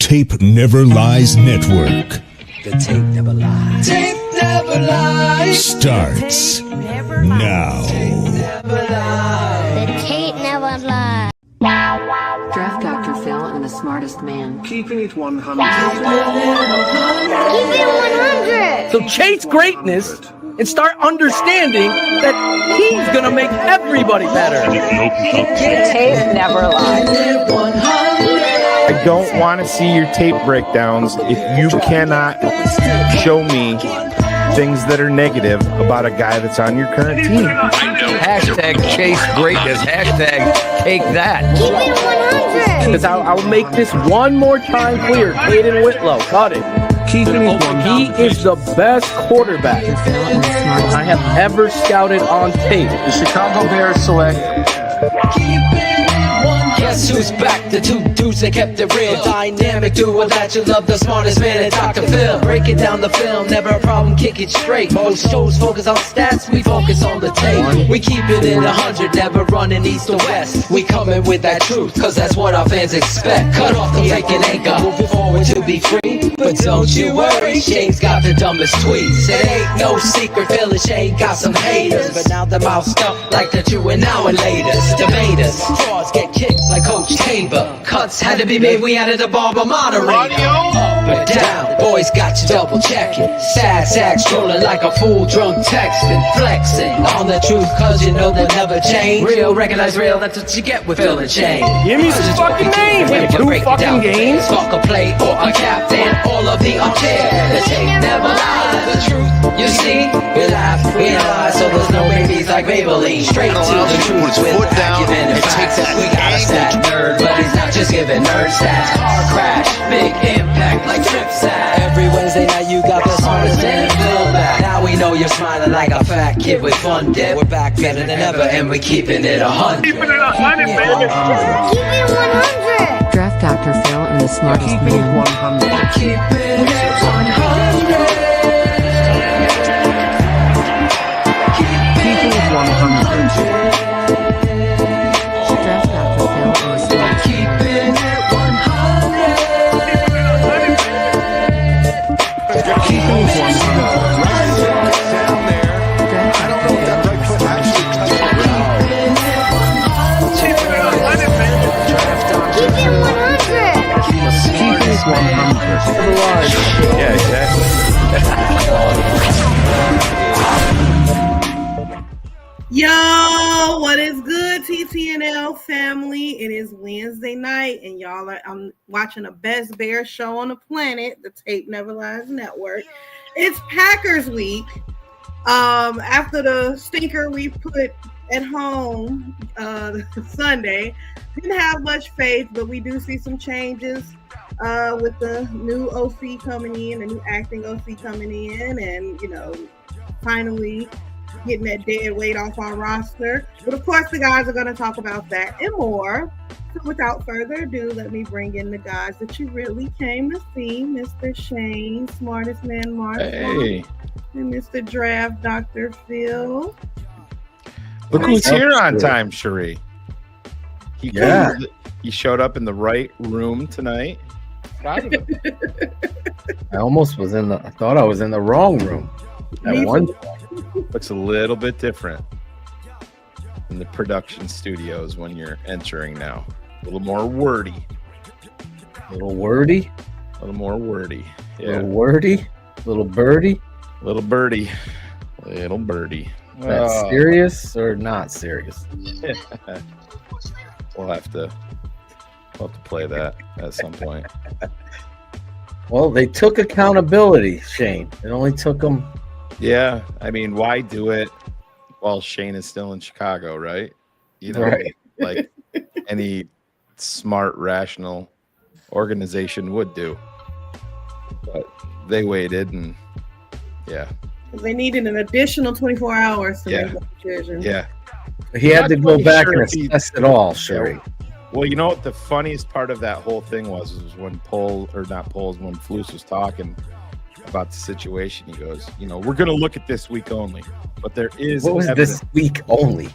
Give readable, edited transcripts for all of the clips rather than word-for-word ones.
Tape Never Lies Network. The tape never lies. Tape never lies. Starts now. The tape never lies. Draft Dr. Phil and the smartest man. Keeping it 100. Keep it 100. So chase greatness and start understanding that he's gonna make everybody better. The tape never lies. I don't want to see your tape breakdowns if you cannot show me things that are negative about a guy that's on your current team. Hashtag chase greatness. Hashtag take that. Keep it 100. Because I'll make this one more time clear. Caden Whitlow, cut it. Keeping it 100. He is the best quarterback I have ever scouted on tape. The Chicago Bears select. Guess who's back? The two dudes that kept it real. Dynamic duo that you love, the smartest man at Dr. Phil. Breaking down the film, never a problem, kick it straight. Most shows focus on stats, we focus on the tape. We keep it in 100, never running east or west. We coming with that truth, cause that's what our fans expect. Cut off the fake and anchor, moving forward to be free. But don't you worry, Shane's got the dumbest tweets. It ain't no secret, Phil and Shane got some haters. But now they're moused up like the Jew and now and laters. Debaters, frauds get kicked like Coach Tabor. Cuts had to be made, we added a barber moderator. Up and down, boys got you double checking. Sad sack strolling like a fool drunk texting. Flexing on the truth cause you know they'll never change. Real, recognize real, that's what you get with Phil and Shane. Give me some fucking names. Like 2 fucking games. Fuck a play or a captain, all of the up there. The tape never lies. The truth, you see, we laugh, we lie, so there's no babies like Maybelline. Straight to the truth with acumen and facts. We got a stat nerd, but he's not just giving nerd stats. Car crash, big impact like trip sat. Every Wednesday night you got the smartest man Phil back. Now we know you're smiling like a fat kid with fun dip. We're back better than ever and we're keeping it 100. Keep it 100. Draft Dr. Phil and the smartest Keeping it man. 100. Keeping it 100. Keeping it 100. Draft Dr. Phil and the smartest man. Keeping it 100. Keeping it 100. Draft Dr. Phil and the smartest Keep it 100. Keeping it 100. Yeah, exactly. Yo, what is good, TTNL family? It is Wednesday night, and I'm watching the best bear show on the planet, the Tape Never Lies Network. It's Packers week. After the stinker we put at home Sunday, didn't have much faith, but we do see some changes with the new OC coming in, the new acting OC coming in, and finally getting that dead weight off our roster. But of course, the guys are going to talk about that and more. So without further ado, let me bring in the guys that you really came to see, Mr. Shane, smartest man Mark, Hey, and Mr. Draft Dr. Phil. look who's here on time, Cherie. He showed up in the right room tonight. Proud of him. I thought I was in the wrong room. Me At one too. Looks a little bit different in the production studios when you're entering now. A little more wordy. little wordy, A little more wordy. Yeah. little wordy, little birdie. Little birdie. Little birdie. Is that serious or not serious? We'll have to play that at some point. Well, they took accountability, Shane. It only took them. Yeah, I mean, why do it while Shane is still in Chicago, right? Right. Like any smart, rational organization would do. But they waited, and yeah. They needed an additional 24 hours to make a decision. Yeah. He had to go back sure and assess it all, Sherry. Well, you know what the funniest part of that whole thing was when when Flus was talking about the situation, he goes, we're going to look at this week only, but there is What was evidence. this week only?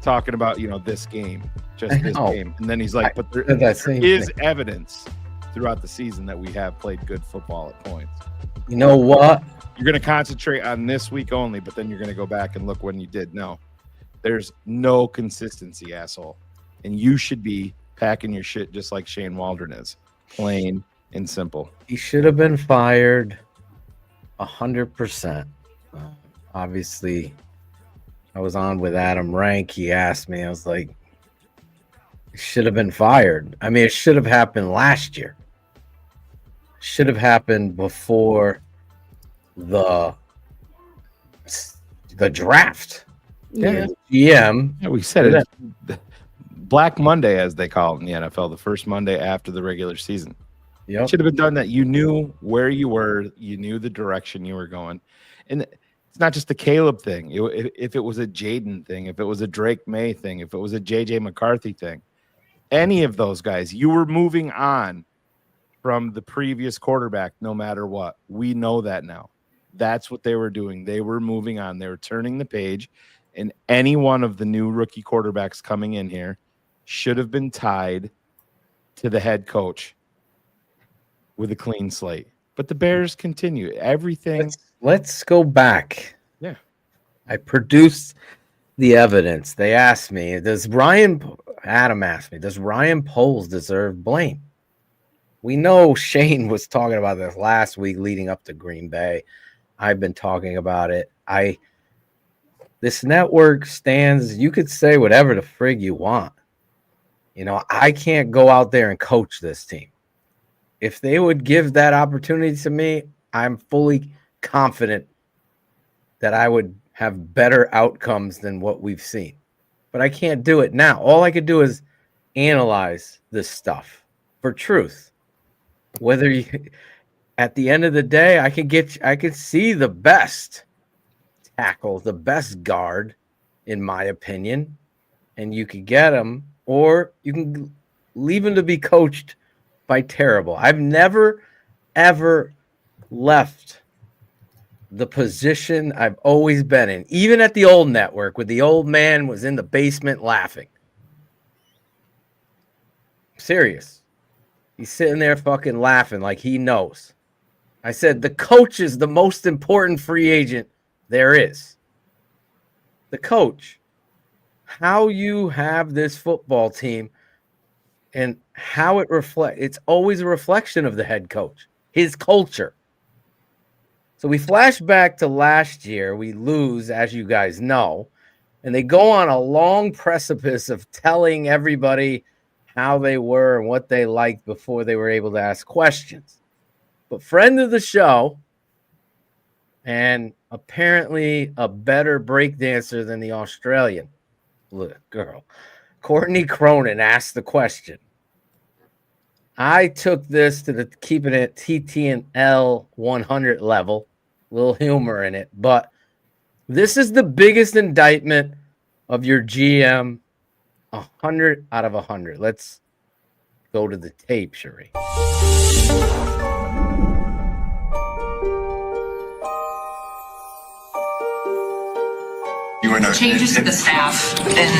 Talking about, this game, just this game. And then he's like, but there That same is thing. evidence throughout the season that we have played good football at points. You know what? You're going to concentrate on this week only, but then you're going to go back and look when you did. No, there's no consistency, asshole. And you should be packing your shit just like Shane Waldron is. Plain and simple. He should have been fired 100%. Obviously, I was on with Adam Rank. He asked me, I was like, it should have been fired. I mean, it should have happened last year. Should have happened before the draft. Yeah. Yeah, we said it. Black Monday, as they call it in the NFL, the first Monday after the regular season. Yep. Should have been done that. You knew where you were. You knew the direction you were going. And it's not just a Caleb thing. If it was a Jaden thing, if it was a Drake May thing, if it was a J.J. McCarthy thing, any of those guys, you were moving on from the previous quarterback no matter what. We know that now. That's what they were doing. They were moving on. They were turning the page. And any one of the new rookie quarterbacks coming in here should have been tied to the head coach with a clean slate. But the Bears continue. Everything. Let's go back. Yeah. I produced the evidence. They asked me, Adam asked me, does Ryan Poles deserve blame? We know Shane was talking about this last week leading up to Green Bay. I've been talking about it. This network stands, you could say whatever the frig you want. You know, I can't go out there and coach this team. If they would give that opportunity to me, I'm fully confident that I would have better outcomes than what we've seen. But I can't do it now. All I could do is analyze this stuff for truth. Whether you, at the end of the day, I could see the best tackle, the best guard, in my opinion, and you could get him, or you can leave him to be coached by terrible. I've never, ever left the position I've always been in, even at the old network, where the old man was in the basement laughing. Serious. He's sitting there fucking laughing like he knows. I said, the coach is the most important free agent there is. The coach. How you have this football team and how it reflects. It's always a reflection of the head coach, his culture. So we flash back to last year. We lose, as you guys know, and they go on a long precipice of telling everybody how they were and what they liked before they were able to ask questions. But friend of the show, and apparently a better breakdancer than the Australian girl, Courtney Cronin, asked the question. I took this to the Keepin at TTNL 100 level, little humor in it, but this is the biggest indictment of your GM, 100 out of 100. Let's go to the tape, Cherie. Changes to the staff and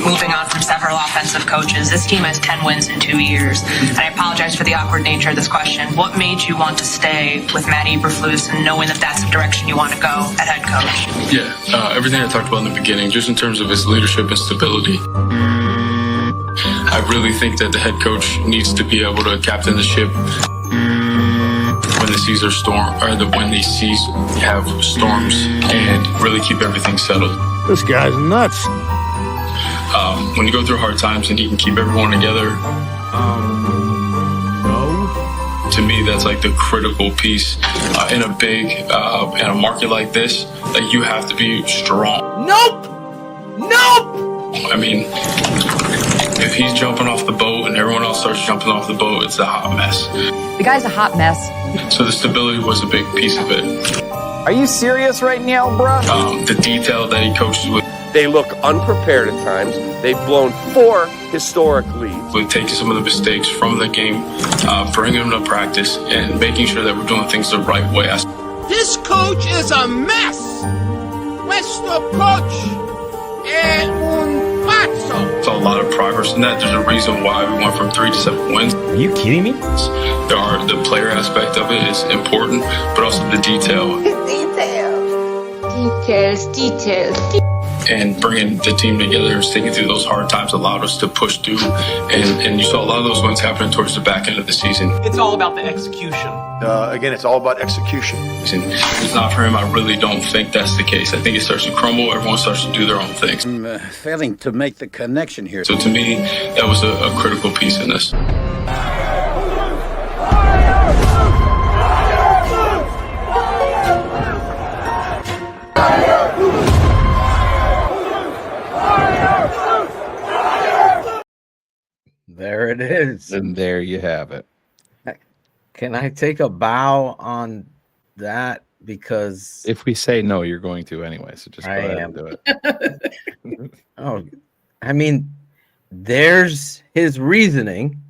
moving on from several offensive coaches. This team has 10 wins in 2 years. And I apologize for the awkward nature of this question. What made you want to stay with Matt Eberflus and knowing that that's the direction you want to go at head coach? Yeah, everything I talked about in the beginning, just in terms of his leadership and stability. I really think that the head coach needs to be able to captain the ship when the seas are storm, or when these seas have storms, and really keep everything settled. This guy's nuts. When you go through hard times and he can keep everyone together, to me, that's like the critical piece in a big, in a market like this. Like, you have to be strong. Nope. I mean, if he's jumping off the boat and everyone else starts jumping off the boat, it's a hot mess. The guy's a hot mess. So the stability was a big piece of it. Are you serious right now, bro? The detail that he coaches with. They look unprepared at times. They've blown 4 historic leads. We're taking some of the mistakes from the game, bringing them to practice, and making sure that we're doing things the right way. This coach is a mess. Questo coach è un pazzo. It's a lot of progress in that. There's a reason why we went from 3 to 7 wins. Are you kidding me? The player aspect of it is important, but also the detail. Details. And bringing the team together, sticking through those hard times allowed us to push through. And you saw a lot of those wins happening towards the back end of the season. It's all about the execution. Again, it's all about execution. And if it's not for him, I really don't think that's the case. I think it starts to crumble. Everyone starts to do their own things. I'm failing to make the connection here. So to me, that was a critical piece in this. There it is. And there you have it. Can I take a bow on that? Because if we say no, you're going to anyway. So just go ahead and do it. Oh, I mean, there's his reasoning.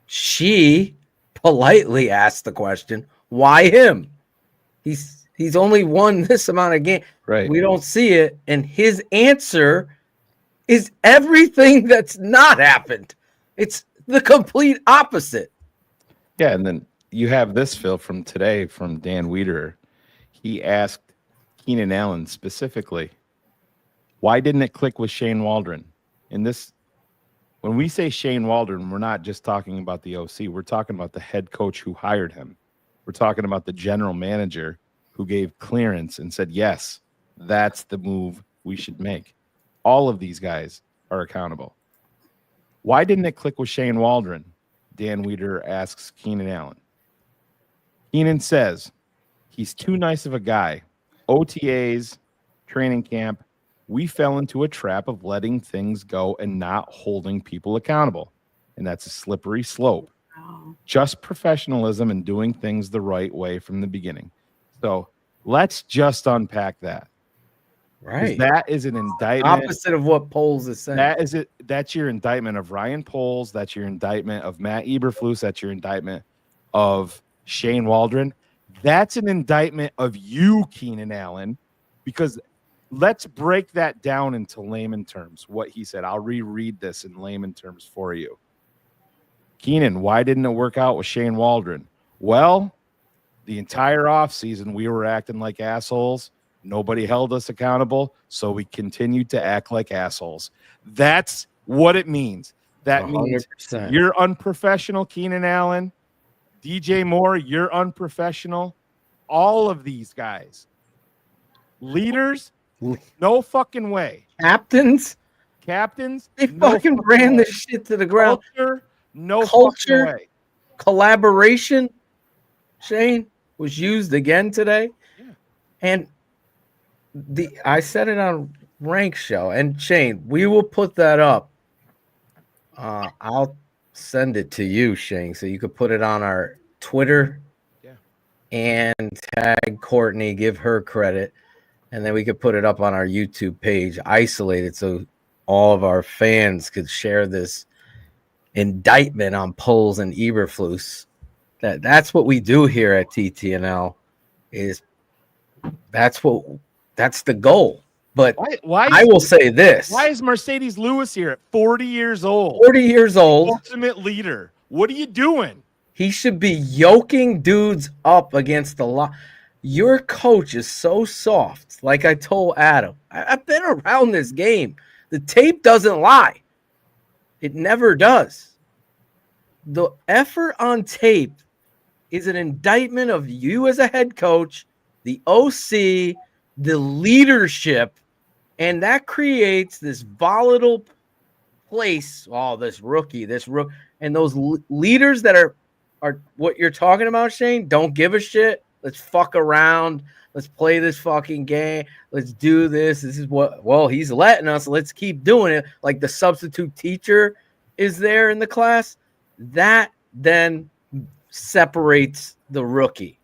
She politely asked the question, why him? He's only won this amount of games. Right. We don't see it. And his answer is everything that's not happened. It's the complete opposite. Yeah, and then you have this, Phil, from today from Dan Wiederer. He asked Keenan Allen specifically, why didn't it click with Shane Waldron? In this, when we say Shane Waldron, we're not just talking about the OC. We're talking about the head coach who hired him. We're talking about the general manager who gave clearance and said, yes, that's the move we should make. All of these guys are accountable. Why didn't it click with Shane Waldron? Dan Wiederer asks Keenan Allen. Keenan says, he's too nice of a guy. OTAs, training camp, we fell into a trap of letting things go and not holding people accountable. And that's a slippery slope. Just professionalism and doing things the right way from the beginning. So let's just unpack that. Right. That is an indictment. Opposite of what Poles is saying. That is it. That's your indictment of Ryan Poles. That's your indictment of Matt Eberflus. That's your indictment of Shane Waldron. That's an indictment of you, Keenan Allen, because let's break that down into layman terms. What he said. I'll reread this in layman terms for you. Keenan, why didn't it work out with Shane Waldron? Well, the entire offseason, we were acting like assholes. Nobody held us accountable, so we continued to act like assholes. That's what it means. That 100%. Means you're unprofessional, Keenan Allen. DJ Moore, you're unprofessional. All of these guys. Leaders, no fucking way. Captains, they no fucking ran this shit to the ground. Culture, no fucking way. Collaboration, Shane, was used again today. Yeah. And I said it on Rank Show, and Shane, we will put that up. I'll send it to you, Shane, so you could put it on our Twitter and tag Courtney, give her credit, and then we could put it up on our YouTube page, isolated, so all of our fans could share this indictment on Poles and Eberflus. That's what we do here at TTNL. That's the goal. But why I will say this. Why is Mercedes Lewis here at 40 years old? 40 years old. Ultimate leader. What are you doing? He should be yoking dudes up against the line. Your coach is so soft. Like I told Adam, I've been around this game. The tape doesn't lie. It never does. The effort on tape is an indictment of you as a head coach, the OC, the leadership, and that creates this volatile place. Oh, this rookie, and those leaders that are what you're talking about, Shane, don't give a shit. Let's fuck around. Let's play this fucking game. Let's do this. This is what, well, he's letting us. Let's keep doing it. Like the substitute teacher is there in the class. That then separates the rookie.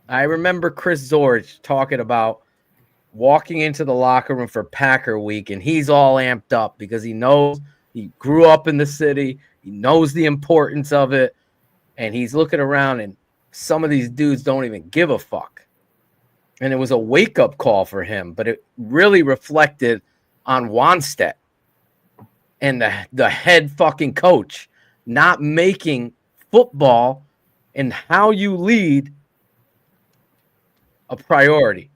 I remember Chris Zorich talking about walking into the locker room for Packer week, and he's all amped up because he knows he grew up in the city. He knows the importance of it, and he's looking around, and some of these dudes don't even give a fuck. And it was a wake-up call for him, but it really reflected on Wannstedt. and the head fucking coach not making football and how you lead a priority.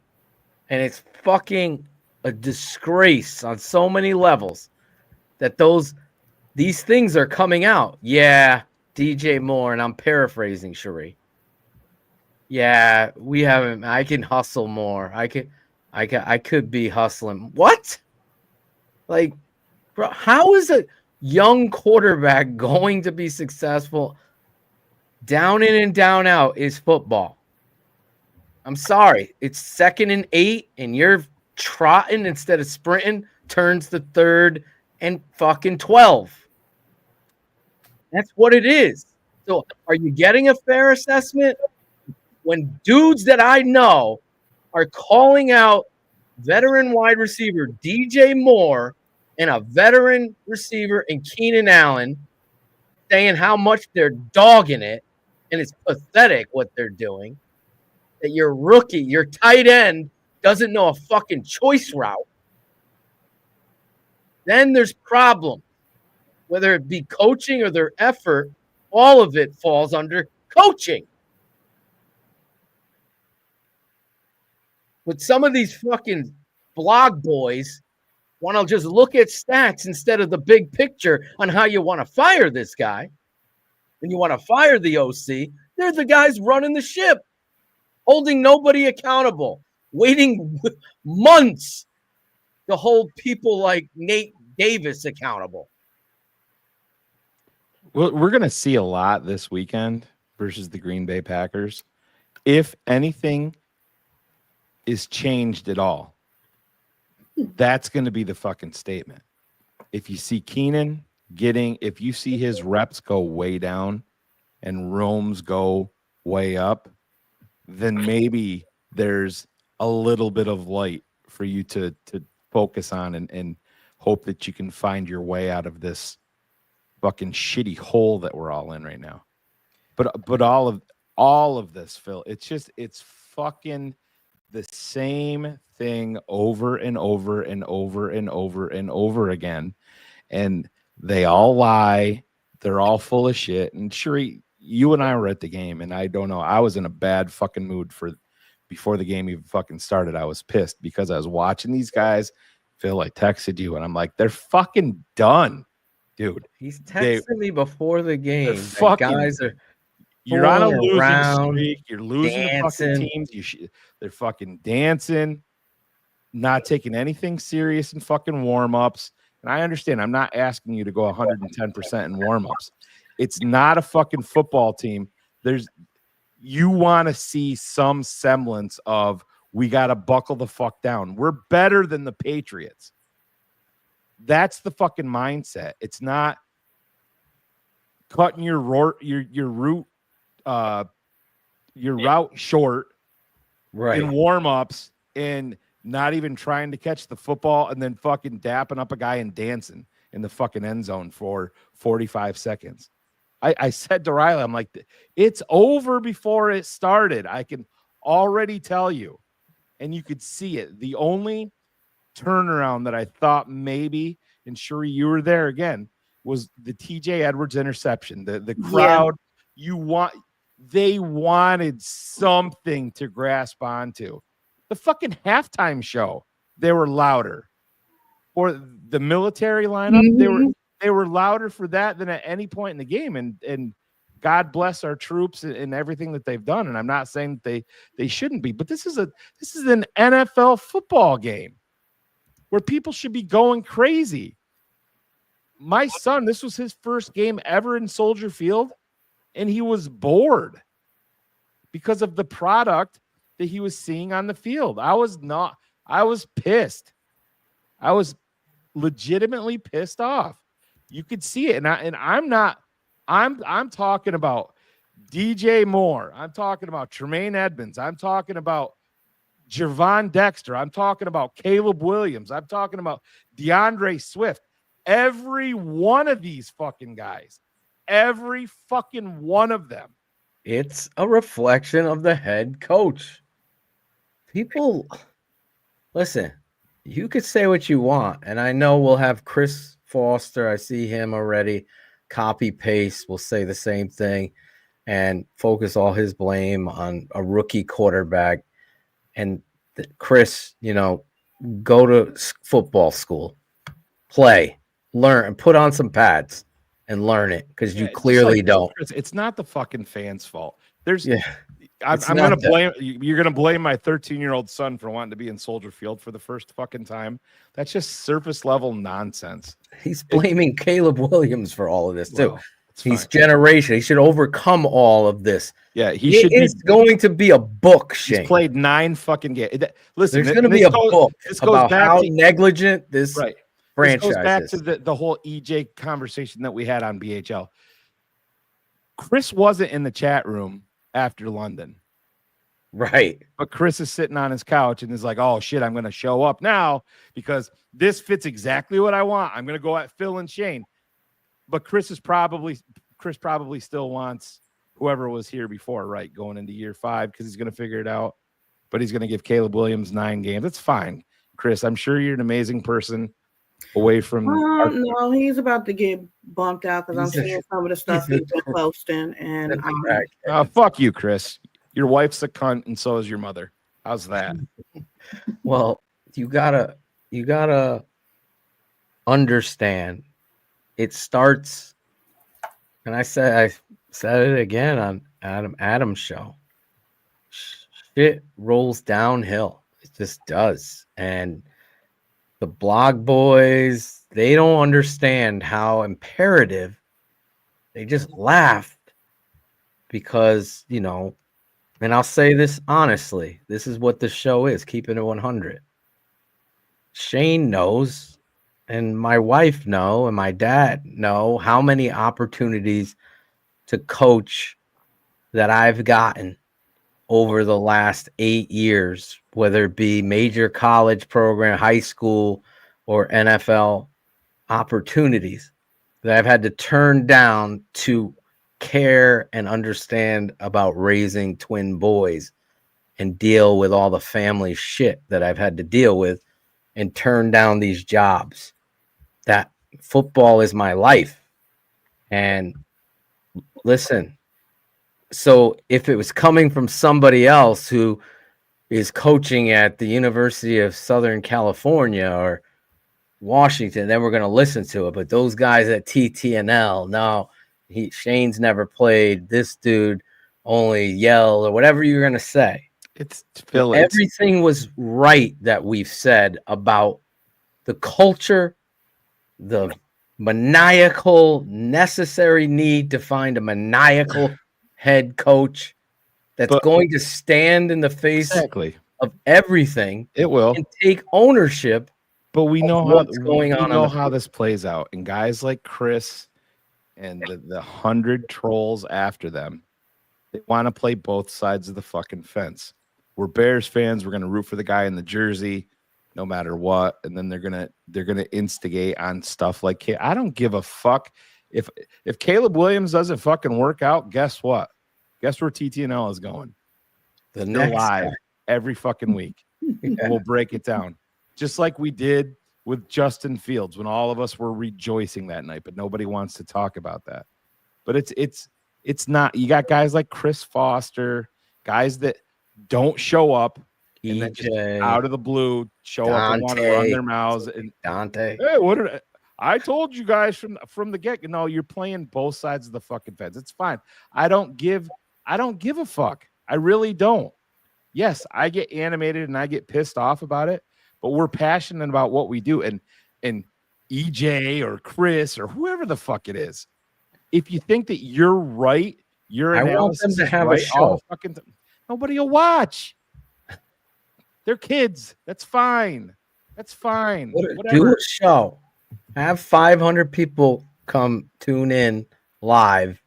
And it's fucking a disgrace on so many levels that these things are coming out. Yeah, DJ Moore, and I'm paraphrasing Cherie. Yeah, I can hustle more. I could be hustling. What? Like, bro, how is a young quarterback going to be successful? Down in and down out is football. I'm sorry. It's 2nd and 8, and you're trotting instead of sprinting, turns to 3rd and fucking 12. That's what it is. So are you getting a fair assessment? When dudes that I know are calling out veteran wide receiver DJ Moore and a veteran receiver in Keenan Allen, saying how much they're dogging it, and it's pathetic what they're doing, that your rookie, your tight end, doesn't know a fucking choice route, then there's problems. Whether it be coaching or their effort, all of it falls under coaching. But some of these fucking blog boys want to just look at stats instead of the big picture on how you want to fire this guy and you want to fire the OC. They're the guys running the ship, holding nobody accountable, waiting months to hold people like Nate Davis accountable. Well, we're going to see a lot this weekend versus the Green Bay Packers. If anything is changed at all, that's going to be the fucking statement. If you see Keenan if you see his reps go way down and Rome's go way up, then maybe there's a little bit of light for you to focus on and hope that you can find your way out of this fucking shitty hole that we're all in right now. But all of this, Phil, it's fucking the same thing over and over and over and over and over again. And they all lie. They're all full of shit. And Cherie, you and I were at the game, and I don't know, I was in a bad fucking mood before the game even fucking started. I was pissed because I was watching these guys. Phil, I texted you, and I'm like, they're fucking done, dude. He's texting me before the game. Guys are you're on a losing around, streak. You're losing to fucking teams. They're fucking dancing, not taking anything serious in fucking warm-ups. And I understand. I'm not asking you to go 110% in warm-ups. It's not a fucking football team. You want to see some semblance of we got to buckle the fuck down. We're better than the Patriots. That's the fucking mindset. It's not cutting your route short in warm-ups and not even trying to catch the football and then fucking dapping up a guy and dancing in the fucking end zone for 45 seconds. I said to Riley, I'm like, it's over before it started. I can already tell you. And you could see it. The only turnaround that I thought maybe, and Cherie, you were there again, was the TJ Edwards interception. The crowd, they wanted something to grasp onto. The fucking halftime show, they were louder. Or the military lineup, they were louder for that than at any point in the game. And God bless our troops and everything that they've done. And I'm not saying that they shouldn't be, but this is an NFL football game where people should be going crazy. My son, this was his first game ever in Soldier Field, and he was bored because of the product that he was seeing on the field. I was pissed. I was legitimately pissed off. You could see it. I'm talking about DJ Moore. I'm talking about Tremaine Edmonds. I'm talking about Javon Dexter. I'm talking about Caleb Williams. I'm talking about DeAndre Swift. Every one of these fucking guys, every fucking one of them. It's a reflection of the head coach. People, listen, you could say what you want, and I know we'll have Chris Foster, I see him already. Copy paste will say the same thing and focus all his blame on a rookie quarterback. And Chris, go to football school, play, learn, and put on some pads and learn it because you clearly don't. Chris, it's not the fucking fans' fault. There's It's I'm not gonna that. blame you're gonna blame my 13-year-old son for wanting to be in Soldier Field for the first fucking time. That's just surface level nonsense. He's blaming Caleb Williams for all of this too. Well, He's generation. He should overcome all of this. Yeah, he should is going to be a book, Shane. He's played 9 fucking games. Listen, there's going to be a book about how negligent this franchise goes back is. to the whole EJ conversation that we had on BHL. Chris wasn't in the chat room after London. Right. But Chris is sitting on his couch and is like, oh, shit, I'm going to show up now this fits exactly what I want. I'm going to go at Phil and Shane. But Chris probably still wants whoever was here before, right, going into year 5 because he's going to figure it out. But he's going to give Caleb Williams 9 games. That's fine, Chris. I'm sure you're an amazing person away from. No, he's about to get bumped out because I'm seeing some of the stuff he's been posting. And fuck you, Chris. Your wife's a cunt, and so is your mother. How's that? Well, you gotta understand. It starts, and I said it again on Adam's show. Shit rolls downhill. It just does. And the blog boys, they don't understand how imperative. They just laughed because, and I'll say this honestly, this is what the show is, keeping it 100. Shane knows, and my wife know, and my dad know how many opportunities to coach that I've gotten over the last 8 years, whether it be major college program, high school, or NFL opportunities that I've had to turn down to care and understand about raising twin boys and deal with all the family shit that I've had to deal with and turn down these jobs. That football is my life. And listen, so if it was coming from somebody else who is coaching at the University of Southern California or Washington, then we're going to listen to it. But those guys at TTNL, no, Shane's never played. This dude only yelled or whatever you're going to say. It's Phil. Everything was right that we've said about the culture, the maniacal necessary need to find a maniacal head coach that's going to stand in the face of everything. It will and take ownership. But we know what's going on. We know how this plays out, and guys like Chris and the 100 trolls after them, they want to play both sides of the fucking fence. We're Bears fans. We're going to root for the guy in the jersey, no matter what, and then they're gonna instigate on stuff like I don't give a fuck if Caleb Williams doesn't fucking work out. Guess what? Guess where TTNL is going? The They're next live guy. every fucking week. We'll break it down, just like we did with Justin Fields when all of us were rejoicing that night, but nobody wants to talk about that. But it's not. You got guys like Chris Foster, guys that don't show up and then just out of the blue show up and want to run their mouths. And Dante, hey, what did I told you guys from the get? No, you're playing both sides of the fucking fence. It's fine. I don't give a fuck. I really don't. Yes, I get animated and I get pissed off about it, but we're passionate about what we do. And EJ or Chris or whoever the fuck it is, if you think that you're right, I want them to have a show. Nobody will watch. They're kids. That's fine. That's fine. Do a show. Have 500 people come tune in live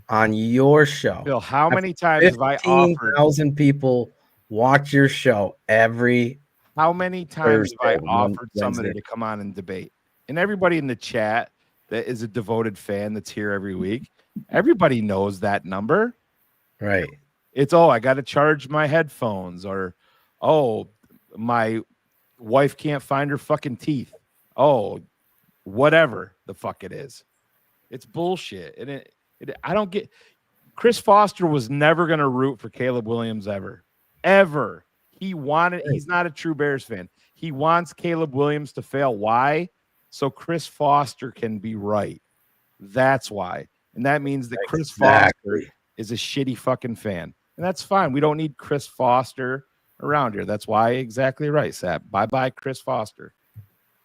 on your show. Bill, how many times have I offered 15,000 people watch your show every How many times Thursday, have I offered Wednesday. somebody to come on and debate? And everybody in the chat that is a devoted fan that's here every week, everybody knows that number. Right. It's, I got to charge my headphones, or, my wife can't find her fucking teeth. whatever the fuck it is. It's bullshit. And I don't get. Chris Foster was never going to root for Caleb Williams ever. He's not a true Bears fan. He wants Caleb Williams to fail. Why? So Chris Foster can be right. That's why. And that means that Chris Foster is a shitty fucking fan. And that's fine. We don't need Chris Foster around here. That's why. Exactly right, Sap. Bye-bye, Chris Foster.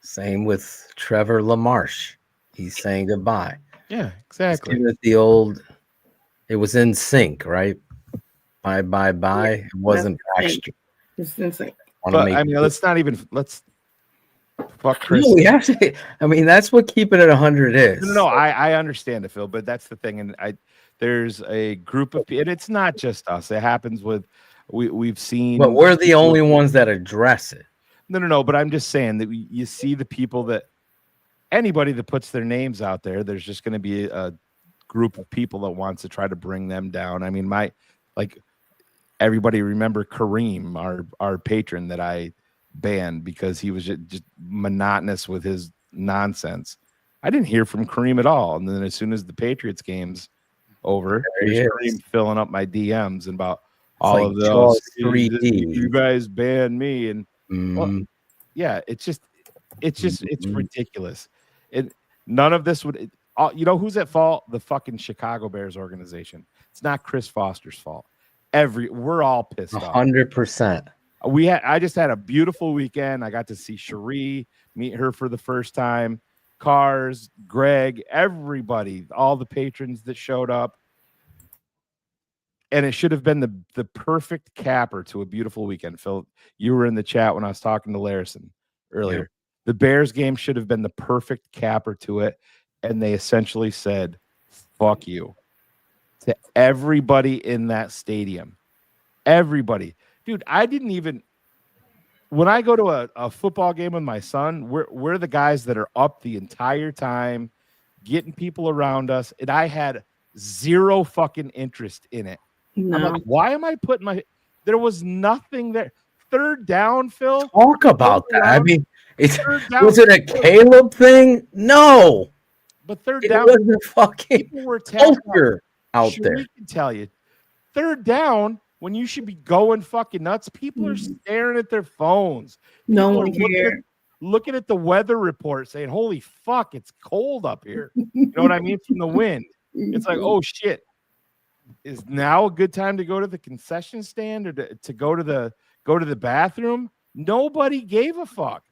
Same with Trevor LaMarche. He's saying goodbye. Yeah, exactly. It was in sync, right? Bye. It wasn't Baxter. It's insane. But I mean, let's fuck Chris. No, we have to. I mean, that's what keeping it 100 is. No, I understand it, Phil, but that's the thing. And there's a group of people, and it's not just us. It happens with we've seen. But we're the only ones that address it. No. But I'm just saying that you see the people that anybody that puts their names out there, there's just going to be a group of people that wants to try to bring them down. I mean, everybody remember Kareem, our patron that I banned because he was just monotonous with his nonsense. I didn't hear from Kareem at all. And then as soon as the Patriots game's over, there's Kareem filling up my DMs and about all of those. You guys banned me. And well, yeah, it's ridiculous. None of this would. You know who's at fault? The fucking Chicago Bears organization. It's not Chris Foster's fault. We're all pissed off. 100%. I just had a beautiful weekend. I got to see Cherie, meet her for the first time. Cars, Greg, everybody, all the patrons that showed up. And it should have been the perfect capper to a beautiful weekend. Phil, you were in the chat when I was talking to Larison earlier. Yeah. The Bears game should have been the perfect capper to it. And they essentially said, fuck you to everybody in that stadium. Everybody. Dude, I didn't even, when I go to a football game with my son, we're the guys that are up the entire time, getting people around us. And I had zero fucking interest in it. No. I'm like, why am I putting there was nothing there. Third down, Phil. Talk about that. I mean, was it a Caleb thing? No. But third down, was the fucking culture out there. We can tell you, third down when you should be going fucking nuts. People are staring at their phones. No one cares. Looking at the weather report, saying, "Holy fuck, it's cold up here." You know what I mean? From the wind, it's like, oh shit. Is now a good time to go to the concession stand or to go to the bathroom? Nobody gave a fuck.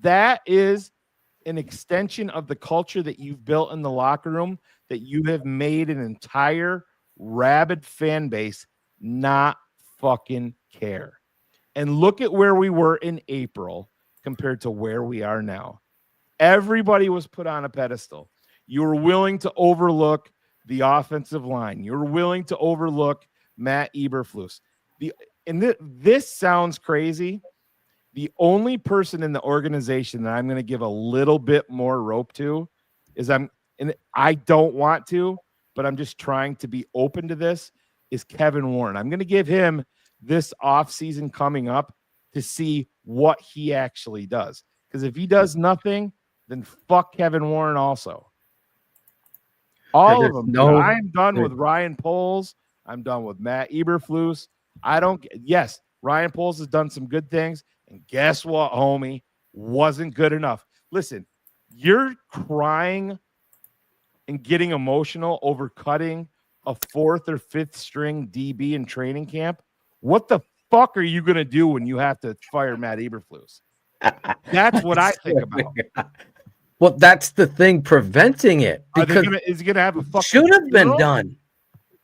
That is an extension of the culture that you've built in the locker room, that you have made an entire rabid fan base not fucking care. And look at where we were in April compared to where we are now. Everybody was put on a pedestal. You were willing to overlook the offensive line. You were willing to overlook Matt Eberflus. This sounds crazy. The only person in the organization that I'm going to give a little bit more rope to is I don't want to, but I'm just trying to be open to this, is Kevin Warren. I'm going to give him this offseason coming up to see what he actually does. Because if he does nothing, then fuck Kevin Warren also. All of them. I'm done with Ryan Poles. I'm done with Matt Eberflus. Yes, Ryan Poles has done some good things. And guess what, homie? Wasn't good enough. Listen, you're crying and getting emotional over cutting a 4th or 5th string DB in training camp. What the fuck are you going to do when you have to fire Matt Eberflus? That's what I think about. Well, that's the thing preventing it. Is he going to have a fucking should have been done.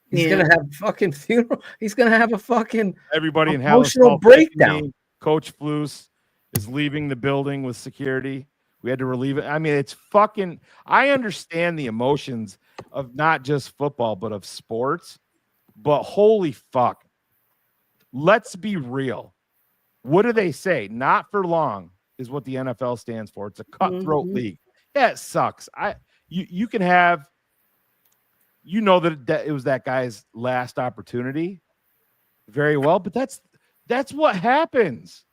He's going to have a fucking funeral. He's going to have a fucking everybody in emotional breakdown. Coach Flus is leaving the building with security. We had to relieve it. I mean, it's fucking. I understand the emotions of not just football, but of sports. But holy fuck. Let's be real. What do they say? Not for long is what the NFL stands for. It's a cutthroat league. Yeah, it sucks. You can have, that it was that guy's last opportunity. Very well, but that's what happens.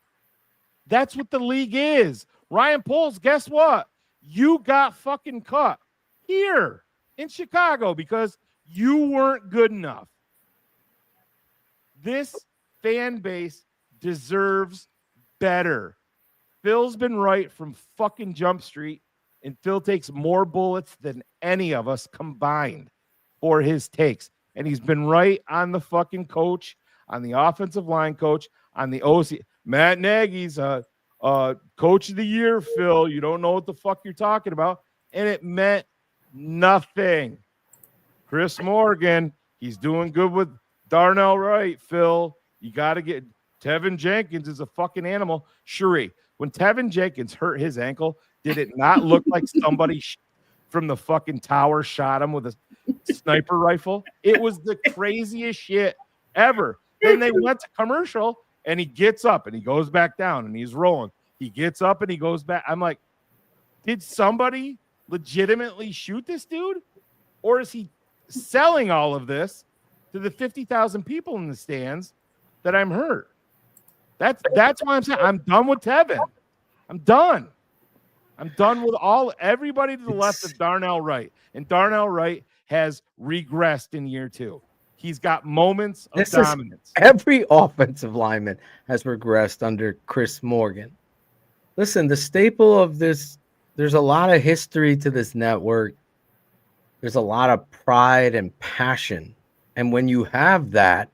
That's what the league is. Ryan Poles, guess what? You got fucking cut here in Chicago because you weren't good enough. This fan base deserves better. Phil's been right from fucking Jump Street, and Phil takes more bullets than any of us combined for his takes. And he's been right on the fucking coach, on the offensive line coach, on the OC. Matt Nagy's coach of the year, Phil. You don't know what the fuck you're talking about. And it meant nothing. Chris Morgan, he's doing good with Darnell Wright, Phil. You got to get Tevin Jenkins is a fucking animal. Cherie, when Tevin Jenkins hurt his ankle, did it not look like somebody from the fucking tower shot him with a sniper rifle? It was the craziest shit ever. Then they went to commercial, and he gets up, and he goes back down, and he's rolling. He gets up, and he goes back. I'm like, did somebody legitimately shoot this dude? Or is he selling all of this to the 50,000 people in the stands that I'm hurt? That's why I'm saying I'm done with Tevin. I'm done. I'm done with everybody to the left of Darnell Wright. And Darnell Wright has regressed in year 2. He's got moments of dominance. Every offensive lineman has regressed under Chris Morgan. Listen, the staple of this, there's a lot of history to this network. There's a lot of pride and passion. And when you have that,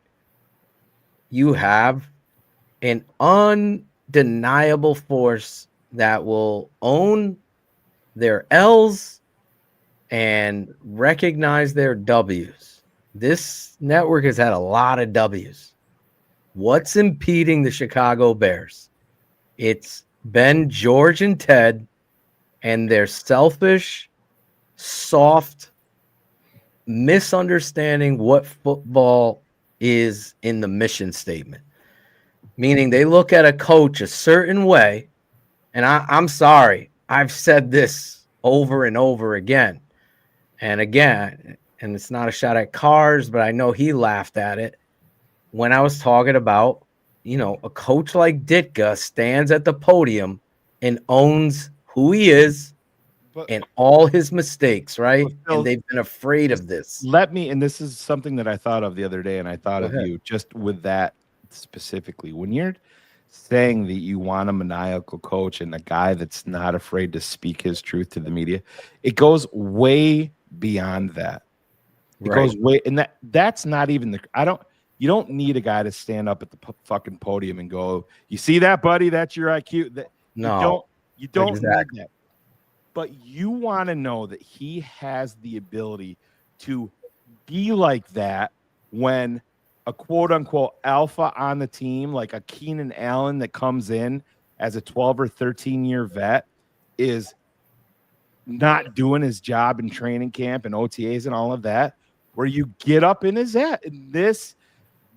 you have an undeniable force that will own their L's and recognize their W's. This network has had a lot of W's. What's impeding the Chicago Bears? It's Ben, George, and Ted and their selfish, soft misunderstanding what football is in the mission statement. Meaning they look at a coach a certain way, and I'm sorry, I've said this over and over again and again, and it's not a shot at Cars, but I know he laughed at it when I was talking about, a coach like Ditka stands at the podium and owns who he is and all his mistakes, right? Phil, and they've been afraid of this. And this is something that I thought of the other day, and I thought of you just with that specifically. When you're saying that you want a maniacal coach and a guy that's not afraid to speak his truth to the media, it goes way beyond that. It goes way, and that's not even you don't need a guy to stand up at the fucking podium and go, "You see that, buddy? That's your IQ." You don't exactly. need that. But you want to know that he has the ability to be like that when a quote unquote alpha on the team, like a Keenan Allen that comes in as a 12 or 13 year vet, is not doing his job in training camp and OTAs and all of that, where you get up in his head. And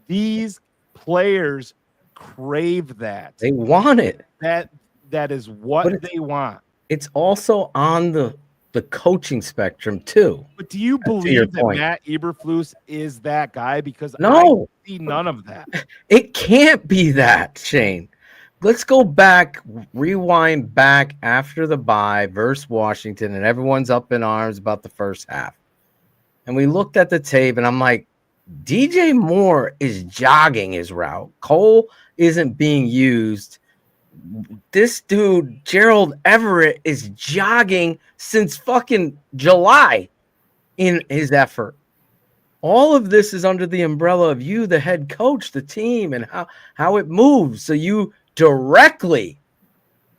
these players crave that. They want it. That is what they want. It's also on the coaching spectrum too. But do you believe that Matt Eberflus is that guy? Because no, I see none of that. It can't be that, Shane. Let's go back, rewind back after the bye versus Washington, and everyone's up in arms about the first half. And we looked at the tape, and I'm like, DJ Moore is jogging his route. Cole isn't being used. This dude, Gerald Everett, is jogging since fucking July in his effort. All of this is under the umbrella of you, the head coach, the team, and how it moves. So you directly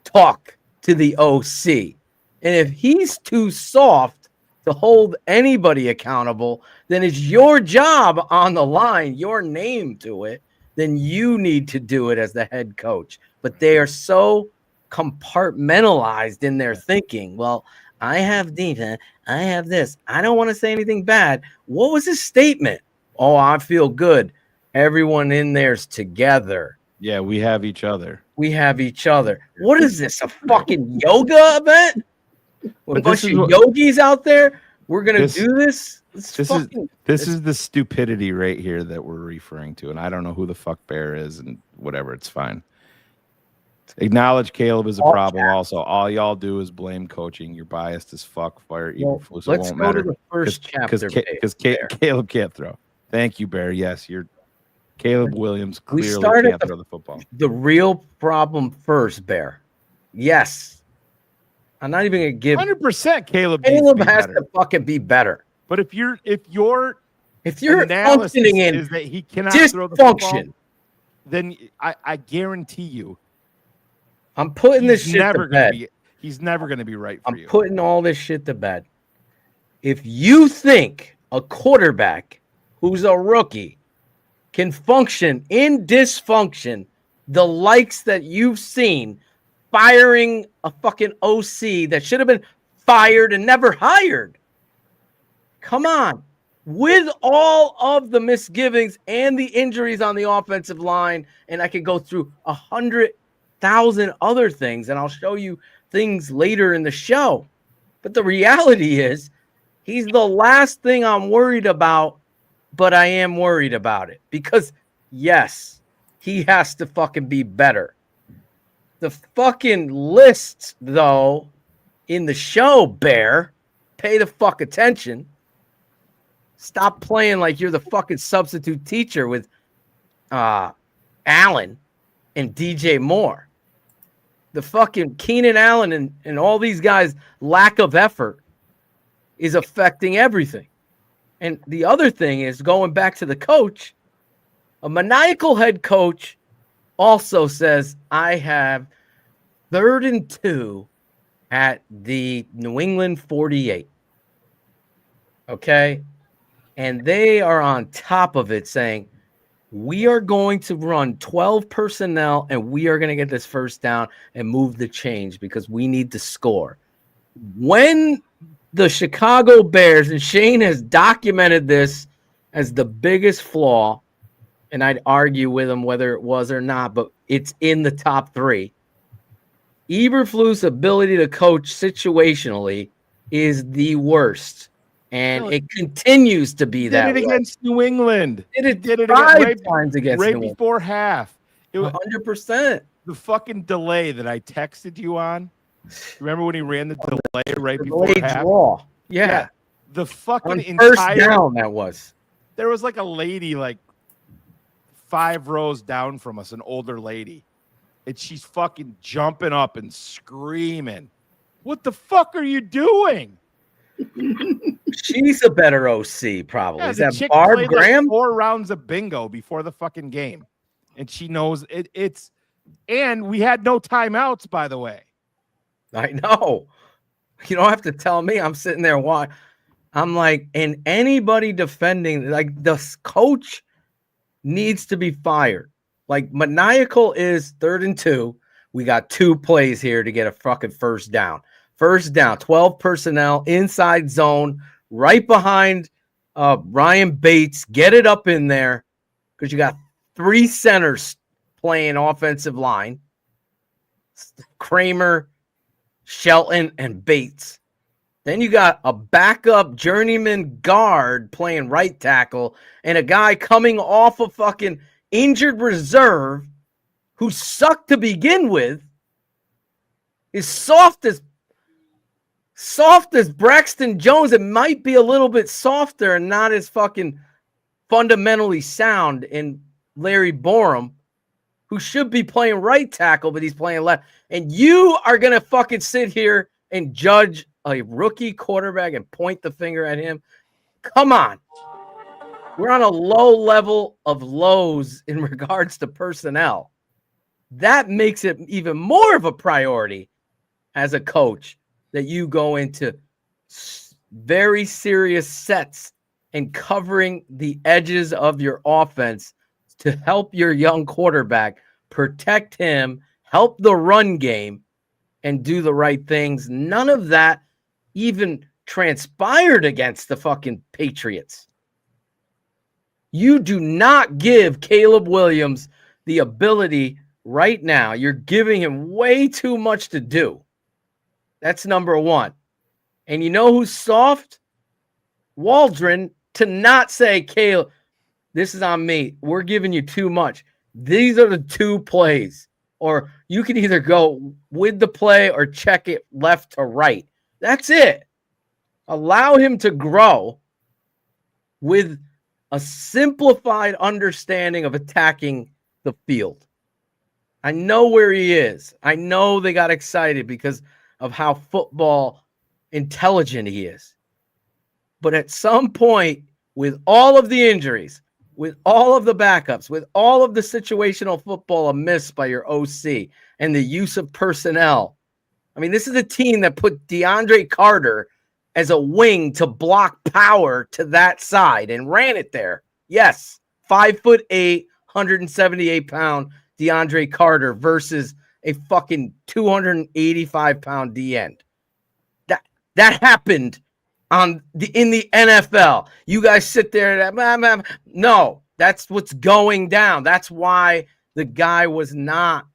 talk to the OC. And if he's too soft to hold anybody accountable, then it's your job on the line, your name to it. Then you need to do it as the head coach. But they are so compartmentalized in their thinking. Well, I have defense. I have this. I don't want to say anything bad. What was his statement? Oh, I feel good. Everyone in there's together. Yeah, we have each other. We have each other. What is this? A fucking yoga event? With a bunch of yogis out there? We're gonna do this? This is the stupidity right here that we're referring to, and I don't know who the fuck Bear is and whatever. It's fine. Acknowledge Caleb is a All problem. caps. Also, all y'all do is blame coaching. You're biased as fuck. Fire Well, Eberflus. It let's won't go matter to the first chapter. because Caleb can't throw. Thank you, Bear. Yes, you're Caleb Williams We clearly started can't throw the football. The real problem first, Bear. Yes. I'm not even gonna give 100% Caleb has better. to fucking be better. But if your functioning in is that he cannot throw the football, then I guarantee you, I'm putting this shit to bed. He's never going to be right for you. I'm putting all this shit to bed. If you think a quarterback who's a rookie can function in dysfunction, the likes that you've seen, firing a fucking OC that should have been fired and never hired. Come on. With all of the misgivings and the injuries on the offensive line, and I could go through 100,000 other things, and I'll show you things later in the show. But the reality is, he's the last thing I'm worried about, but I am worried about it. Because, yes, he has to fucking be better. The fucking lists, though, in the show, Bear, pay the fuck attention. Stop playing like you're the fucking substitute teacher with Allen and DJ Moore. The fucking Keenan Allen and all these guys' lack of effort is affecting everything. And the other thing is, going back to the coach, a maniacal head coach also says, I have 3rd and 2 at the New England 48. Okay? And they are on top of it saying, we are going to run 12 personnel and we are going to get this first down and move the change because we need to score. When the Chicago Bears, and Shane has documented this as the biggest flaw, and I'd argue with him whether it was or not, but it's in the top 3. Eberflus' ability to coach situationally is the worst. And it continues to be that way. Against New England. Did it 5 times against right New England. before half. It was 100%. The fucking delay that I texted you on. Remember when he ran the delay right before Delayed half? draw. Yeah. The fucking On entire first down that was. There was like a lady like 5 rows down from us, an older lady. And she's fucking jumping up and screaming. What the fuck are you doing? She's a better OC, probably. Yeah, Is the that chick Barb played Graham? Like 4 rounds of bingo before the fucking game, and she knows it. And we had no timeouts, by the way. I know. You don't have to tell me. I'm sitting there watching. I'm like, and anybody defending, like the coach needs to be fired. Like maniacal is 3rd and 2. We got 2 plays here to get a fucking first down. First down, 12 personnel, inside zone, right behind Ryan Bates. Get it up in there because you got 3 centers playing offensive line. Kramer, Shelton, and Bates. Then you got a backup journeyman guard playing right tackle and a guy coming off a fucking injured reserve who sucked to begin with, is soft as Braxton Jones. It might be a little bit softer and not as fucking fundamentally sound in Larry Borum, who should be playing right tackle, but he's playing left. And you are going to fucking sit here and judge a rookie quarterback and point the finger at him. Come on. We're on a low level of lows in regards to personnel. That makes it even more of a priority as a coach that you go into very serious sets and covering the edges of your offense to help your young quarterback, protect him, help the run game, and do the right things. None of that even transpired against the fucking Patriots. You do not give Caleb Williams the ability right now. You're giving him way too much to do. That's number 1. And you know who's soft? Waldron, to not say, Caleb, this is on me. We're giving you too much. These are the 2 plays. or you can either go with the play or check it left to right. That's it. Allow him to grow with a simplified understanding of attacking the field. I know where he is. I know they got excited because of how football intelligent he is. But at some point, with all of the injuries, with all of the backups, with all of the situational football amiss by your OC and the use of personnel, I mean, this is a team that put DeAndre Carter as a wing to block power to that side and ran it there. Yes, 5'8", 178-pound DeAndre Carter versus a fucking 285-pound D end. That happened in the NFL. You guys sit there and no, that's what's going down. That's why the guy was not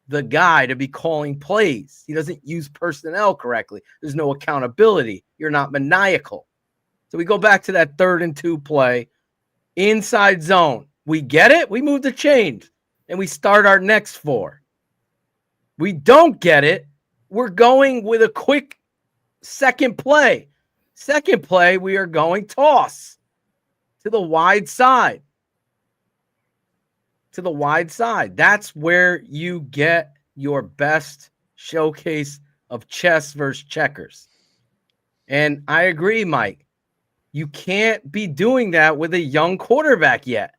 the guy to be calling plays. He doesn't use personnel correctly. There's no accountability. You're not maniacal. So we go back to that 3rd and 2 play, inside zone. We get it. We move the chains and we start our next 4. We don't get it. We're going with a quick second play. Second play, we are going toss to the wide side. To the wide side. That's where you get your best showcase of chess versus checkers. And I agree, Mike. You can't be doing that with a young quarterback yet.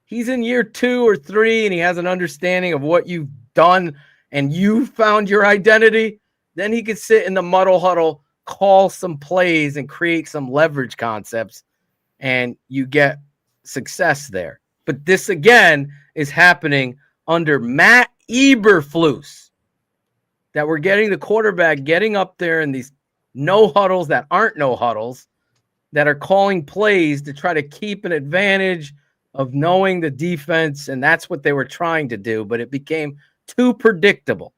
He's in year 2 or 3 and he has an understanding of what you've done and you found your identity. Then he could sit in the muddle huddle, call some plays and create some leverage concepts, and you get success there. But this, again, is happening under Matt Eberflus, that we're getting the quarterback getting up there in these no huddles that aren't no huddles, that are calling plays to try to keep an advantage of knowing the defense, and that's what they were trying to do, but it became too predictable.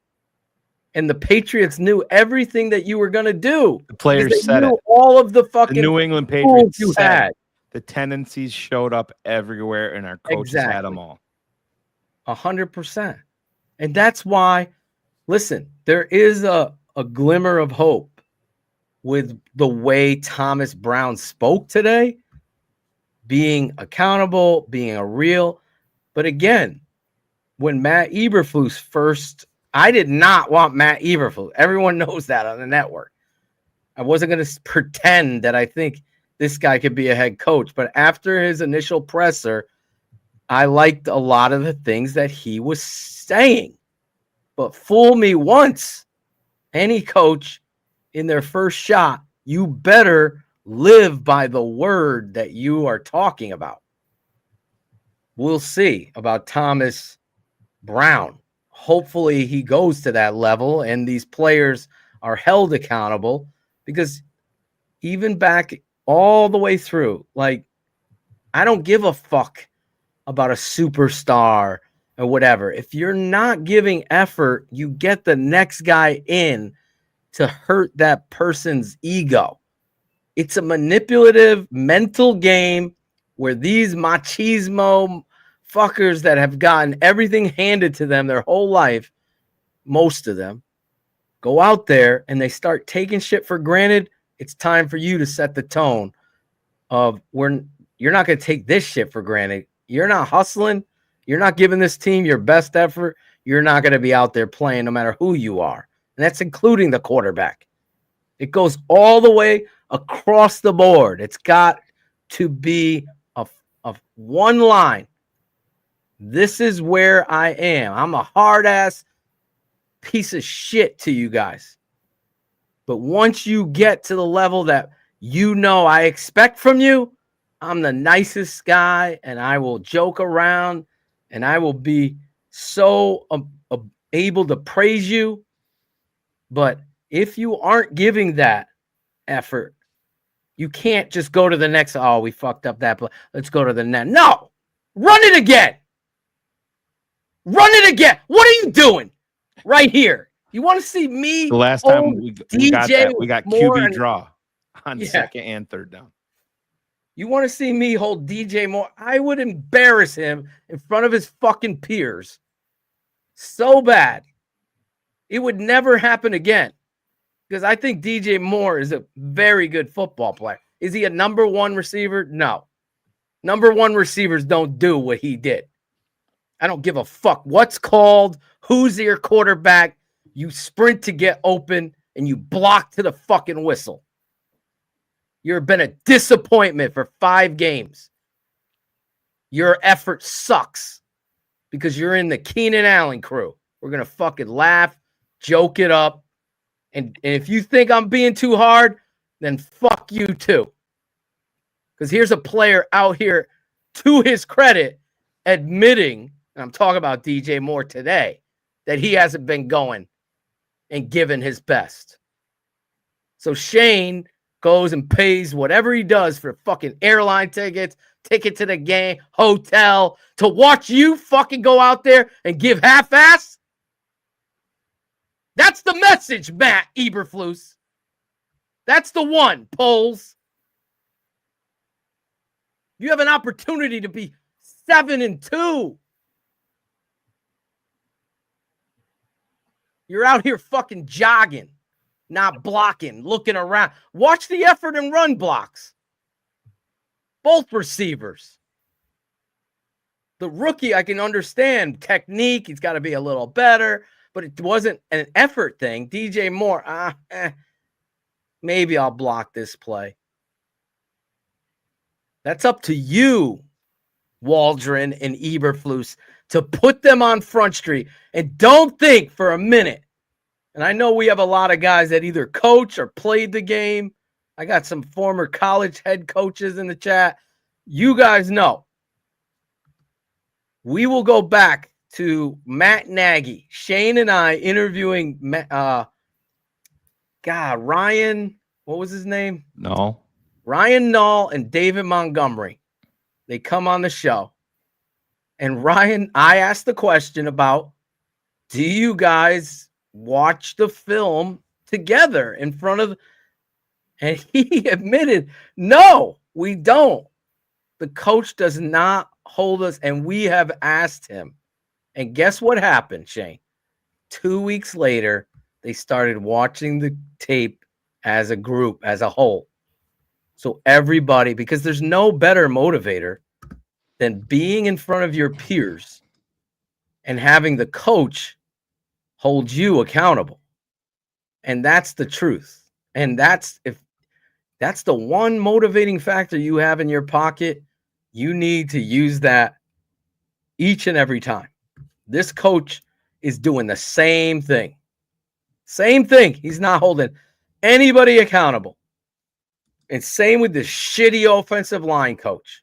And the Patriots knew everything that you were going to do. The players said it. All of the fucking the New England Patriots you said had. The tendencies showed up everywhere, and our coaches had them all. 100%. And that's why, listen, there is a glimmer of hope with the way Thomas Brown spoke today, being accountable, being a real. But again, when Matt Eberflus first, I did not want Matt Eberflus. Everyone knows that on the network. I wasn't going to pretend that I think this guy could be a head coach. But after his initial presser, I liked a lot of the things that he was saying. But fool me once, any coach in their first shot, you better live by the word that you are talking about. We'll see about Thomas Brown. Hopefully he goes to that level and these players are held accountable, because even back all the way through, like, I don't give a fuck about a superstar or whatever. If you're not giving effort, you get the next guy in to hurt that person's ego. It's a manipulative mental game where these machismo fuckers that have gotten everything handed to them their whole life, most of them, go out there and they start taking shit for granted. It's time for you to set the tone of you're not going to take this shit for granted. You're not hustling. You're not giving this team your best effort. You're not going to be out there playing no matter who you are. And that's including the quarterback. It goes all the way across the board. It's got to be a one line. This is where I am. I'm a hard-ass piece of shit to you guys. But once you get to the level that you know I expect from you, I'm the nicest guy, and I will joke around, and I will be so able to praise you. But if you aren't giving that effort, you can't just go to the next, oh, we fucked up that play. Let's go to the next. No! Run it again! Run it again! What are you doing right here? You want to see me? The last time we got that, we got QB draw on second and third down. You want to see me hold DJ Moore? I would embarrass him in front of his fucking peers. so bad. It would never happen again because I think DJ Moore is a very good football player. Is he a number one receiver? No. Number one receivers don't do what he did. I don't give a fuck what's called, who's your quarterback. You sprint to get open and you block to the fucking whistle. You've been a disappointment for 5 games. Your effort sucks because you're in the Keenan Allen crew. We're going to fucking laugh, joke it up. And if you think I'm being too hard, then fuck you too. Because here's a player out here, to his credit, admitting, and I'm talking about DJ Moore today, that he hasn't been going and giving his best. So Shane goes and pays whatever he does for fucking airline tickets, ticket to the game, hotel, to watch you fucking go out there and give half-ass? That's the message, Matt Eberflus. That's the one, Poles. You have an opportunity to be 7-2. You're out here fucking jogging, not blocking, looking around. Watch the effort and run blocks. Both receivers. The rookie, I can understand technique. He's got to be a little better, but it wasn't an effort thing. DJ Moore, maybe I'll block this play. That's up to you, Waldron and Eberflus, to put them on Front Street. And don't think for a minute, and I know we have a lot of guys that either coach or played the game. I got some former college head coaches in the chat. You guys know. We will go back to Matt Nagy, Shane and I interviewing Ryan, what was his name? No. Ryan Null and David Montgomery. They come on the show. And Ryan, I asked the question about, do you guys watch the film together in front of, and he admitted, no, we don't. The coach does not hold us, and we have asked him. And guess what happened, Shane? 2 weeks later, they started watching the tape as a group, as a whole. So everybody, because there's no better motivator than being in front of your peers and having the coach hold you accountable. And that's the truth. And that's the one motivating factor you have in your pocket, you need to use that each and every time. This coach is doing the same thing. Same thing. He's not holding anybody accountable. And same with the shitty offensive line coach.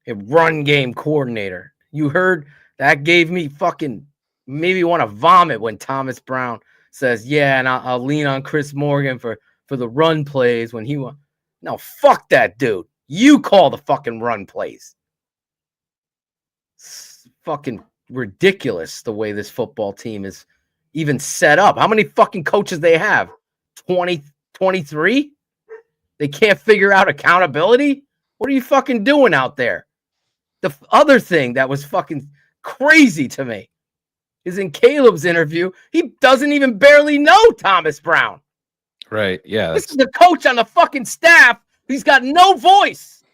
A run game coordinator. You heard that gave me fucking maybe want to vomit when Thomas Brown says, yeah, and I'll lean on Chris Morgan for the run plays when he won. No, fuck that dude. You call the fucking run plays. It's fucking ridiculous the way this football team is even set up. How many fucking coaches they have? 20, 23? They can't figure out accountability? What are you fucking doing out there? The other thing that was fucking crazy to me is in Caleb's interview, he doesn't even barely know Thomas Brown. Right, yeah. This is the coach on the fucking staff. He's got no voice.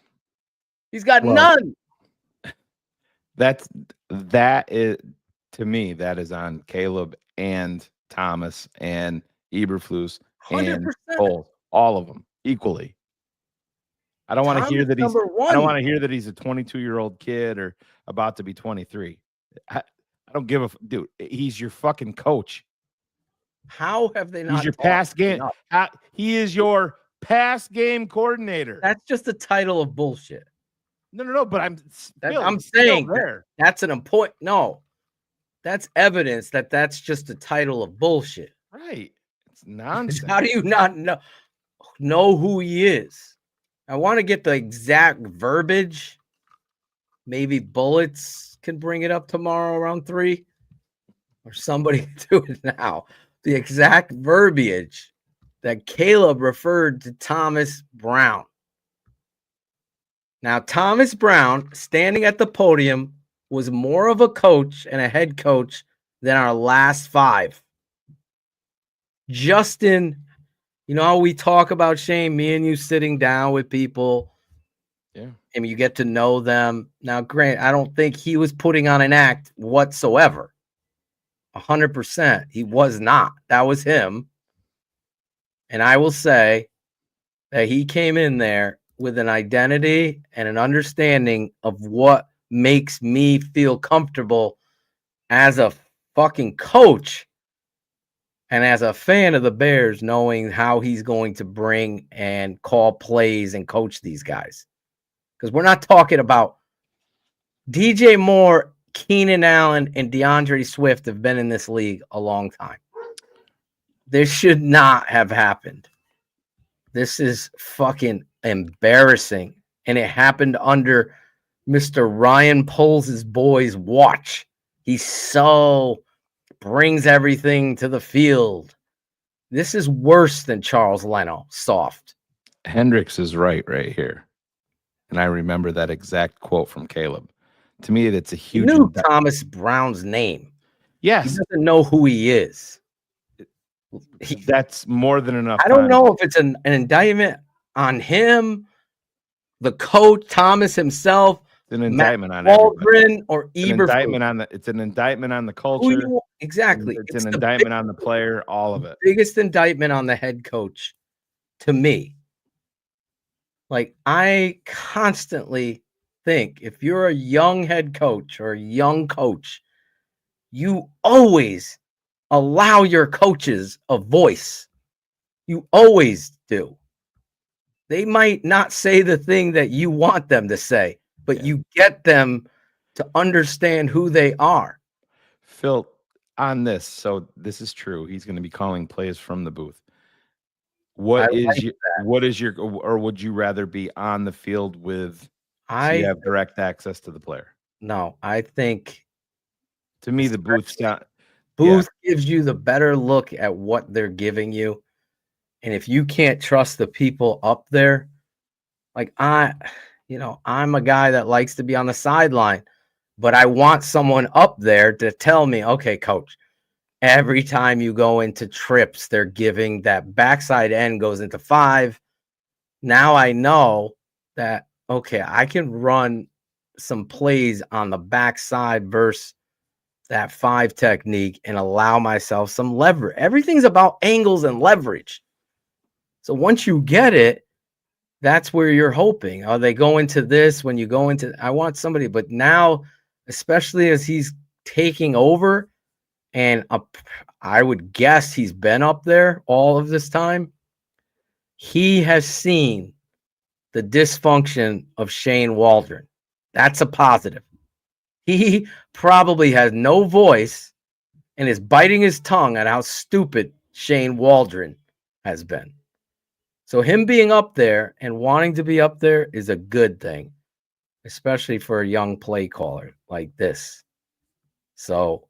He's got none. That is, to me, that is on Caleb and Thomas and Eberflus and 100%. Cole, all of them equally. I don't want to hear that he's. I don't want to hear that he's a 22-year-old kid or about to be 23. I don't give a dude. He's your fucking coach. How have they not? He's your pass game. He is your pass game coordinator. That's just a title of bullshit. No. But I'm saying there. That's an important. No, that's evidence that that's just a title of bullshit. Right. It's nonsense. How do you not know who he is? I want to get the exact verbiage. Maybe Bullets can bring it up tomorrow around 3, or somebody do it now. The exact verbiage that Caleb referred to Thomas Brown. Now, Thomas Brown, standing at the podium was more of a coach and a head coach than our last 5. Justin, you know how we talk about Shane, me and you sitting down with people. Yeah. And you get to know them. Now, Grant, I don't think he was putting on an act whatsoever. 100%. He was not. That was him. And I will say that he came in there with an identity and an understanding of what makes me feel comfortable as a fucking coach and as a fan of the Bears, knowing how he's going to bring and call plays and coach these guys. Because we're not talking about DJ Moore, Keenan Allen, and DeAndre Swift have been in this league a long time. This should not have happened. This is fucking embarrassing. And it happened under Mr. Ryan Poles' boys' watch. He so brings everything to the field. This is worse than Charles Leno, soft. Hendricks is right here. And I remember that exact quote from Caleb. To me, that's a huge. He knew Thomas Brown's name. Yes. He doesn't know who he is. That's more than enough. I don't know if it's an indictment on him, the coach, Thomas himself, it's an indictment on Waldron or Eberflus. It's an indictment on the culture. Exactly. It's an indictment on the player, all of it. Biggest indictment on the head coach to me. Like, I constantly think if you're a young head coach or a young coach, you always allow your coaches a voice. You always do. They might not say the thing that you want them to say, but you get them to understand who they are. Phil, on this, so this is true. He's going to be calling plays from the booth. What is your, or would you rather be on the field with, so you have direct access to the player? No, I think to me, the booth gives you the better look at what they're giving you. And if you can't trust the people up there, like I'm a guy that likes to be on the sideline, but I want someone up there to tell me, okay, coach, every time you go into trips, they're giving that backside end goes into 5. Now I know that, okay, I can run some plays on the backside versus that 5 technique and allow myself some leverage. Everything's about angles and leverage. So once you get it, that's where you're hoping. Are they going to this when you go into, I want somebody, but now, especially as he's taking over, and I would guess he's been up there all of this time, he has seen the dysfunction of Shane Waldron. That's a positive. He probably has no voice and is biting his tongue at how stupid Shane Waldron has been. So him being up there and wanting to be up there is a good thing, especially for a young play caller like this. So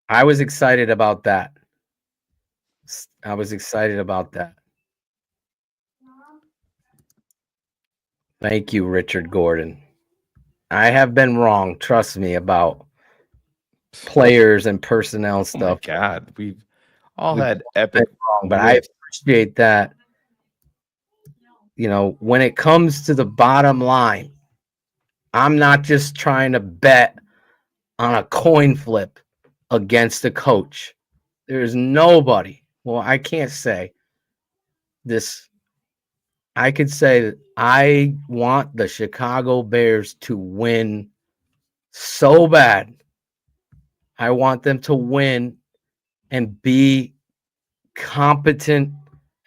I was excited about that. Thank you, Richard Gordon. I have been wrong, trust me, about players and personnel stuff. Oh my God, we've all had epic wrong, but I appreciate that. You know, when it comes to the bottom line, I'm not just trying to bet on a coin flip against a coach. There's nobody. Well, I can't say this. I could say that I want the Chicago Bears to win so bad. I want them to win and be competent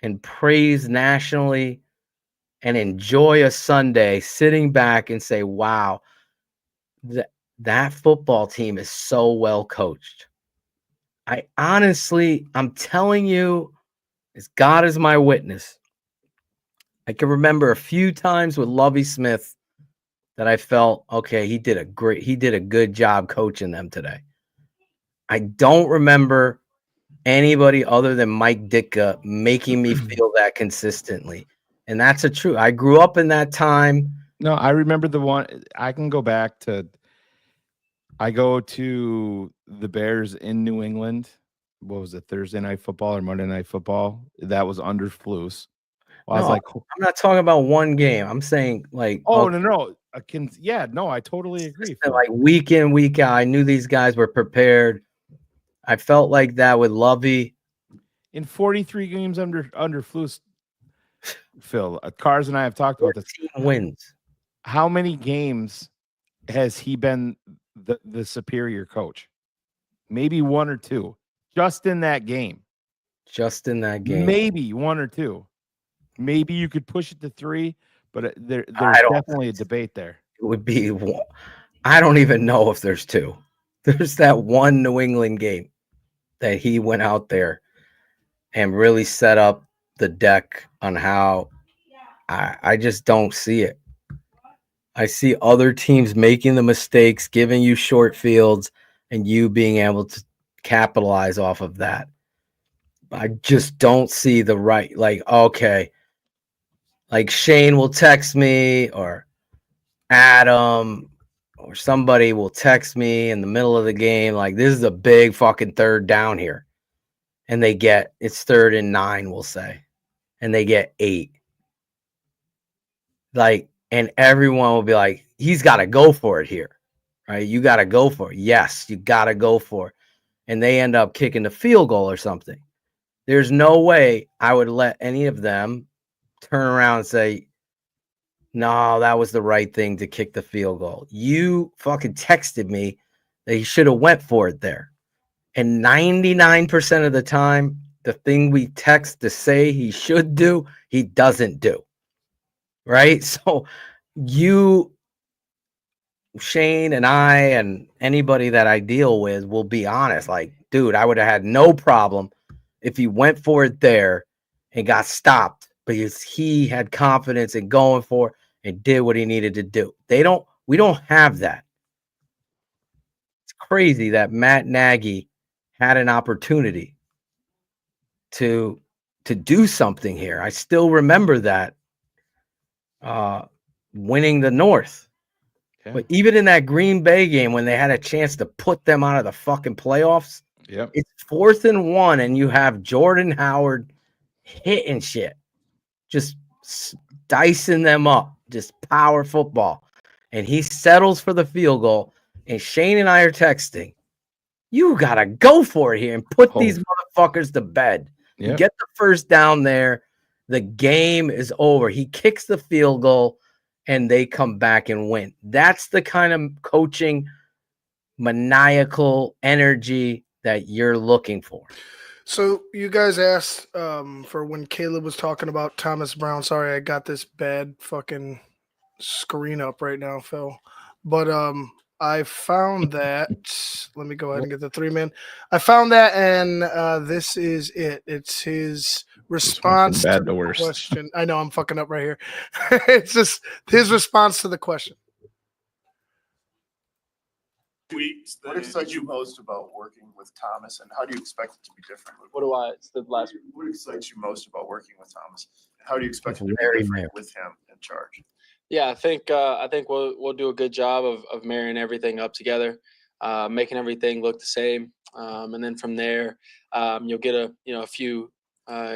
and praised nationally and enjoy a Sunday sitting back and say, wow, that football team is so well coached. I'm telling you, as God is my witness, I can remember a few times with Lovie Smith that I felt, okay, he did a good job coaching them today. I don't remember anybody other than Mike Ditka making me feel that consistently. And that's a true. I grew up in that time. No, I remember the one. I can go back to I go to the Bears in New England. What was it, Thursday night football or Monday night football? That was under Flus. I was No, like, I'm not talking about one game. I'm saying like, oh no, I totally agree. Phil. Like week in, week out. I knew these guys were prepared. I felt like that with Lovey. In 43 games under Flus, Phil, Cars and I have talked about this. 14 wins. How many games has he been the superior coach? Maybe one or two. Just in that game. Maybe one or two. Maybe you could push it to 3, but there's definitely a debate there. It would be. I don't even know if there's 2. There's that one New England game that he went out there and really set up the deck on how I just don't see it. I see other teams making the mistakes, giving you short fields, and you being able to capitalize off of that. I just don't see the right, like, okay, like Shane will text me or Adam or somebody will text me in the middle of the game, like, this is a big fucking third down here. And it's 3rd and 9, we'll say, and they get 8. Like, and everyone will be like, he's got to go for it here, right? You got to go for it. Yes, you got to go for it. And they end up kicking the field goal or something. There's no way I would let any of them turn around and say, no, that was the right thing to kick the field goal. You fucking texted me that he should have went for it there. And 99% of the time, the thing we text to say he should do, he doesn't do. Right? So you, Shane, and I, and anybody that I deal with will be honest. Like, dude, I would have had no problem if he went for it there and got stopped because he had confidence in going for it and did what he needed to do. We don't have that. It's crazy that Matt Nagy had an opportunity to do something here. I still remember that winning the North. Okay. But even in that Green Bay game when they had a chance to put them out of the fucking playoffs, it's 4th and 1 and you have Jordan Howard hitting shit, just dicing them up, just power football. And he settles for the field goal. And Shane and I are texting, you got to go for it here and put these motherfuckers to bed. You get the first down there. The game is over. He kicks the field goal and they come back and win. That's the kind of coaching, maniacal energy that you're looking for. So you guys asked for when Caleb was talking about Thomas Brown. Sorry, I got this bad fucking screen up right now, Phil. But I found that. Let me go ahead and get the 3-man. I found that, and this is it. It's his response to the question. I know I'm fucking up right here. It's just his response to the question. What excites you most about working with Thomas, and how do you expect it to be different? What excites you most about working with Thomas, and how do you expect it to be different with him in charge? Yeah, I think we'll do a good job of marrying everything up together, making everything look the same, and then from there, you'll get a few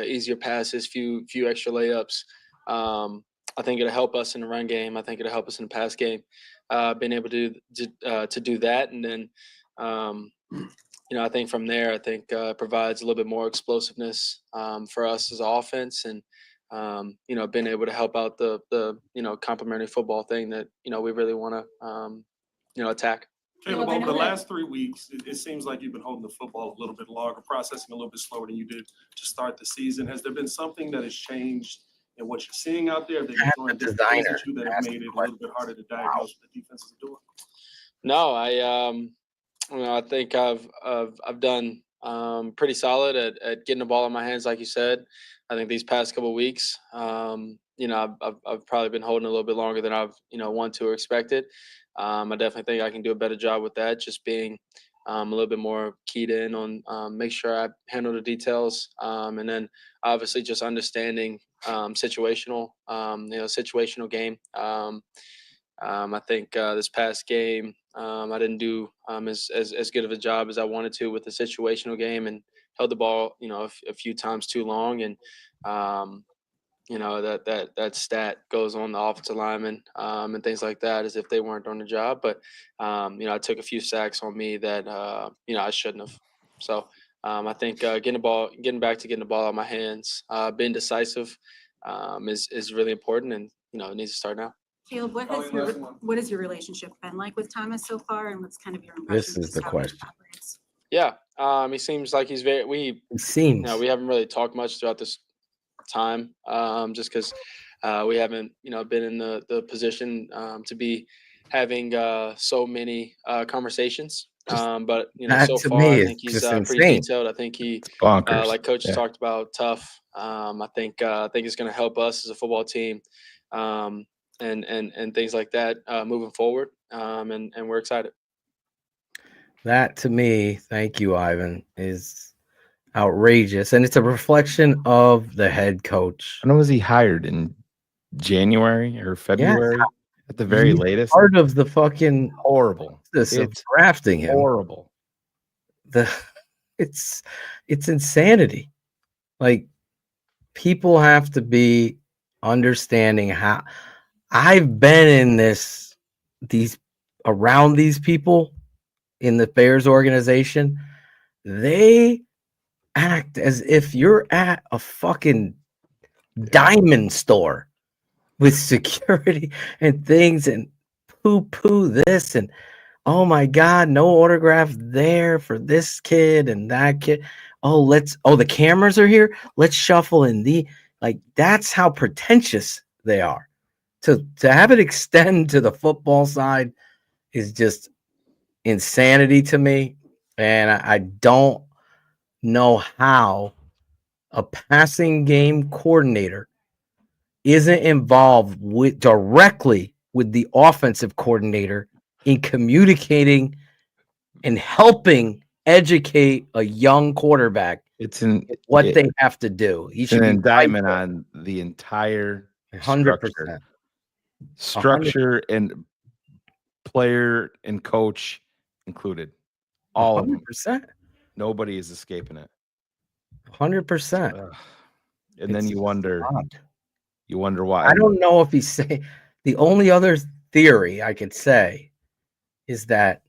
easier passes, few extra layups. I think it'll help us in the run game. I think it'll help us in the pass game. Being able to do that, and then I think from there, provides a little bit more explosiveness for us as an offense, and being able to help out the complementary football thing that we really want to attack. Caleb, over the last 3 weeks, it seems like you've been holding the football a little bit longer, processing a little bit slower than you did to start the season. Has there been something that has changed in what you're seeing out there? That you're throwing different things at you that have made it a little bit harder to diagnose what the defenses are doing? No, I think I've done pretty solid at getting the ball in my hands, like you said. I think these past couple of weeks, I've probably been holding a little bit longer than I've want to or expected. I definitely think I can do a better job with that, just being a little bit more keyed in on make sure I handle the details, and then obviously just understanding situational game. I think this past game, I didn't do as good of a job as I wanted to with the situational game, and held the ball, a few times too long. And that stat goes on the offensive lineman and things like that, as if they weren't doing the job. But I took a few sacks on me that I shouldn't have. So I think getting back to getting the ball out of my hands, being decisive is really important, and it needs to start now. Caleb, what has your relationship been like with Thomas so far, and what's kind of your impression? This is the question. Yeah, he seems like he's very. We haven't really talked much throughout this time, just because we haven't been in the position to be having so many conversations. But so far I think he's pretty detailed. I think he, like Coach talked about, tough. I think it's going to help us as a football team, and things like that moving forward. And we're excited. That to me, thank you, Ivan, is outrageous, and it's a reflection of the head coach. When was he hired? In January or February? Yeah. At the very latest. Part of the fucking horrible. It's drafting him. Horrible. It's insanity. Like, people have to be understanding how I've been in around these people in the Bears organization. They act as if you're at a fucking diamond store with security and things, and poo this, and oh my God, no autograph there for this kid and that kid. The cameras are here. Let's shuffle in that's how pretentious they are. To have it extend to the football side is just insanity to me. And I don't know how a passing game coordinator isn't involved directly with the offensive coordinator in communicating and helping educate a young quarterback. They have to do. It's an indictment on the entire 100% structure and player and coach included. All 100%. Nobody is escaping it. 100%. And then you wonder why. I don't know if he's saying. The only other theory I could say is that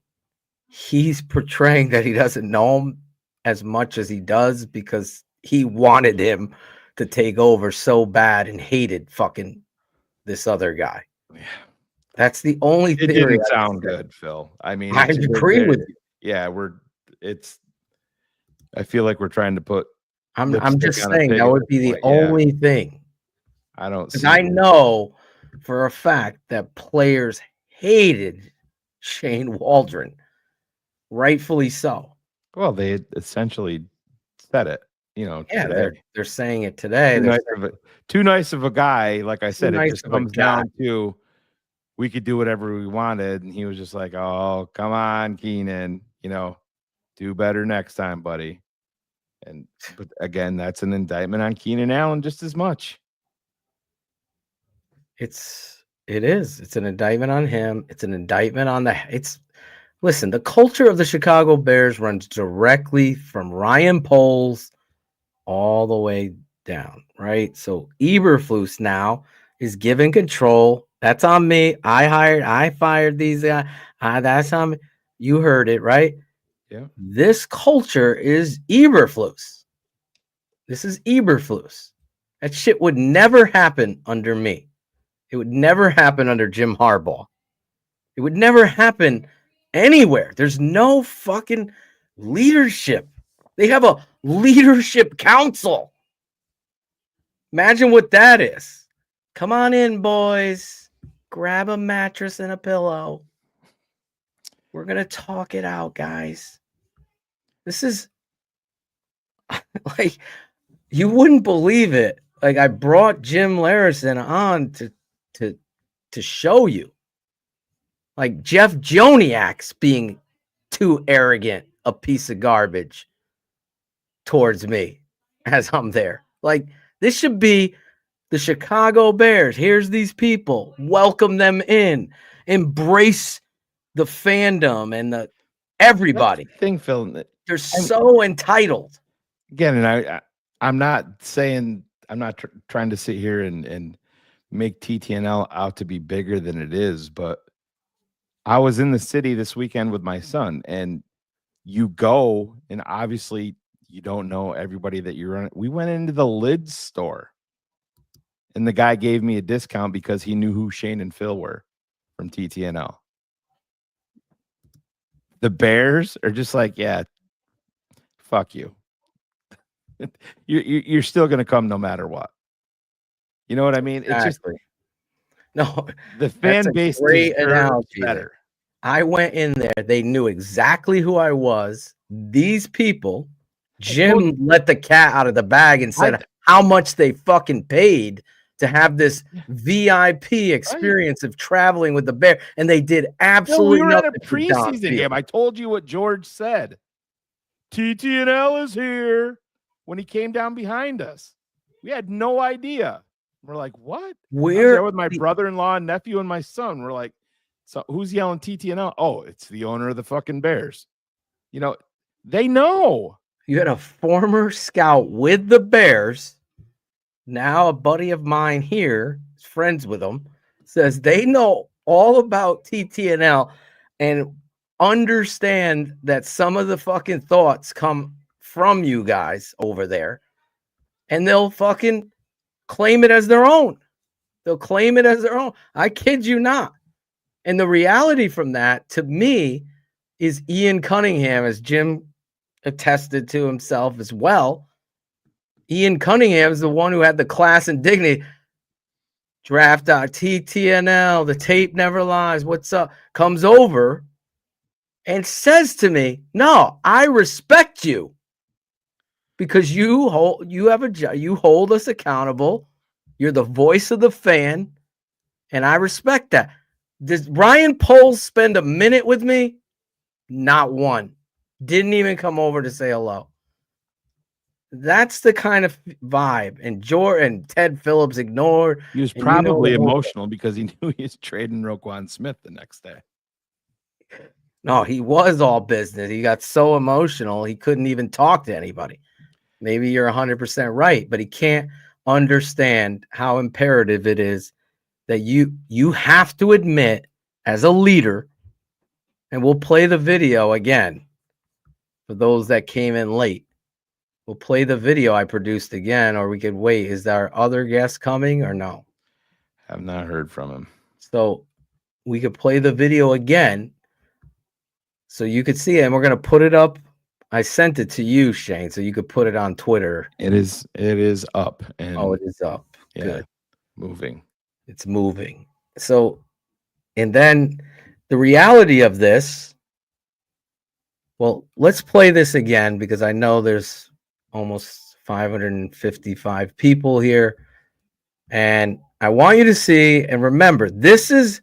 he's portraying that he doesn't know him as much as he does because he wanted him to take over so bad and hated fucking this other guy. Yeah. That's the only theory. It didn't sound good, Phil. I mean, I agree with you. Yeah, I feel like we're trying to put. I'm just saying that would be the only thing. I don't see. Because I know for a fact that players hated Shane Waldron, rightfully so. Well, they essentially said it, Yeah, they're saying it today. Too nice of a guy. Like I said, it just of a comes down to we could do whatever we wanted, and he was just like, "Oh, come on, Keenan, do better next time, buddy." But again, that's an indictment on Keenan Allen just as much. It is. It's an indictment on him. It's an indictment on listen, the culture of the Chicago Bears runs directly from Ryan Poles all the way down, right? So Eberflus now is given control. That's on me. I fired these guys. That's on me. You heard it, right? Yeah. This culture is Eberflus. This is Eberflus. That shit would never happen under me. It would never happen under Jim Harbaugh. It would never happen anywhere. There's no fucking leadership. They have a leadership council. Imagine what that is. Come on in, boys. Grab a mattress and a pillow. We're going to talk it out, guys. This is like, you wouldn't believe it. Like, I brought Jim Larison on to show you. Like, Jeff Joniak's being too arrogant, a piece of garbage towards me as I'm there. Like, this should be the Chicago Bears. Here's these people. Welcome them in. embrace the fandom and the everybody. That's the thing, Phil. They're so entitled. Again, and I'm not saying I'm not trying to sit here and make TTNL out to be bigger than it is, but I was in the city this weekend with my son, and you go, and obviously you don't know everybody that you're on. We went into the lids store, and the guy gave me a discount because he knew who Shane and Phil were from TTNL. The Bears are just like, yeah, fuck you. You're still going to come no matter what. You know what I mean? Exactly. It's just no. The fan base great deserves analogy better. I went in there. They knew exactly who I was. These people, Jim let the cat out of the bag and said how much they fucking paid to have this VIP experience of traveling with the Bear, and they did absolutely we were nothing. at a preseason game. I told you what George said. TTNL is here. When he came down behind us, we had no idea. We're like, what? We're I was there with my brother-in-law, nephew, and my son. We're like, so who's yelling TTNL? Oh, it's the owner of the fucking Bears. You know, they know. You had a former scout with the Bears. Now a buddy of mine here, is friends with them, says they know all about TTNL and understand that some of the fucking thoughts come from you guys over there, and they'll fucking claim it as their own. They'll claim it as their own. I kid you not. And the reality from that, to me, is Ian Cunningham, as Jim attested to himself as well. Ian Cunningham is the one who had the class and dignity. Draft.TTNL, the tape never lies. What's up? Comes over and says to me, no, I respect you. Because you hold us accountable. You're the voice of the fan, and I respect that. Does Ryan Poles spend a minute with me? Not one. Didn't even come over to say hello. That's the kind of vibe. And Jordan, Ted Phillips ignored. He was probably emotional because he knew he was trading Roquan Smith the next day. No, he was all business. He got so emotional he couldn't even talk to anybody. Maybe you're 100% right, but he can't understand how imperative it is that you have to admit as a leader, and we'll play the video again for those that came in late. We'll play the video I produced again, or we could wait. Is there other guests coming or no? Have not heard from him. So we could play the video again so you could see it, and we're going to put it up. I sent it to you, Shane, so you could put it on Twitter. It is up. And it is up. Yeah, good. Moving. It's moving. So, and then the reality of this, well, let's play this again because I know there's almost 555 people here. And I want you to see and remember, this is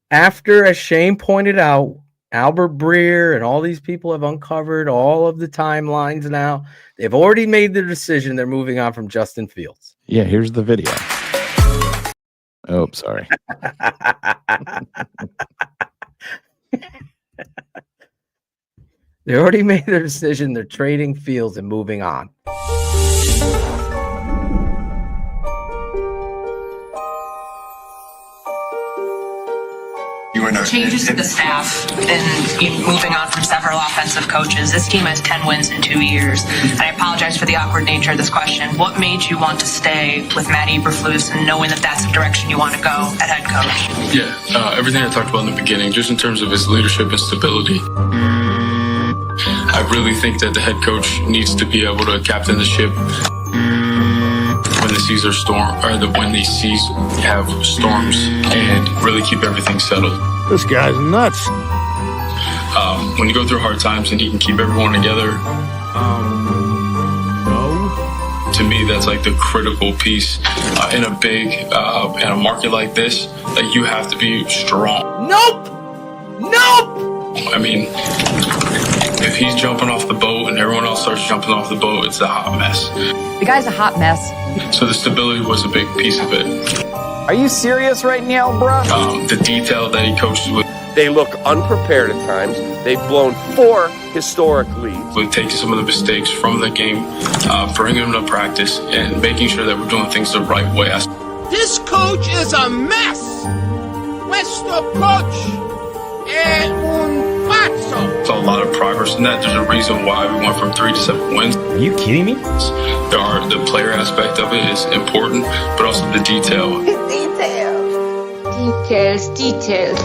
after, as Shane pointed out, Albert Breer and all these people have uncovered all of the timelines now. They've already made their decision. They're moving on from Justin Fields. Yeah, here's the video. Oh, sorry. They already made their decision. They're trading Fields and moving on. Changes to the staff and moving on from several offensive coaches. This team has 10 wins in 2 years. And I apologize for the awkward nature of this question. What made you want to stay with Matt Eberflus and knowing that that's the direction you want to go at head coach? Yeah, everything I talked about in the beginning, just in terms of his leadership and stability. I really think that the head coach needs to be able to captain the ship when the seas are when these seas have storms, and really keep everything settled. This guy's nuts. When you go through hard times and he can keep everyone together, No. to me that's like the critical piece in a big in a market like this. Like, you have to be strong. Nope. I mean, if he's jumping off the boat and everyone else starts jumping off the boat, it's a hot mess. The guy's a hot mess. So the stability was a big piece of it. Are you serious right now, bro? The detail that he coaches with. They look unprepared at times. They've blown 4 historic leads. With taking some of the mistakes from the game, bringing them to practice, and making sure that we're doing things the right way. This coach is a mess. Questo coach è un pazzo. There's a lot of progress in that. There's a reason why we went from 3 to 7 wins. Are you kidding me? The player aspect of it is important, but also the detail. Details.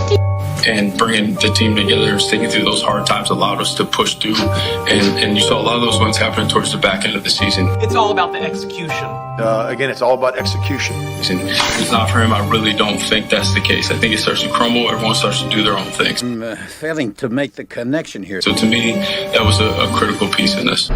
And bringing the team together and sticking through those hard times allowed us to push through. And you saw a lot of those wins happening towards the back end of the season. It's all about the execution. Again, it's all about execution. And if it's not for him, I really don't think that's the case. I think it starts to crumble. Everyone starts to do their own things. I'm failing to make the connection here. So to me, that was a critical piece in this.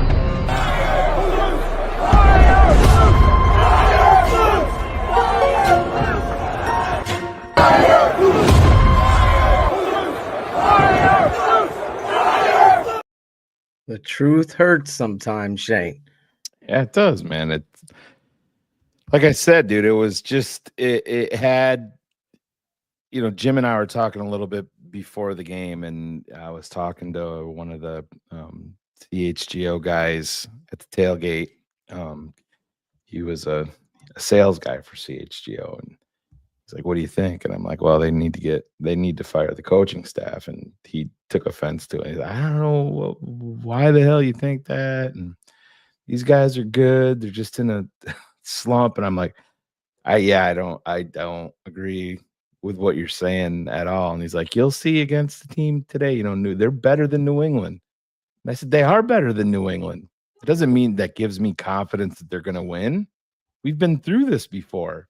The truth hurts sometimes, Shane. Yeah, it does, man. It's like I said, dude, it was just it had, you know, Jim and I were talking a little bit before the game, and I was talking to one of the CHGO guys at the tailgate. He was a sales guy for CHGO, and he's like, "What do you think?" And I'm like, "Well, they need to fire the coaching staff." And he took offense to it. He's like, "I don't know why the hell you think that." And these guys are good. They're just in a slump. And I'm like, I don't agree with what you're saying at all. And he's like, "You'll see against the team today. You know, they're better than New England." And I said, "They are better than New England. It doesn't mean that gives me confidence that they're going to win. We've been through this before."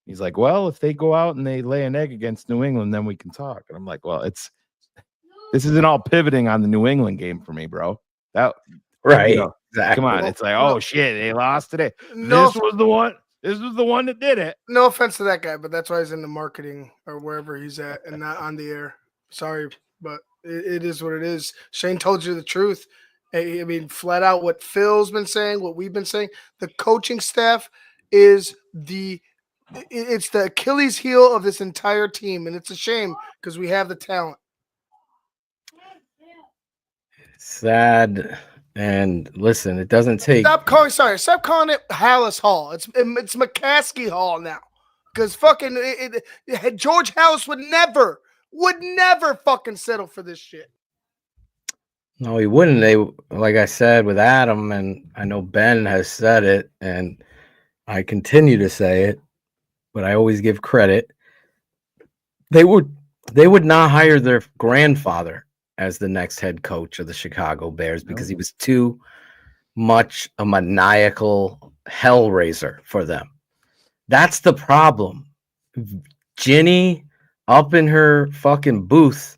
He's like, "Well, if they go out and they lay an egg against New England, then we can talk." And I'm like, "Well, this isn't all pivoting on the New England game for me, bro. That right? You know, exactly. Come on, it's like, oh shit, they lost today. No. This was the one. This was the one that did it." No offense to that guy, but that's why he's in the marketing or wherever he's at and not on the air. Sorry, but it is what it is. Shane told you the truth. I mean, flat out what Phil's been saying, what we've been saying. The coaching staff is it's the Achilles heel of this entire team, and it's a shame because we have the talent. Sad. And listen, it doesn't take. Stop calling it Hallis Hall. It's McCaskey Hall now, because fucking George Hallis would never fucking settle for this shit. No, he wouldn't. They, like I said with Adam, and I know Ben has said it, and I continue to say it, but I always give credit. They would not hire their grandfather as the next head coach of the Chicago Bears because he was too much a maniacal hellraiser for them. That's the problem. Ginny up in her fucking booth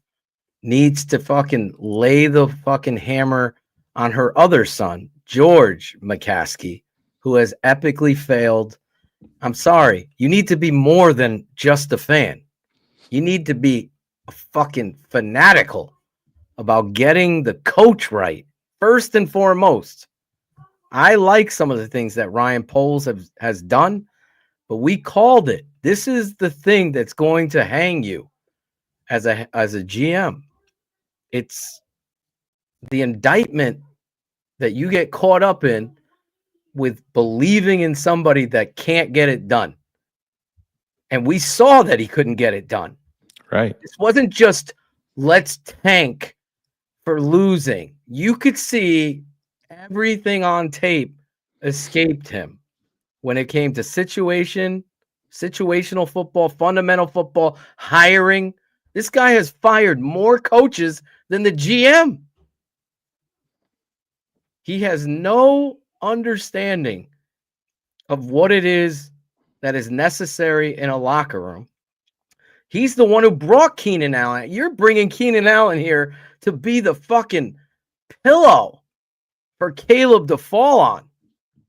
needs to fucking lay the fucking hammer on her other son, George McCaskey, who has epically failed. I'm sorry. You need to be more than just a fan. You need to be a fucking fanatical about getting the coach right, first and foremost. I like some of the things that Ryan Poles has done, but we called it. This is the thing that's going to hang you as a GM. It's the indictment that you get caught up in with believing in somebody that can't get it done. And we saw that he couldn't get it done. Right. This wasn't just let's tank for losing. You could see everything on tape escaped him when it came to situational football, fundamental football, hiring. This guy has fired more coaches than the GM. He has no understanding of what it is that is necessary in a locker room. He's the one who brought Keenan Allen. You're bringing Keenan Allen here to be the fucking pillow for Caleb to fall on.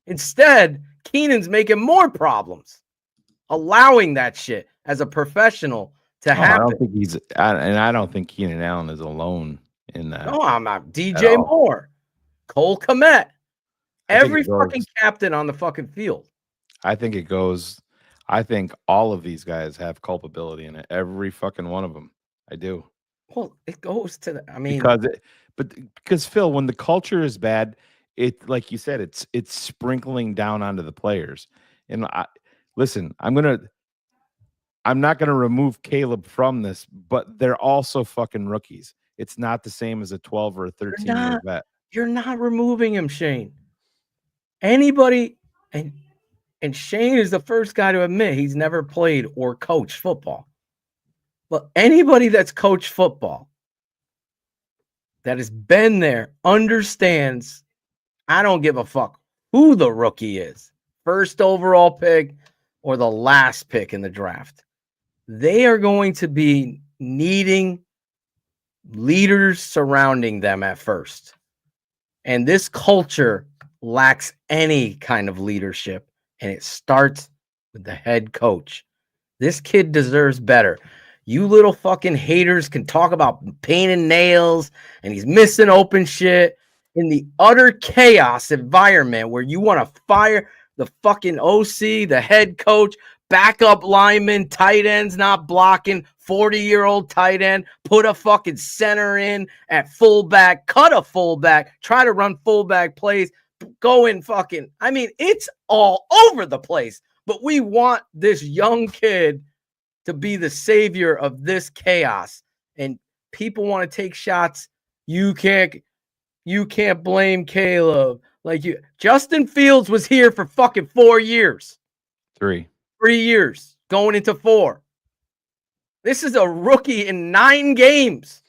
Instead, Keenan's making more problems, allowing that shit as a professional to happen. I don't think Keenan Allen is alone in that. No, I'm not. DJ Moore, Cole Kmet, every fucking captain on the fucking field. I think it goes I think all of these guys have culpability in it. Every fucking one of them. I do. Well, it goes to the, I mean, because Phil, when the culture is bad, it like you said, it's sprinkling down onto the players. And listen, I'm not gonna remove Caleb from this, but they're also fucking rookies. It's not the same as a 12 or a 13-year vet. You're not removing him, Shane. Anybody, and Shane is the first guy to admit he's never played or coached football. But anybody that's coached football that has been there understands I don't give a fuck who the rookie is, first overall pick or the last pick in the draft. They are going to be needing leaders surrounding them at first. And this culture lacks any kind of leadership, and it starts with the head coach. This kid deserves better. You little fucking haters can talk about painting nails and he's missing open shit in the utter chaos environment where you want to fire the fucking OC, the head coach, backup lineman, tight ends not blocking, 40-year-old tight end, put a fucking center in at fullback, cut a fullback, try to run fullback plays, go in fucking, I mean, it's all over the place. But we want this young kid to be the savior of this chaos. And people want to take shots. You can't blame Caleb. Like Justin Fields was here for fucking 4 years. 3 years going into 4. This is a rookie in 9 games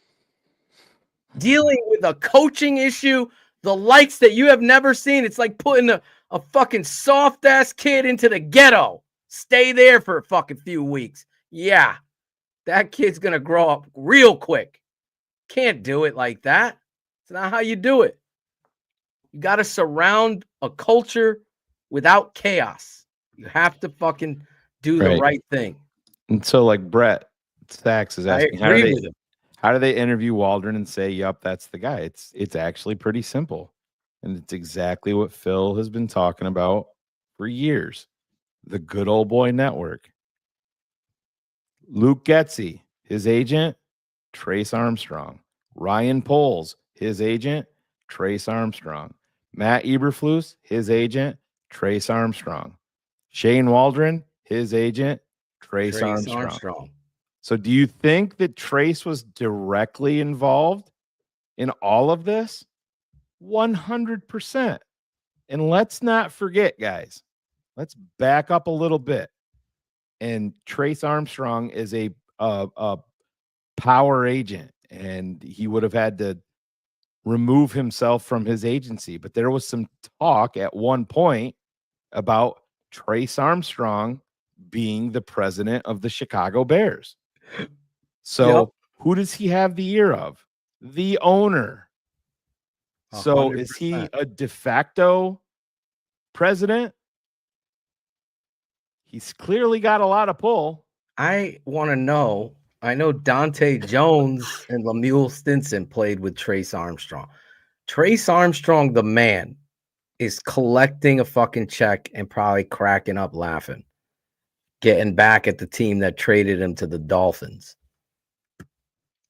dealing with a coaching issue, the likes that you have never seen. It's like putting a fucking soft ass kid into the ghetto. Stay there for a fucking few weeks. Yeah, that kid's going to grow up real quick. Can't do it like that. It's not how you do it. You got to surround a culture without chaos. You have to fucking do the right thing. And so, like Brett Sachs is asking, how do they interview Waldron and say, "Yup, that's the guy"? It's actually pretty simple, and it's exactly what Phil has been talking about for years. The good old boy network. Luke Getzey, his agent, Trace Armstrong. Ryan Poles, his agent, Trace Armstrong. Matt Eberflus, his agent, Trace Armstrong. Shane Waldron, his agent, Trace Armstrong. So do you think that Trace was directly involved in all of this? 100%. And let's not forget, guys, let's back up a little bit. And Trace Armstrong is a power agent, and he would have had to remove himself from his agency. But there was some talk at one point about Trace Armstrong being the president of the Chicago Bears. So who does he have the ear of? The owner. 100%. So is he a de facto president? He's clearly got a lot of pull. I want to know. I know Dante Jones and Lemuel Stinson played with Trace Armstrong. Trace Armstrong, the man, is collecting a fucking check and probably cracking up laughing, getting back at the team that traded him to the Dolphins.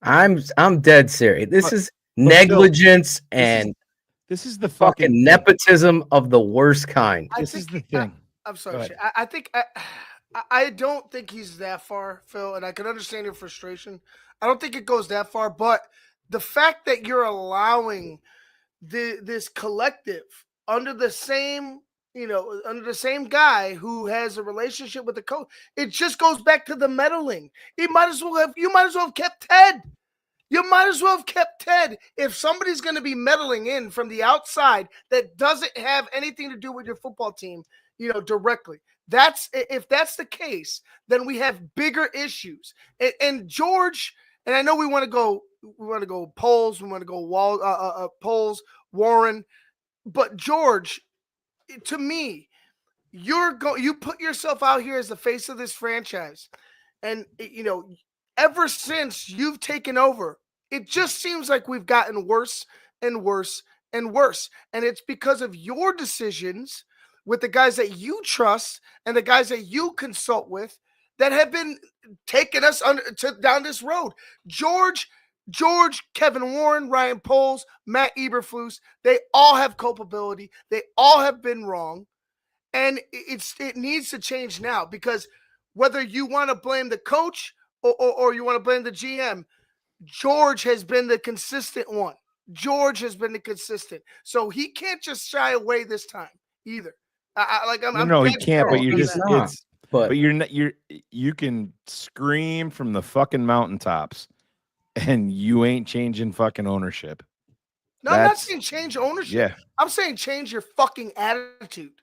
I'm dead serious. This is negligence and this is the fucking nepotism of the worst kind. This is the thing. I'm sorry. I think I don't think he's that far, Phil, and I can understand your frustration. I don't think it goes that far, but the fact that you're allowing this collective under the same, under the same guy who has a relationship with the coach, it just goes back to the meddling. You might as well have kept Ted. You might as well have kept Ted. If somebody's going to be meddling in from the outside that doesn't have anything to do with your football team, directly. If that's the case, then we have bigger issues. And George, and I know we want to go Poles, we want to go Poles, Warren, but George, to me, you put yourself out here as the face of this franchise, and ever since you've taken over, it just seems like we've gotten worse and worse and worse, and it's because of your decisions with the guys that you trust and the guys that you consult with that have been taking us down this road. George, Kevin Warren, Ryan Poles, Matt Eberflus, they all have culpability. They all have been wrong. And it needs to change now, because whether you want to blame the coach or you want to blame the GM, George has been the consistent one. George has been the consistent. So he can't just shy away this time either. No, he can't, but you're not, you can scream from the fucking mountaintops and you ain't changing fucking ownership. No, I'm not saying change ownership. Yeah. I'm saying change your fucking attitude.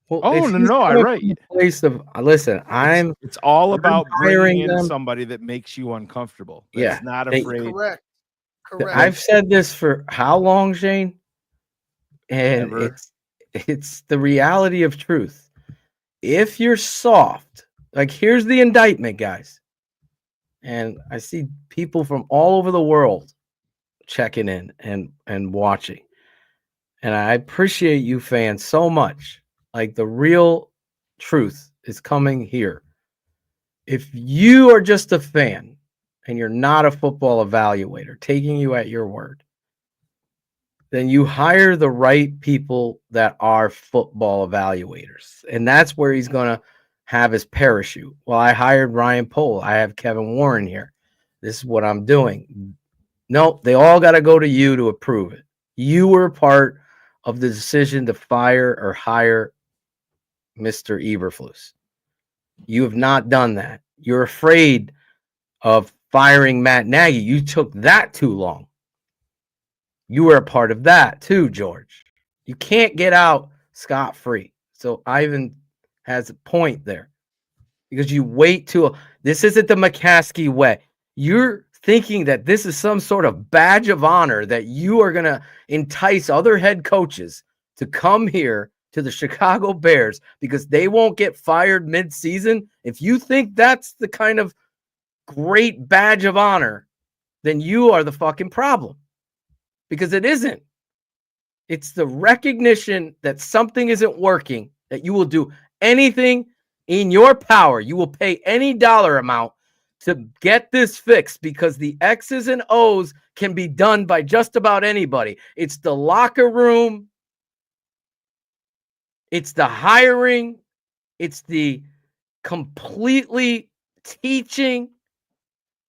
Well, Oh, no, I right. Place of listen, it's all about bringing in them. somebody that makes you uncomfortable. Yeah, That's not afraid. Correct. I've said this for how long, Shane? And Ever. it's the reality of truth. If you're soft, like here's the indictment, guys. And I see people from all over the world checking in and watching. And I appreciate you fans so much. Like the real truth is coming here. If you are just a fan and you're not a football evaluator, taking you at your word, then you hire the right people that are football evaluators. And that's where he's going to have his parachute. Well, I hired Ryan Pohl. I have Kevin Warren here. This is what I'm doing. No, they all got to go to you to approve it. You were part of the decision to fire or hire Mr. Eberflus. You have not done that. You're afraid of firing Matt Nagy. You took that too long. You were a part of that too, George. You can't get out scot-free. So Ivan has a point there, because you wait till this isn't the McCaskey way. You're thinking that this is some sort of badge of honor that you are going to entice other head coaches to come here to the Chicago Bears because they won't get fired mid-season. If you think that's the kind of great badge of honor, then you are the fucking problem, because it isn't. It's the recognition that something isn't working, that you will do anything in your power. You will pay any dollar amount to get this fixed, because the X's and O's can be done by just about anybody. It's the locker room. It's the hiring. It's the completely teaching,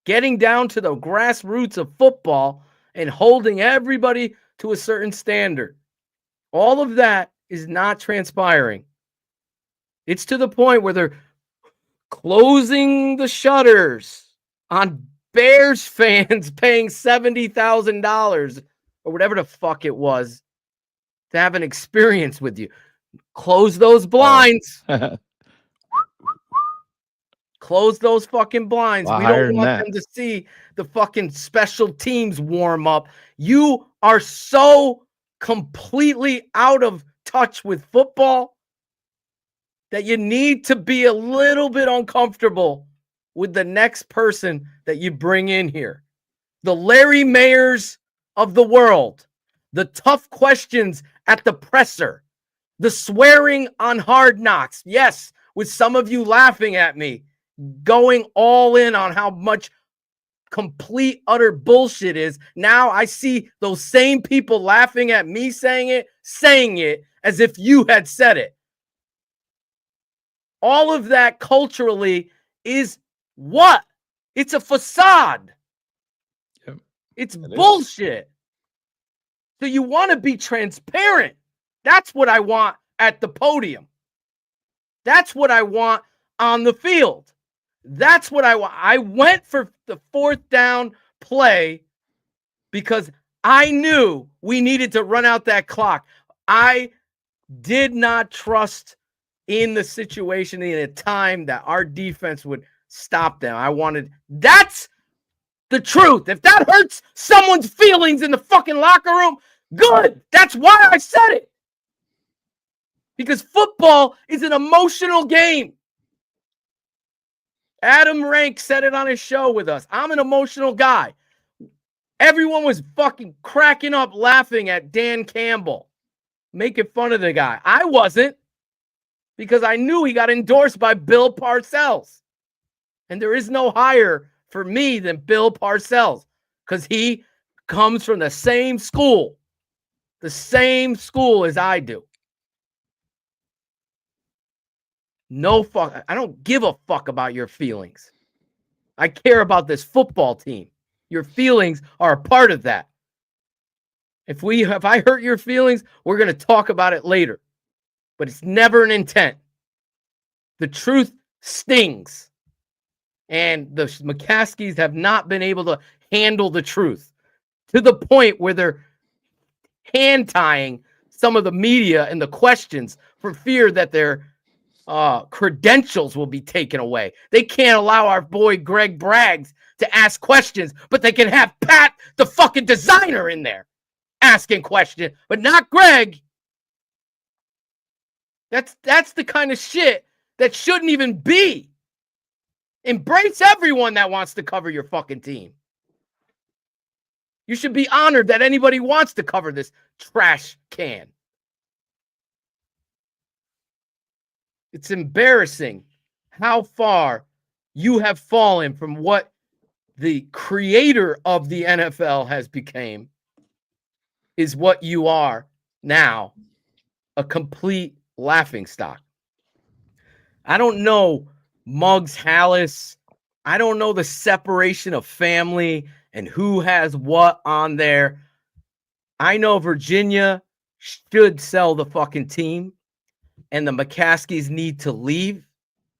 getting down to the grassroots of football and holding everybody to a certain standard. All of that is not transpiring. It's to the point where they're closing the shutters on Bears fans paying $70,000 or whatever the fuck it was to have an experience with you. Close those blinds. Close those fucking blinds. We don't want them to see the fucking special teams warm up. You are so completely out of touch with football that you need to be a little bit uncomfortable with the next person that you bring in here. The Larry Mayers of the world, the tough questions at the presser, the swearing on Hard Knocks. Yes, with some of you laughing at me, going all in on how much complete, utter bullshit is. Now I see those same people laughing at me saying it as if you had said it. All of that culturally is what? It's a facade. Yep. It's bullshit. So you want to be transparent. That's what I want at the podium. That's what I want on the field. That's what I want. I went for the fourth down play because I knew we needed to run out that clock. I did not trust in the situation in a time that our defense would stop them. That's the truth. If that hurts someone's feelings in the fucking locker room, good. That's why I said it. Because football is an emotional game. Adam Rank said it on his show with us. I'm an emotional guy. Everyone was fucking cracking up laughing at Dan Campbell, making fun of the guy. I wasn't. because I knew he got endorsed by Bill Parcells. And there is no higher for me than Bill Parcells because he comes from the same school as I do. No fuck. I don't give a fuck about your feelings. I care about this football team. Your feelings are a part of that. If I hurt your feelings, we're going to talk about it later. But it's never an intent. The truth stings. And the McCaskies have not been able to handle the truth to the point where they're hand tying some of the media and the questions for fear that their credentials will be taken away. They can't allow our boy Greg Braggs to ask questions, but they can have Pat, the fucking designer, in there asking questions, but not Greg. That's the kind of shit that shouldn't even be. Embrace everyone that wants to cover your fucking team. You should be honored that anybody wants to cover this trash can. It's embarrassing how far you have fallen from what the creator of the NFL has become is what you are now, a complete laughingstock. I don't know Muggs Hallis. I don't know the separation of family and who has what on there. I know Virginia should sell the fucking team and the McCaskies need to leave,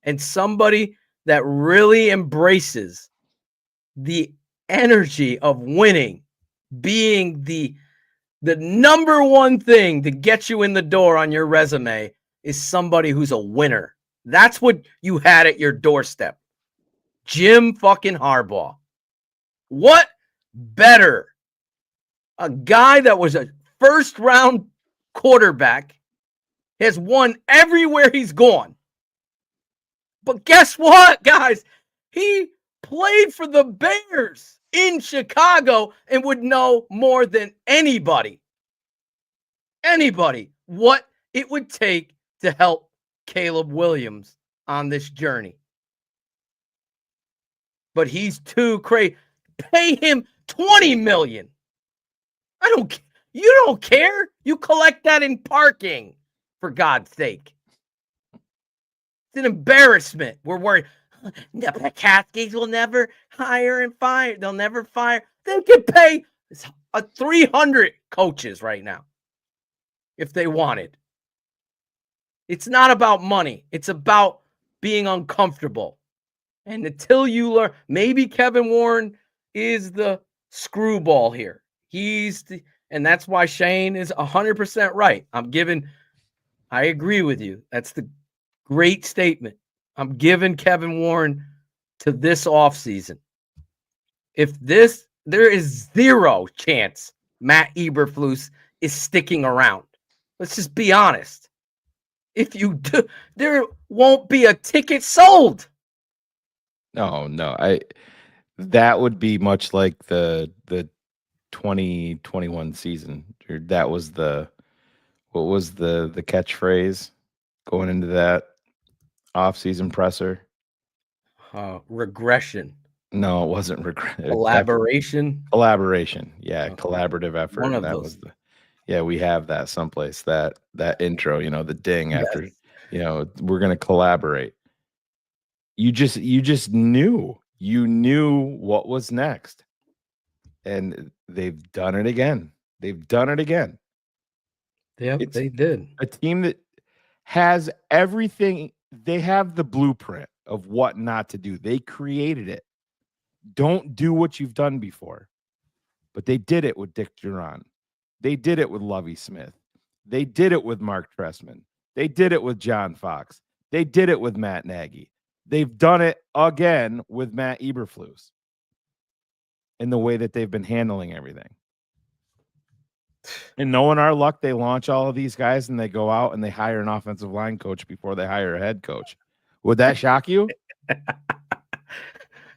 and somebody that really embraces the energy of winning being the number one thing to get you in the door on your resume is somebody who's a winner. That's what you had at your doorstep. Jim fucking Harbaugh. What better? A guy that was a first round quarterback has won everywhere he's gone. But guess what, guys? He played for the Bears in Chicago and would know more than anybody what it would take to help Caleb Williams on this journey. But he's too crazy. Pay him $20 million. You don't care. You collect that in parking, for God's sake. It's an embarrassment. We're worried. The McCaskies will never hire and fire. They'll never fire. They could pay 300 coaches right now if they wanted. It's not about money. It's about being uncomfortable. And until you learn, maybe Kevin Warren is the screwball here. And that's why Shane is 100% right. I agree with you. That's the great statement. I'm giving Kevin Warren to this offseason. There is zero chance Matt Eberflus is sticking around. Let's just be honest. If you do, there won't be a ticket sold. No. That would be much like the 2021 season. That was what was the catchphrase going into that off-season presser? Regression. No, it wasn't regression. Collaboration. Collaboration. Yeah, collaborative effort. One of that those. Was we have that someplace. That intro, the ding after, we're gonna collaborate. You just knew. You knew what was next. And they've done it again. Yep, they did. A team that has everything. They have the blueprint of what not to do. They created it. Don't do what you've done before. But they did it with Dick Duran. They did it with Lovie Smith. They did it with Mark Trestman. They did it with John Fox. They did it with Matt Nagy. They've done it again with Matt Eberflus in the way that they've been handling everything. And knowing our luck, they launch all of these guys and they go out and they hire an offensive line coach before they hire a head coach. Would that shock you? Would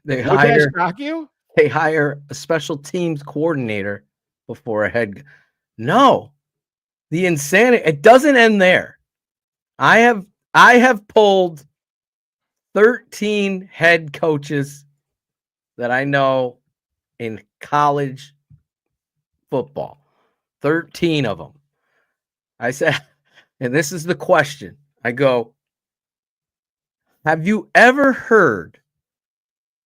that shock you? They hire a special teams coordinator before a head. No, the insanity. It doesn't end there. I have I have pulled 13 head coaches that I know in college football. 13 of them. I said, and this is the question. I go, have you ever heard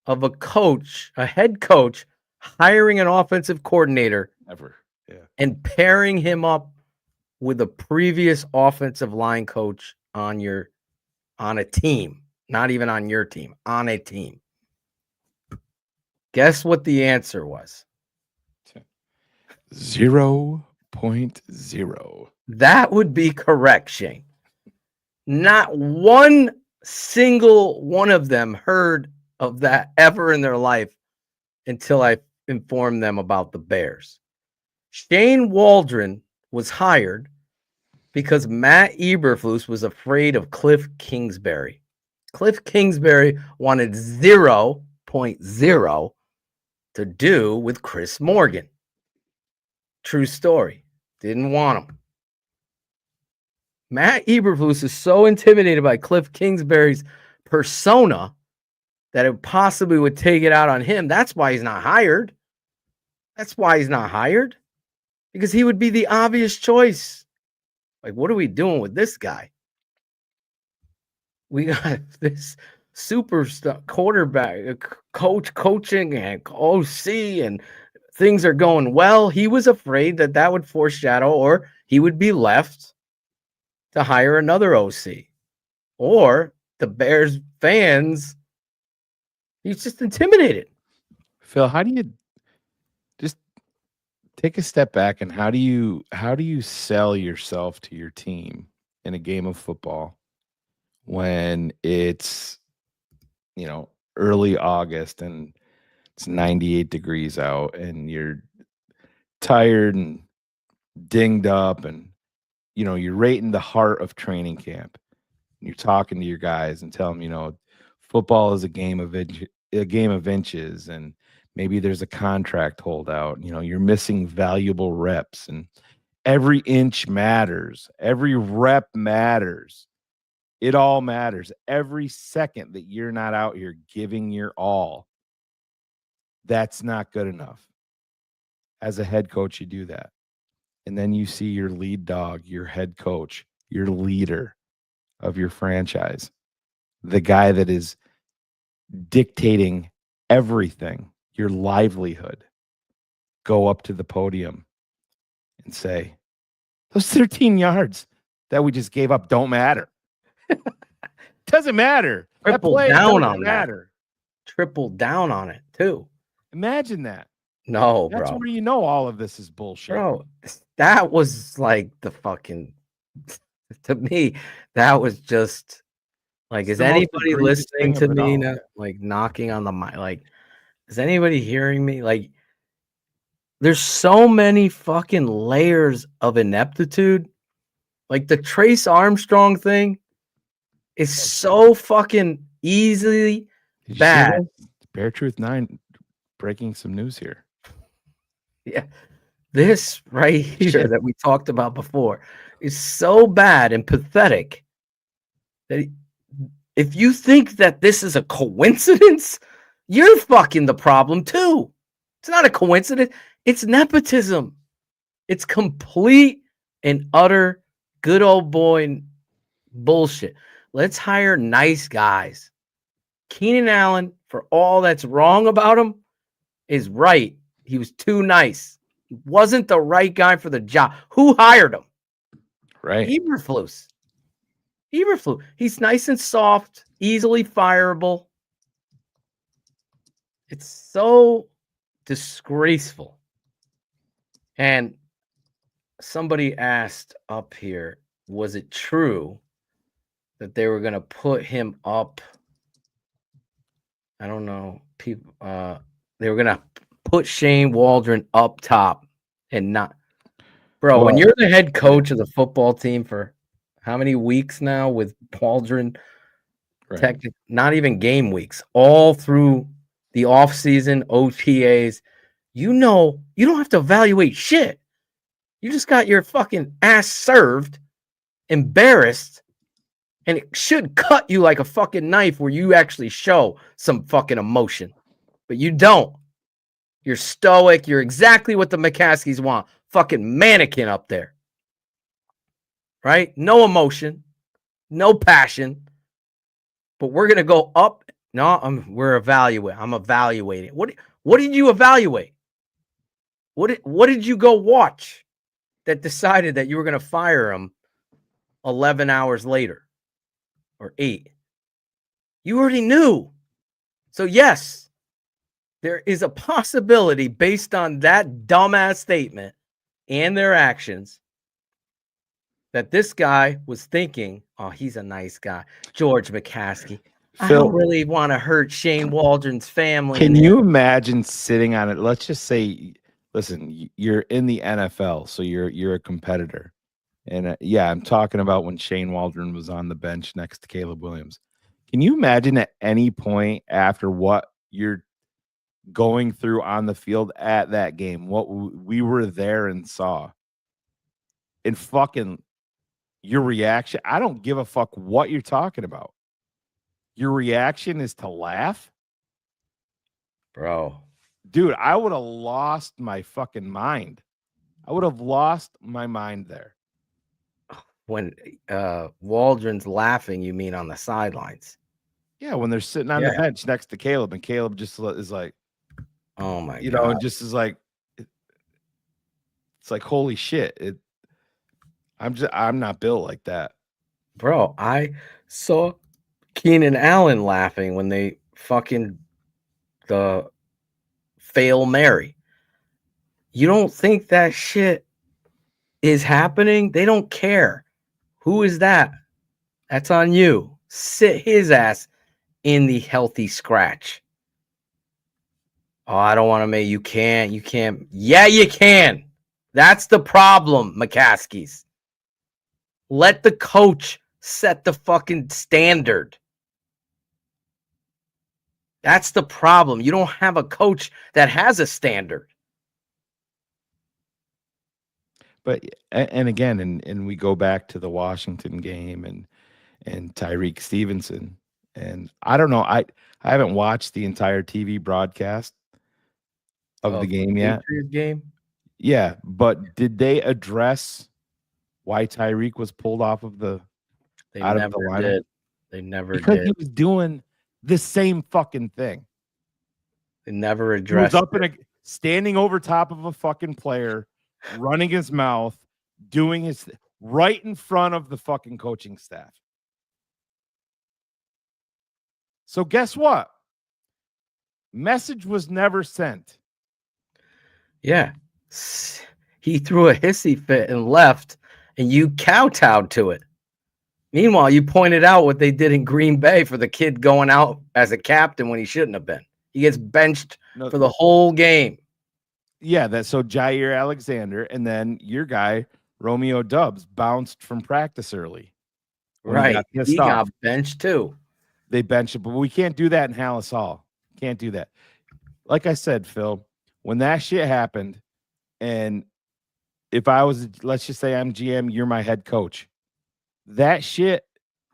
of a coach, a head coach, hiring an offensive coordinator Ever. Yeah. and pairing him up with a previous offensive line coach on a team, not even on your team, on a team? Guess what the answer was? 0.0. That would be correct, Shane. Not one single one of them heard of that ever in their life until I informed them about the Bears. Shane Waldron was hired because Matt Eberflus was afraid of Cliff Kingsbury. Cliff Kingsbury wanted 0.0 to do with Chris Morgan. True story. Didn't want him. Matt Eberflus is so intimidated by Cliff Kingsbury's persona that it possibly would take it out on him. That's why he's not hired. Because he would be the obvious choice. Like, what are we doing with this guy? We got this superstar quarterback, coaching and OC, and things are going well. He was afraid that would foreshadow, or he would be left to hire another OC, or the Bears fans. He's just intimidated. Phil, how do you just take a step back, and how do you sell yourself to your team in a game of football when it's, early August and it's 98 degrees out and you're tired and dinged up, and you're right in the heart of training camp. You're talking to your guys and tell them, football is a game of inches, and maybe there's a contract holdout. You're missing valuable reps, and every inch matters. Every rep matters. It all matters. Every second that you're not out here giving your all, that's not good enough. As a head coach, you do that. And then you see your lead dog, your head coach, your leader of your franchise, the guy that is dictating everything, your livelihood, go up to the podium and say, those 13 yards that we just gave up don't matter. Doesn't matter. Triple down on that. Triple down on it too. Imagine that. No, That's bro. where all of this is bullshit. Bro, that was like the fucking, to me, that was just like, is anybody listening to me now, like knocking on the mic? Like, is anybody hearing me? Like, there's so many fucking layers of ineptitude. Like the Trace Armstrong thing is so fucking easily bad. Bear Truth 9 breaking some news here. Yeah. This right here that we talked about before is so bad and pathetic that if you think that this is a coincidence, you're fucking the problem too. It's not a coincidence. It's nepotism. It's complete and utter good old boy bullshit. Let's hire nice guys. Keenan Allen, for all that's wrong about him, is right. He was too nice. He wasn't the right guy for the job. Who hired him? Right. Eberflus. He's nice and soft, easily fireable. It's so disgraceful. And somebody asked up here, was it true that they were going to put him up? I don't know. People, they were going to put Shane Waldron up top and not. Bro, when you're the head coach of the football team for how many weeks now with Waldron, not even game weeks, all through the offseason, OTAs, you don't have to evaluate shit. You just got your fucking ass served, embarrassed, And it should cut you like a fucking knife where you actually show some fucking emotion. But you don't. You're stoic. You're exactly what the McCaskies want. Fucking mannequin up there. Right? No emotion. No passion. But we're going to go up. No, we're evaluating. I'm evaluating. What did you evaluate? What did you go watch that decided that you were going to fire him 11 hours later or 8? You already knew. So yes, there is a possibility based on that dumbass statement and their actions that this guy was thinking, oh, he's a nice guy. George McCaskey. I don't really want to hurt Shane Waldron's family. Can you imagine sitting on it? Let's just say, listen, you're in the NFL, so you're a competitor. And yeah, I'm talking about when Shane Waldron was on the bench next to Caleb Williams. Can you imagine at any point after what you're going through on the field at that game, what we were there and saw, and fucking your reaction? I don't give a fuck what you're talking about. Your reaction is to laugh? Bro. Dude, I would have lost my fucking mind. I would have lost my mind there. When Waldron's laughing, you mean on the sidelines? Yeah, when they're sitting on the bench next to Caleb, and Caleb just is like, oh my God. God. Know, just is like, it's like, holy shit. I'm not built like that. Bro, I saw Keenan Allen laughing when they fucking fail Mary. You don't think that shit is happening? They don't care. Who is that? That's on you. Sit his ass in the healthy scratch. Oh, I don't want to make you can't. Yeah, you can. That's the problem, McCaskies. Let the coach set the fucking standard. That's the problem. You don't have a coach that has a standard. But and again, and we go back to the Washington game and Tyreek Stevenson, and I don't know. I haven't watched the entire TV broadcast of the game yet. Patriots game? Yeah, but did they address why Tyreek was pulled off of the They never did. They never did. Because he was doing the same fucking thing. They never addressed. He was up standing over top of a fucking player, running his mouth, doing his right in front of the fucking coaching staff. So guess what? Message was never sent. Yeah. He threw a hissy fit and left, and you kowtowed to it. Meanwhile, you pointed out what they did in Green Bay for the kid going out as a captain when he shouldn't have been. He gets benched for the whole game. Yeah, that's so Jair Alexander, and then your guy, Romeo Dubs, bounced from practice early. Right. He got benched too. They benched him, but we can't do that in Hallis Hall. Can't do that. Like I said, Phil, when that shit happened, and if I was, let's just say I'm GM, you're my head coach, that shit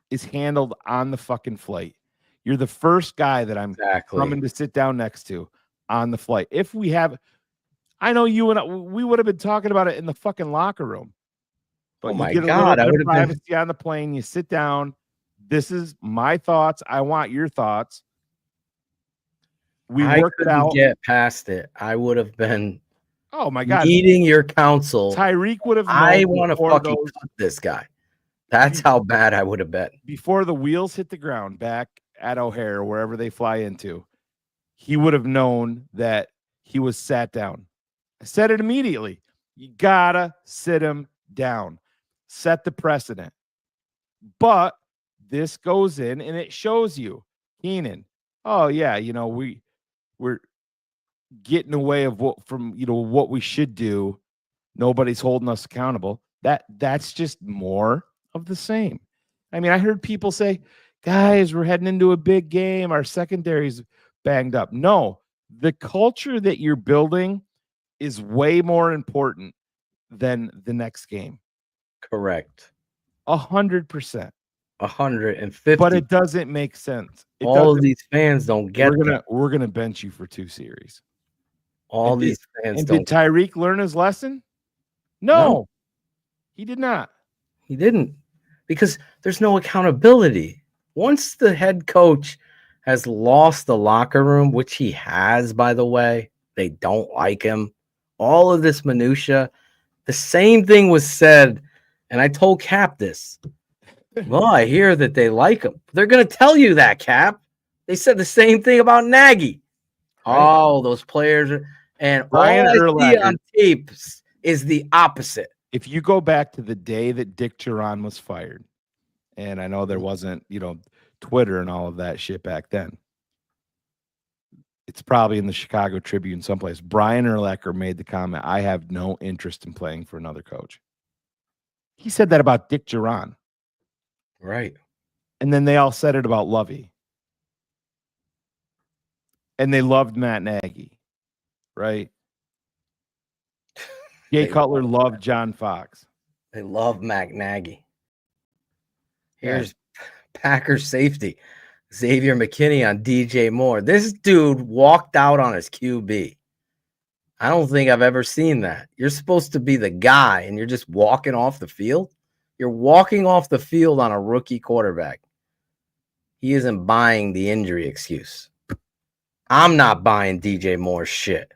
is handled on the fucking flight. You're the first guy that I'm coming to sit down next to on the flight. If we have, I know you and I, we would have been talking about it in the fucking locker room. But oh my you get God, a little bit of privacy on the plane. You sit down. This is my thoughts. I want your thoughts. We worked it out. Get past it. I would have been. Oh my God! Needing your counsel. Tyreek would have. I want to fucking cut this guy. That's how bad I would have been. Before the wheels hit the ground back at O'Hare or wherever they fly into, he would have known that he was sat down. I said it immediately. You gotta sit him down. Set the precedent. But this goes in and it shows you, Keenan. Oh yeah, we're getting away of what we should do. Nobody's holding us accountable. That's just more of the same. I mean, I heard people say, guys, we're heading into a big game. Our secondary's banged up. No, the culture that you're building is way more important than the next game. Correct. 100%. 150. But it doesn't make sense. All of these fans don't get we're gonna bench you for 2 series. All these fans and don't. Did Tyreek learn his lesson? No, he did not. He didn't, because there's no accountability. Once the head coach has lost the locker room, which he has, by the way, they don't like him. All of this minutia. The same thing was said, and I told Cap this. Well, I hear that they like him. They're going to tell you that, Cap. They said the same thing about Nagy. Oh, those players are, and Brian all I see Urlacher. on tapes is the opposite. If you go back to the day that Dick Duran was fired, and I know there wasn't, Twitter and all of that shit back then. It's probably in the Chicago Tribune someplace. Brian Urlacher made the comment, I have no interest in playing for another coach. He said that about Dick Duran. Right. And then they all said it about Lovey. And they loved Matt Nagy. Right? Jay Cutler loved John Fox. They love Matt Nagy. Here's Packers safety. Xavier McKinney on DJ Moore. This dude walked out on his QB. I don't think I've ever seen that. You're supposed to be the guy, and you're just walking off the field. You're walking off the field on a rookie quarterback. He isn't buying the injury excuse. I'm not buying DJ Moore's shit.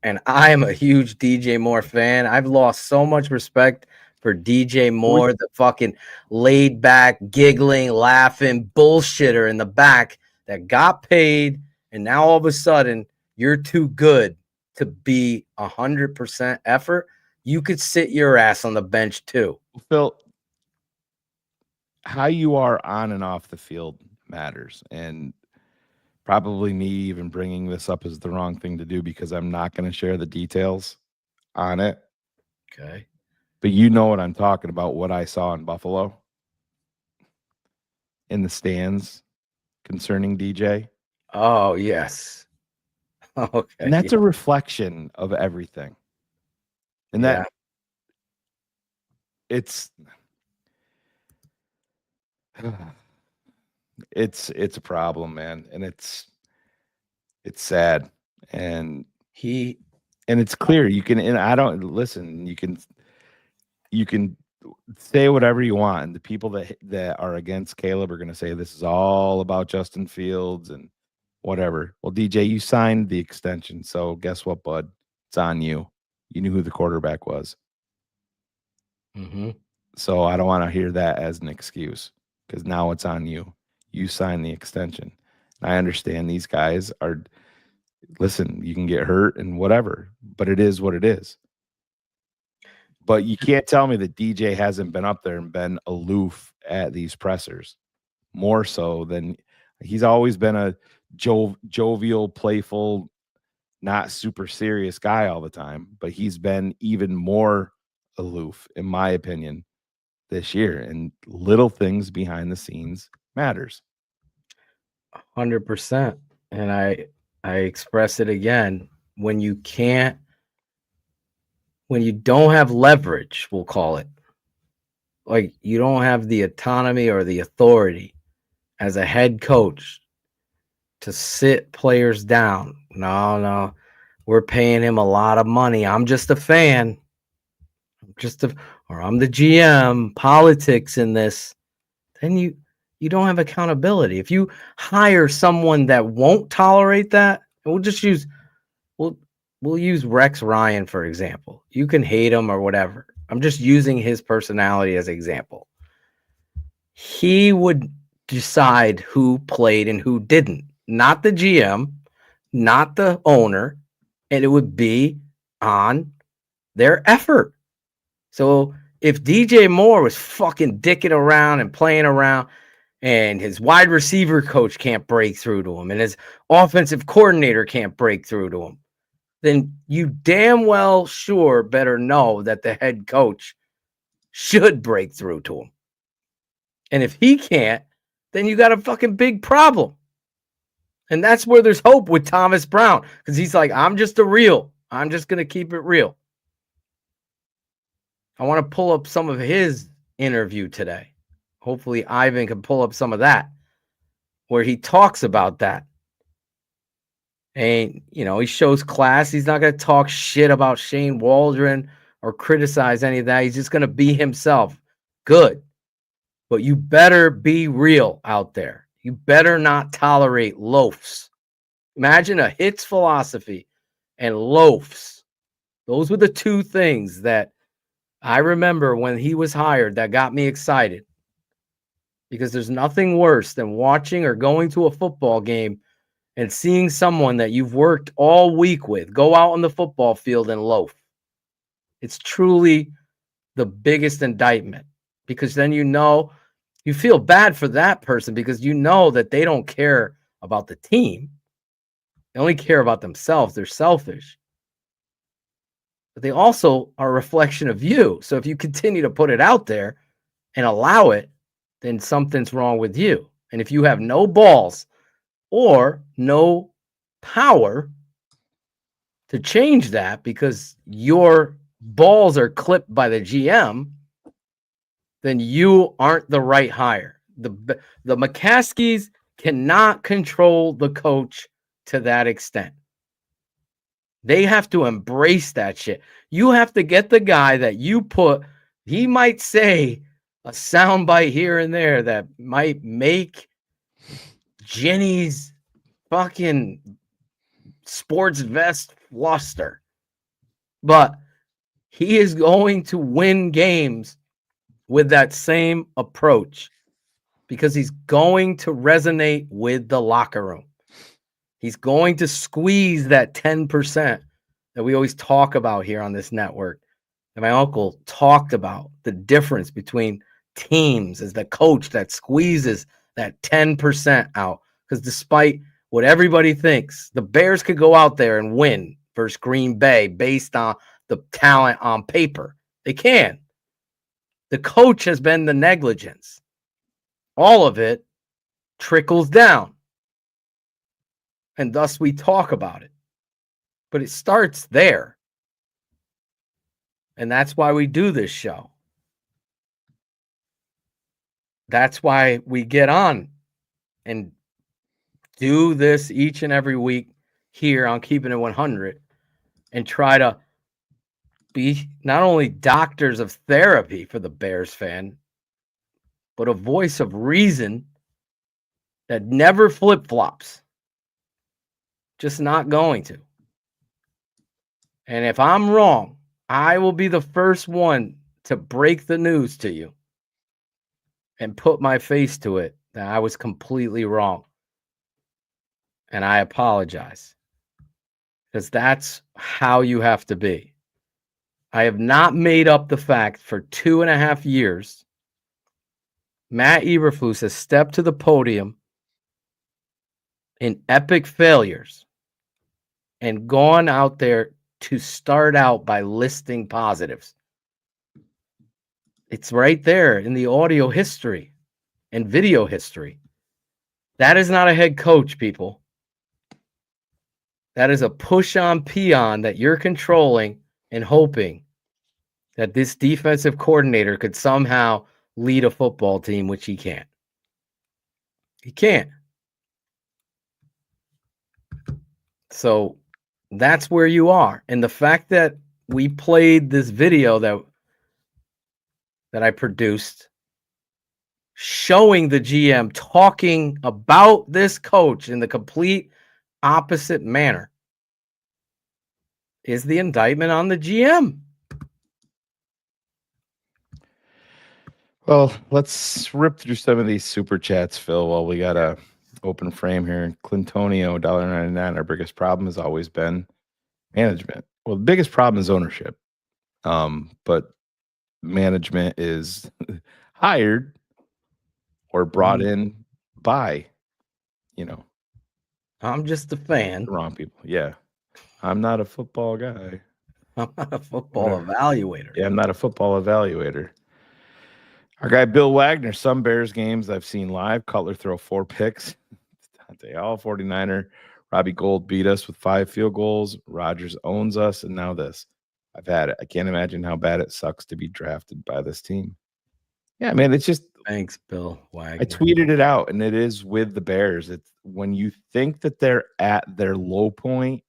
And I am a huge DJ Moore fan. I've lost so much respect for DJ Moore, the fucking laid back, giggling, laughing bullshitter in the back that got paid. And now all of a sudden you're too good to be 100% effort. You could sit your ass on the bench too. Phil, how you are on and off the field matters. And probably me even bringing this up is the wrong thing to do because I'm not going to share the details on it. Okay. But you know what I'm talking about, what I saw in Buffalo in the stands concerning DJ. Oh, yes. Okay. And that's a reflection of everything. And that it's a problem, man. And it's sad. And it's clear you can, and I don't listen, you can say whatever you want, and the people that are against Caleb are going to say this is all about Justin Fields and whatever. Well, DJ, you signed the extension, so guess what, bud? It's on you. You knew who the quarterback was. Mm-hmm. So I don't want to hear that as an excuse because now it's on you. You signed the extension. And I understand these guys are, listen, you can get hurt and whatever, but it is what it is. But you can't tell me that DJ hasn't been up there and been aloof at these pressers. More so than he's always been a jovial, playful, not super serious guy all the time. But he's been even more aloof, in my opinion, this year. And little things behind the scenes matters. 100%. And I express it again. When you don't have leverage, we'll call it, like you don't have the autonomy or the authority as a head coach to sit players down. No, we're paying him a lot of money. I'm just a fan. I'm the GM, politics in this. Then you don't have accountability. If you hire someone that won't tolerate that, and we'll use Rex Ryan, for example. You can hate him or whatever. I'm just using his personality as an example. He would decide who played and who didn't. Not the GM, not the owner, and it would be on their effort. So if DJ Moore was fucking dicking around and playing around and his wide receiver coach can't break through to him and his offensive coordinator can't break through to him, then you damn well sure better know that the head coach should break through to him. And if he can't, then you got a fucking big problem. And that's where there's hope with Thomas Brown, because he's like, I'm just going to keep it real. I want to pull up some of his interview today. Hopefully Ivan can pull up some of that where he talks about that. And, he shows class. He's not going to talk shit about Shane Waldron or criticize any of that. He's just going to be himself. Good. But you better be real out there. You better not tolerate loafs. Imagine a hits philosophy and loafs. Those were the two things that I remember when he was hired that got me excited. Because there's nothing worse than watching or going to a football game and seeing someone that you've worked all week with go out on the football field and loaf. It's truly the biggest indictment, because then you feel bad for that person because you know that they don't care about the team. They only care about themselves. They're selfish. But they also are a reflection of you. So if you continue to put it out there and allow it, then something's wrong with you. And if you have no balls or no power to change that because your balls are clipped by the GM, then you aren't the right hire. The McCaskies cannot control the coach to that extent. They have to embrace that shit. You have to get the guy that you put, he might say a soundbite here and there that might make Jenny's fucking sports vest fluster. But he is going to win games with that same approach because he's going to resonate with the locker room. He's going to squeeze that 10% that we always talk about here on this network. And my uncle talked about the difference between teams as the coach that squeezes that 10% out. Because despite what everybody thinks, the Bears could go out there and win versus Green Bay based on the talent on paper. They can. The coach has been the negligence. All of it trickles down. And thus we talk about it. But it starts there. And that's why we do this show. That's why we get on and do this each and every week here on Keeping It 100 and try to be not only doctors of therapy for the Bears fan, but a voice of reason that never flip-flops. Just not going to. And if I'm wrong, I will be the first one to break the news to you and put my face to it that I was completely wrong. And I apologize. Because that's how you have to be. I have not made up the fact for 2.5 years. Matt Eberflus has stepped to the podium in epic failures and gone out there to start out by listing positives. It's right there in the audio history and video history. That is not a head coach, people. That is a push-on peon that you're controlling and hoping that this defensive coordinator could somehow lead a football team, which he can't. He can't. So that's where you are. And the fact that we played this video that I produced showing the GM talking about this coach in the complete opposite manner is the indictment on the GM. Well, let's rip through some of these super chats, Phil, while we got a open frame here. Clintonio, $1.99. Our biggest problem has always been management. Well, the biggest problem is ownership. But management is hired or brought in by, I'm just a fan. The wrong people. Yeah. I'm not a football guy. I'm not a football evaluator. Yeah, I'm not a football evaluator. Our guy Bill Wagner, some Bears games I've seen live. Cutler throw 4 picks. Dante All 49er. Robbie Gould beat us with 5 field goals. Rodgers owns us. And now this. I've had it. I can't imagine how bad it sucks to be drafted by this team. Yeah, man, it's just thanks, Bill Wagner. I tweeted it out, and it is with the Bears. It's when you think that they're at their low point,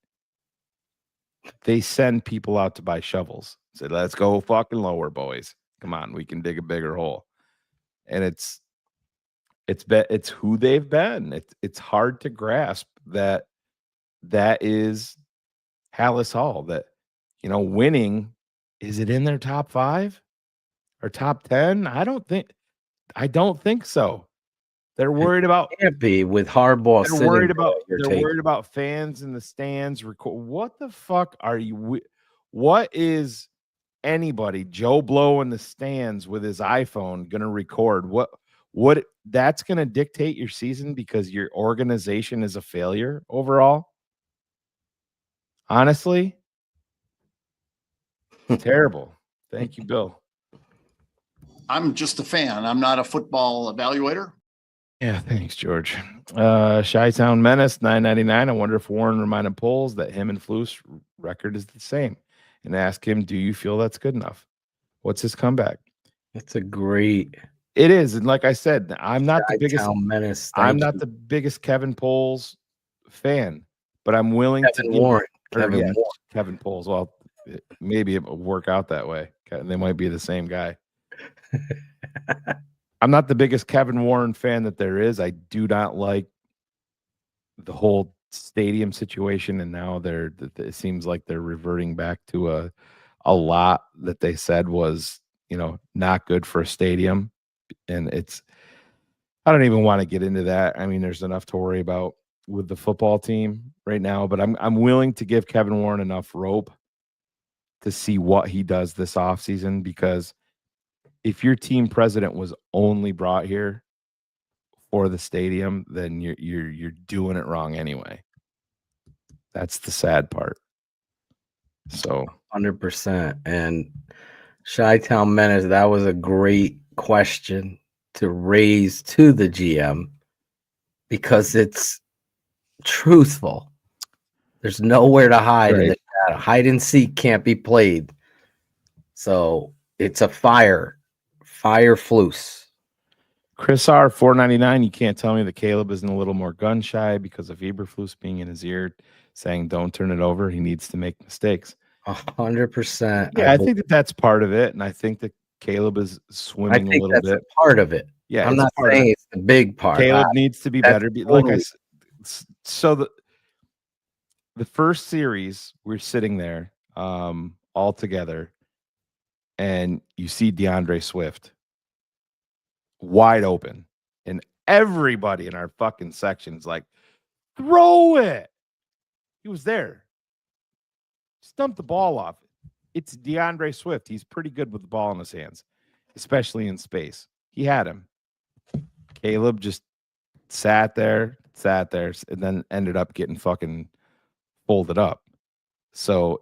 they send people out to buy shovels. Say, let's go fucking lower, boys. Come on, we can dig a bigger hole. And it's who they've been. It's hard to grasp that is Hallis Hall. That winning, is it in their top 5 or top 10? I don't think so. They're worried about can't be with Harbaugh. They're worried about fans in the stands. What the fuck are you? What is anybody, Joe Blow in the stands with his iPhone, gonna record? What that's gonna dictate your season because your organization is a failure overall? Honestly, terrible. Thank you, Bill. I'm just a fan. I'm not a football evaluator. Yeah, thanks, George. Chi-Town Menace, $9.99. I wonder if Warren reminded Poles that him and Flus record is the same, and ask him, "Do you feel that's good enough? What's his comeback?" That's a great. It is, and like I said, I'm not the biggest. Menace. I'm not the biggest Kevin Poles fan, but I'm willing Kevin Warren. Kevin Poles. Well, maybe it will work out that way. They might be the same guy. I'm not the biggest Kevin Warren fan that there is. I do not like the whole stadium situation, and now it seems like they're reverting back to a lot that they said was not good for a stadium, and I don't even want to get into that. I mean, there's enough to worry about with the football team right now, but I'm willing to give Kevin Warren enough rope to see what he does this offseason, because if your team president was only brought here for the stadium, then you're doing it wrong anyway. That's the sad part. So 100%. And Chi-Town Menace, that was a great question to raise to the GM because it's truthful. There's nowhere to hide. Right. In the shadow. Hide and seek can't be played. So it's a fire Flus. Chris R, $4.99. You can't tell me that Caleb isn't a little more gun shy because of Eberflus being in his ear saying don't turn it over. He needs to make mistakes. 100%. Yeah, I think that's part of it, and I think that Caleb is swimming a little bit. Part of it. Yeah, I'm not saying it's the big part. Caleb needs to be better. Like I said, so the first series, we're sitting there all together, and you see DeAndre Swift wide open, and everybody in our fucking section's like, throw it. He was there. Stumped the ball off. It's DeAndre Swift. He's pretty good with the ball in his hands, especially in space. He had him. Caleb just sat there, and then ended up getting fucking folded up. So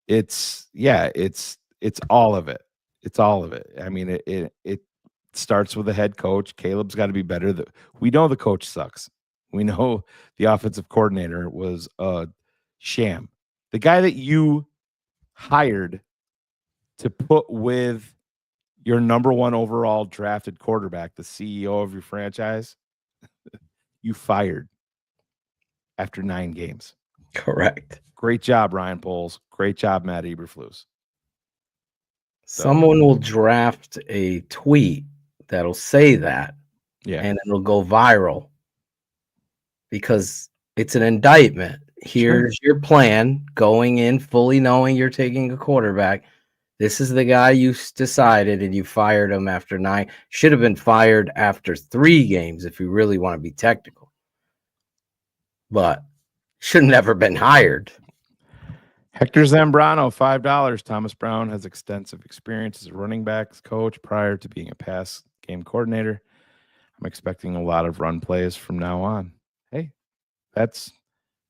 it's all of it. It's all of it. I mean, it starts with the head coach. Caleb's got to be better. We know the coach sucks. We know the offensive coordinator was a sham. The guy that you hired to put with your number 1 overall drafted quarterback, the CEO of your franchise, you fired after 9 games. Correct. Great job, Ryan Poles. Great job, Matt Eberflus. Someone will draft a tweet that'll say that, and it'll go viral because it's an indictment. Here's your plan going in fully knowing you're taking a quarterback. This is the guy you decided, and you fired him after 9. Should have been fired after 3 games if you really want to be technical. But should have never been hired. Hector Zambrano, $5. Thomas Brown has extensive experience as a running backs coach prior to being a pass game coordinator. I'm expecting a lot of run plays from now on. Hey, that's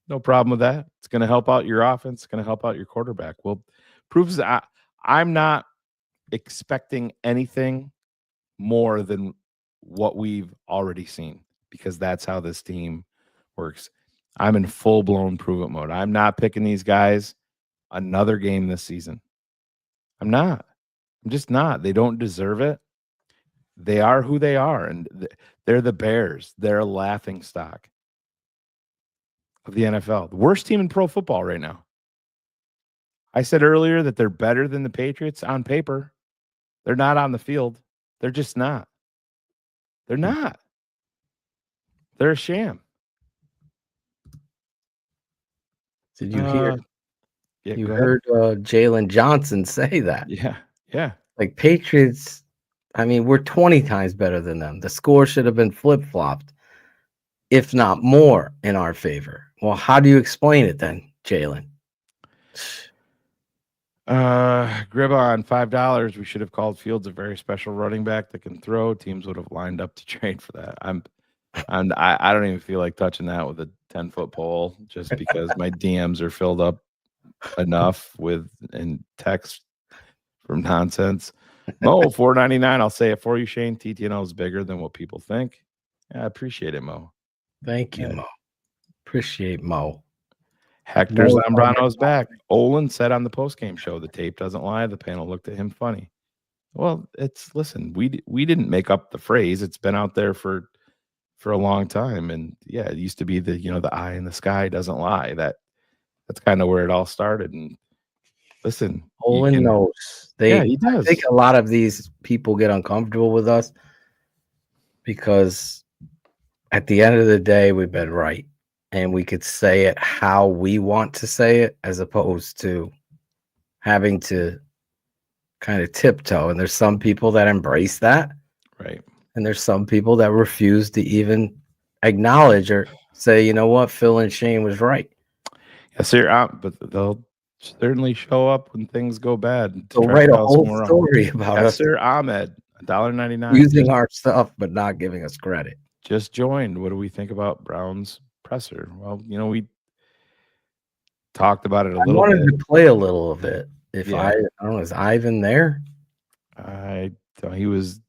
no problem with that. It's going to help out your offense. It's going to help out your quarterback. Well, proves that I'm not expecting anything more than what we've already seen because that's how this team works. I'm in full-blown prove-it mode. I'm not picking these guys another game this season. I'm not. I'm just not. They don't deserve it. they are who they are, and they're the Bears. They're a laughing stock of the NFL. The worst team in pro football right now. I said earlier that they're better than the Patriots on paper. They're not on the field. They're just not. They're not. They're a sham. Did you hear? Yeah, You go ahead. heard Jalen Johnson say that. Yeah. Like Patriots, I mean, we're 20 times better than them. The score should have been flip-flopped, if not more, in our favor. Well, how do you explain it then, Jalen? Gribon, $5. We should have called Fields a very special running back that can throw. Teams would have lined up to trade for that. I don't even feel like touching that with a 10-foot pole just because my DMs are filled up enough with in text from nonsense. Mo, $4.99. I'll say it for you, Shane. TTNL is bigger than what people think. I appreciate it, Mo. Thank you, Mo. Appreciate Mo. Hector Zambrano's back. Olin said on the postgame show, the tape doesn't lie. The panel looked at him funny. Well, listen, we didn't make up the phrase. It's been out there for a long time. And yeah, it used to be the eye in the sky doesn't lie. That's kind of where it all started. And listen, Olin knows. He does. I think a lot of these people get uncomfortable with us because at the end of the day, we've been right. And we could say it how we want to say it, as opposed to having to kind of tiptoe. And there's some people that embrace that. Right. And there's some people that refuse to even acknowledge or say, you know what, Phil and Shane was right. Yes, sir. But they'll certainly show up when things go bad. They'll write a whole story about us. Sir Ahmed, $1.99. Using our stuff, but not giving us credit. Just joined. What do we think about Brown's presser? Well, we talked about it a little bit. I wanted to play a little of it. I don't know, is Ivan there? I thought he was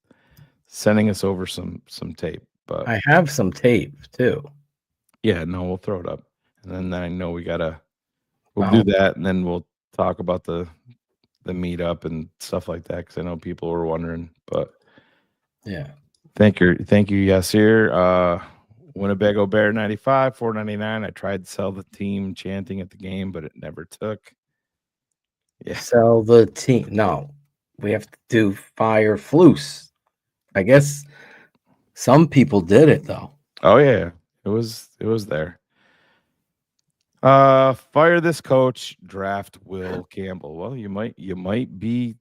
sending us over some tape, but I have some tape too. Yeah, no, we'll throw it up. And then I know we'll do that, and then we'll talk about the meetup and stuff like that, because I know people were wondering. But yeah. Thank you, Yasir. Winnebago Bear 95, $4.99. I tried to sell the team chanting at the game, but it never took. Yeah. Sell the team. No, we have to do fire Flus. I guess some people did it though. Oh yeah, it was there. Fire this coach, draft Will Campbell. Well, you might be,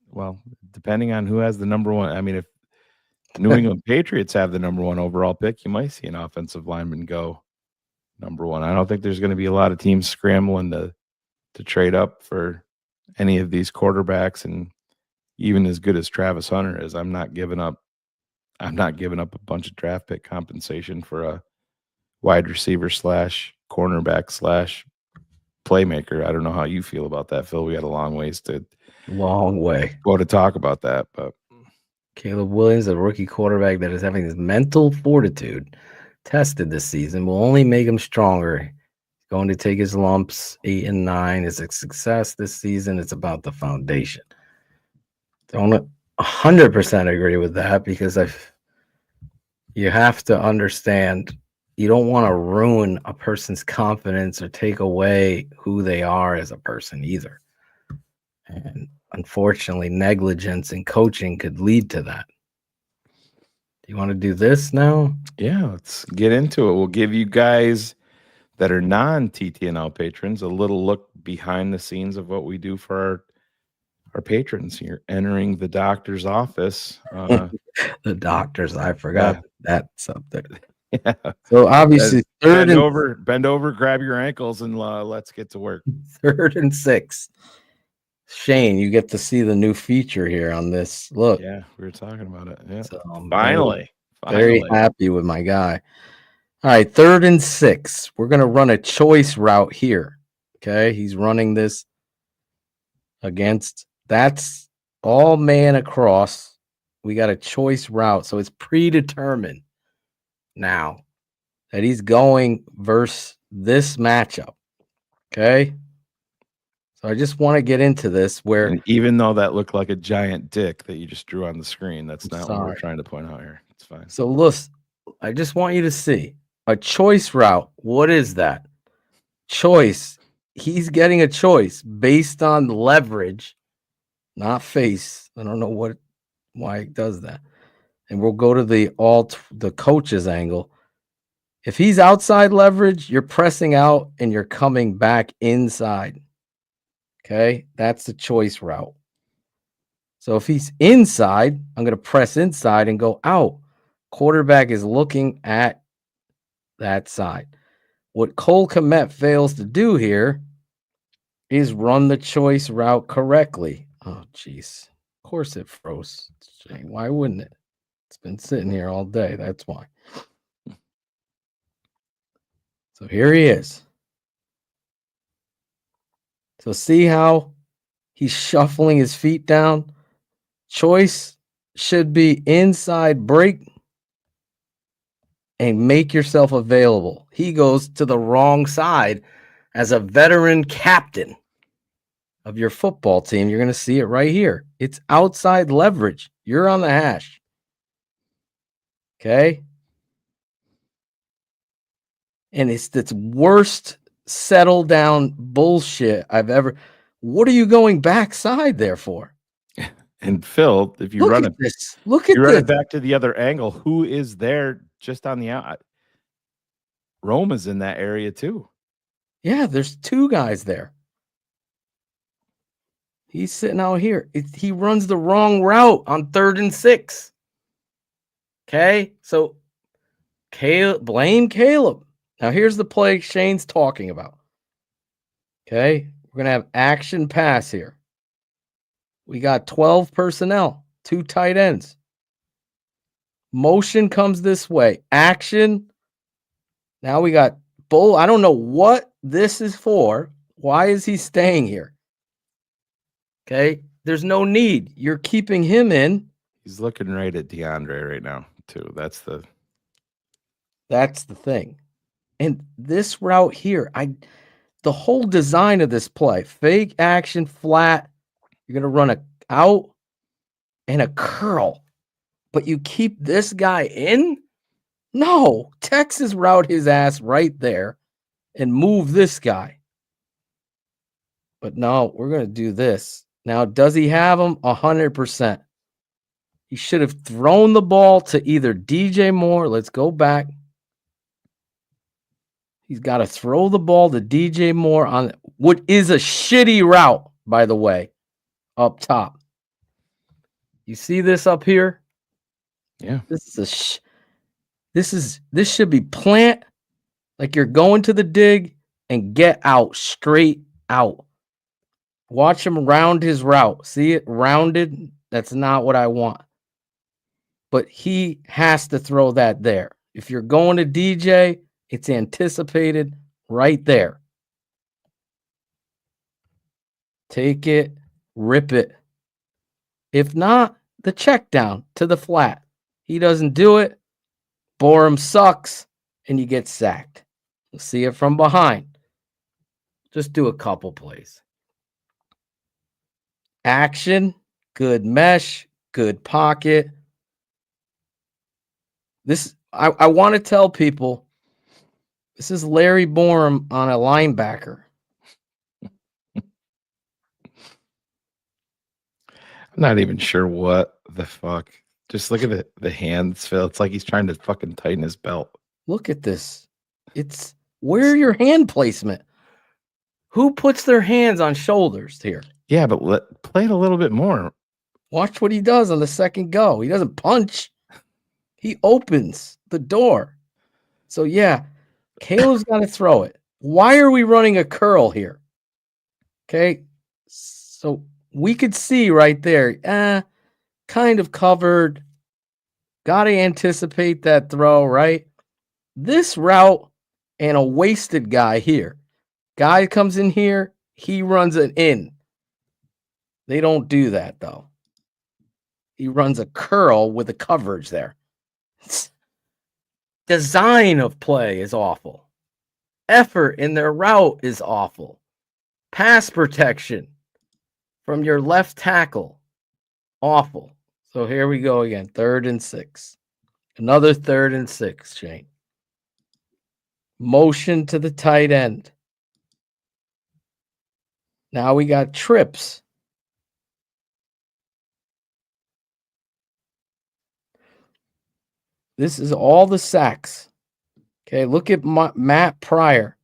well, depending on who has the number one. I mean, if New England Patriots have the number one overall pick, you might see an offensive lineman go number one. I don't think there's going to be a lot of teams scrambling to trade up for any of these quarterbacks, and even as good as Travis Hunter is, I'm not giving up a bunch of draft pick compensation for a wide receiver / cornerback / playmaker. I don't know how you feel about that, Phil. We got a long way to talk about that, but Caleb Williams, a rookie quarterback that is having his mental fortitude tested this season, will only make him stronger. Going to take his lumps. 8 and 9 is a success this season. It's about the foundation. Don't 100% agree with that, because you have to understand, you don't want to ruin a person's confidence or take away who they are as a person either. And unfortunately, negligence in coaching could lead to that. Do you want to do this now? Yeah, let's get into it. We'll give you guys that are non-TTNL patrons a little look behind the scenes of what we do for our patrons. You're entering the doctor's office. The doctors, I forgot that's up there. Yeah. So obviously, bend over, grab your ankles, and let's get to work. 3rd and 6. Shane, you get to see the new feature here on this. Look. Yeah, we were talking about it. Yeah. So, Finally. Very happy with my guy. All right, 3rd and 6. We're going to run a choice route here. Okay, he's running this against, that's all man across. We got a choice route, so it's predetermined now that he's going versus this matchup. Okay, So I just want to get into this where And even though that looked like a giant dick that you just drew on the screen, that's not what we're sorry. trying to point out here. It's fine. So look, I just want you to see a choice route. What is that? Choice. He's getting a choice based on leverage, not face. I don't know why it does that. And we'll go to the coach's angle. If he's outside leverage, you're pressing out and you're coming back inside. Okay, that's the choice route. So if he's inside, I'm going to press inside and go out. Quarterback is looking at that side. What Cole Kmet fails to do here is run the choice route correctly. Oh, jeez. Of course it froze. Why wouldn't it? It's been sitting here all day. That's why. So here he is. So see how he's shuffling his feet down? Choice should be inside break and make yourself available. He goes to the wrong side as a veteran captain of your football team. You're going to see it right here. It's outside leverage. You're on the hash. Okay? And it's the worst settle down bullshit I've ever. What are you going backside there for? And Phil, if you run it, look at run this. it back to the other angle. Who is there just on the out? Roma's in that area too. Yeah, there's two guys there. He's sitting out here. He runs the wrong route on 3rd and 6. Okay, so blame Caleb. Now here's the play Shane's talking about. Okay, we're gonna have action pass here. We got 12 personnel, 2 tight ends. Motion comes this way. Action. Now we got bull. I don't know what this is for. Why is he staying here? Okay, there's no need. You're keeping him in. He's looking right at DeAndre right now, too. That's the thing. And this route here, the whole design of this play, fake action, flat. You're going to run a out and a curl, but you keep this guy in? No, Texas route his ass right there and move this guy. But no, we're going to do this. Now, does he have him? 100%. He should have thrown the ball to either DJ Moore. Let's go back. He's got to throw the ball to DJ Moore on what is a shitty route, by the way, up top. You see this up here? Yeah. This should be plant like you're going to the dig and get out, straight out. Watch him round his route. See it rounded? That's not what I want. But he has to throw that there. If you're going to DJ, it's anticipated right there. Take it, rip it. If not, the check down to the flat. He doesn't do it. Borum sucks, and you get sacked. You'll see it from behind. Just do a couple plays. Action, good mesh, good pocket. This I want to tell people this is Larry Borum on a linebacker. I'm not even sure what the fuck. Just look at the hands, Phil. It's like he's trying to fucking tighten his belt. Look at this. It's where your hand placement. Who puts their hands on shoulders here? Yeah, but play it a little bit more. Watch what he does on the second go. He doesn't punch. He opens the door. So, yeah, Caleb's got to throw it. Why are we running a curl here? Okay, so we could see right there, kind of covered. Got to anticipate that throw, right? This route and a wasted guy here. Guy comes in here, he runs it in. They don't do that, though. He runs a curl with a coverage there. Design of play is awful. Effort in their route is awful. Pass protection from your left tackle. Awful. So here we go again. 3rd and 6. Another 3rd and 6, Shane. Motion to the tight end. Now we got trips. This is all the sacks. Okay, look at Matt Pryor.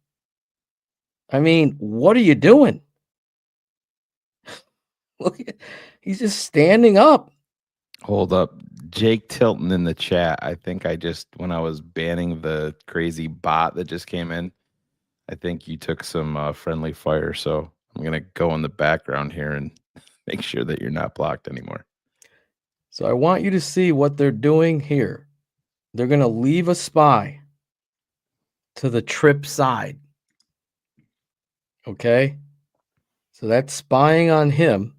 I mean, what are you doing? Look at, he's just standing up. Hold up. Jake Tilton in the chat. I think when I was banning the crazy bot that just came in, I think you took some friendly fire. So I'm going to go in the background here and make sure that you're not blocked anymore. So I want you to see what they're doing here. They're going to leave a spy to the trip side. Okay? So that's spying on him.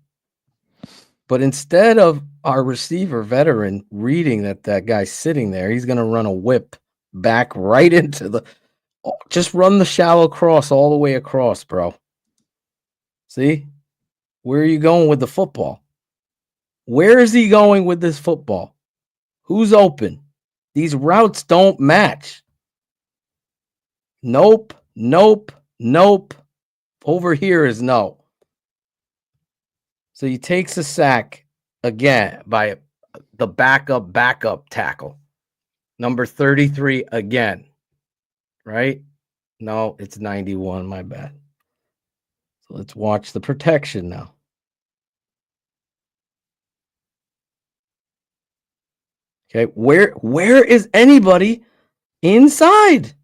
But instead of our receiver veteran reading that guy's sitting there, he's going to run a whip back right into the... Just run the shallow cross all the way across, bro. See? Where are you going with the football? Where is he going with this football? Who's open? These routes don't match. Nope, nope, nope. Over here is no. So he takes a sack again by the backup tackle. Number 33 again. Right? No, it's 91, my bad. So let's watch the protection now. Okay, where is anybody inside?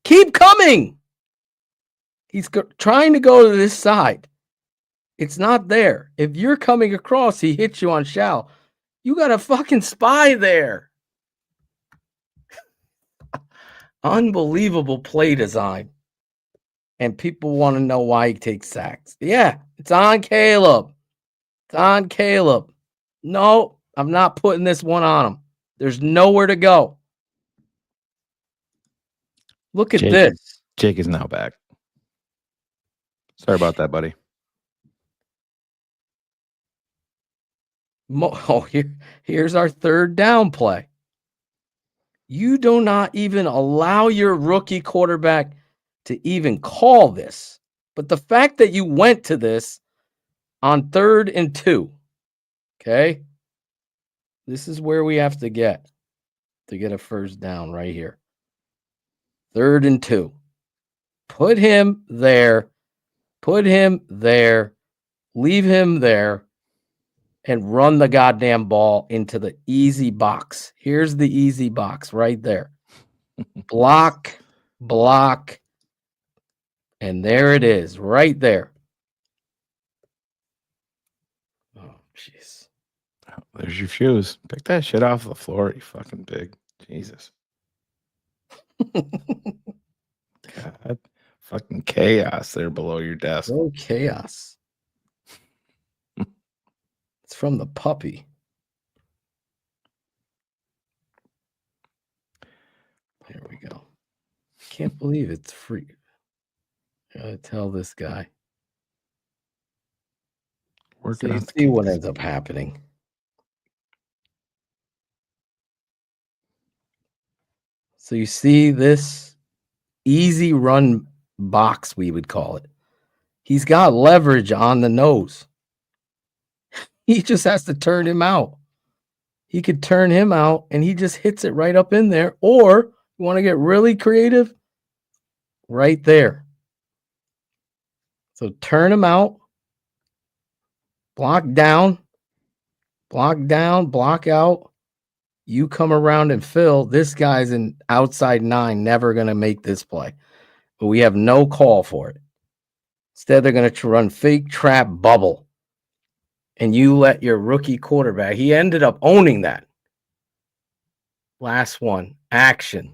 Keep coming. He's trying to go to this side. It's not there. If you're coming across, he hits you on shallow. You got a fucking spy there. Unbelievable play design. And people want to know why he takes sacks. Yeah, it's on Caleb. It's on Caleb. No, I'm not putting this one on him. There's nowhere to go. Look at this. Jake is now back. Sorry about that, buddy. Here's our 3rd down play. You do not even allow your rookie quarterback to even call this. But the fact that you went to this on 3rd and 2, okay? This is where we have to get a 1st down right here. 3rd and 2. Put him there. Put him there. Leave him there. And run the goddamn ball into the easy box. Here's the easy box right there. Block, block. And there it is, right there. Oh, jeez. There's your shoes. Pick that shit off the floor, you fucking pig. Jesus. God, fucking chaos there below your desk. No chaos. It's from the puppy. There we go. Can't believe it's free. Gotta tell this guy. So you see what ends up happening. So you see this easy run box, we would call it. He's got leverage on the nose. He just has to turn him out. He could turn him out and he just hits it right up in there. Or you want to get really creative? Right there. So turn him out. Block down. Block down. Block out. You come around and fill. This guy's an outside 9, never going to make this play. But we have no call for it. Instead, they're going to run fake trap bubble. And you let your rookie quarterback, he ended up owning that. Last one, action.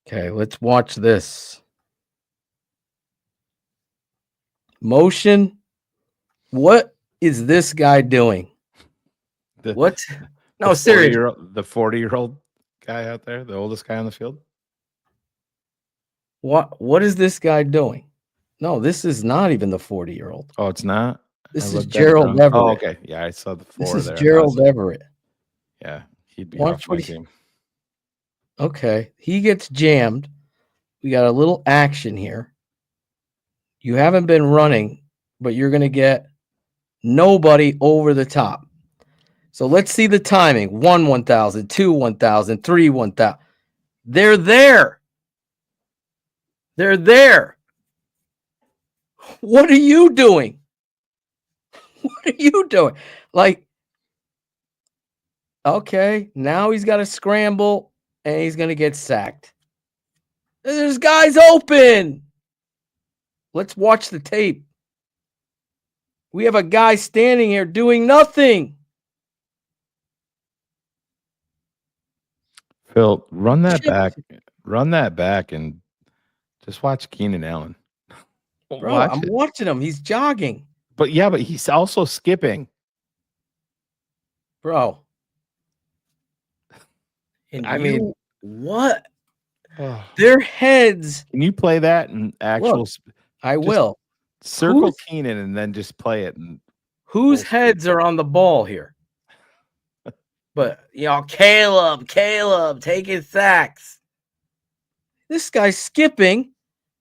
Okay, let's watch this. Motion. What is this guy doing? What? No, seriously. The 40-year-old guy out there, the oldest guy on the field. What is this guy doing? No, this is not even the 40-year-old. Oh, it's not. This I is looked at it Gerald wrong. Everett. Oh, okay. Yeah, I saw the 4 This is there. Gerald Everett. Yeah, he'd be Watch off what my he- team. Okay, he gets jammed. We got a little action here. You haven't been running, but you're going to get nobody over the top. So let's see the timing. 1, 1,000, 2, 1,000, 3, 1,000. They're there. They're there. What are you doing? What are you doing? Like, okay, now he's got to scramble and he's going to get sacked. There's guys open. Let's watch the tape. We have a guy standing here doing nothing. Phil, run that back. Run that back and just watch Keenan Allen. Bro, Watch I'm it. watching him. He's jogging. But yeah, but he's also skipping. Bro. And I mean, what? Their heads. Can you play that in actual? Look, I will. Circle Keenan and then just play it. And whose heads are on the ball here? But, Caleb taking sacks. This guy's skipping.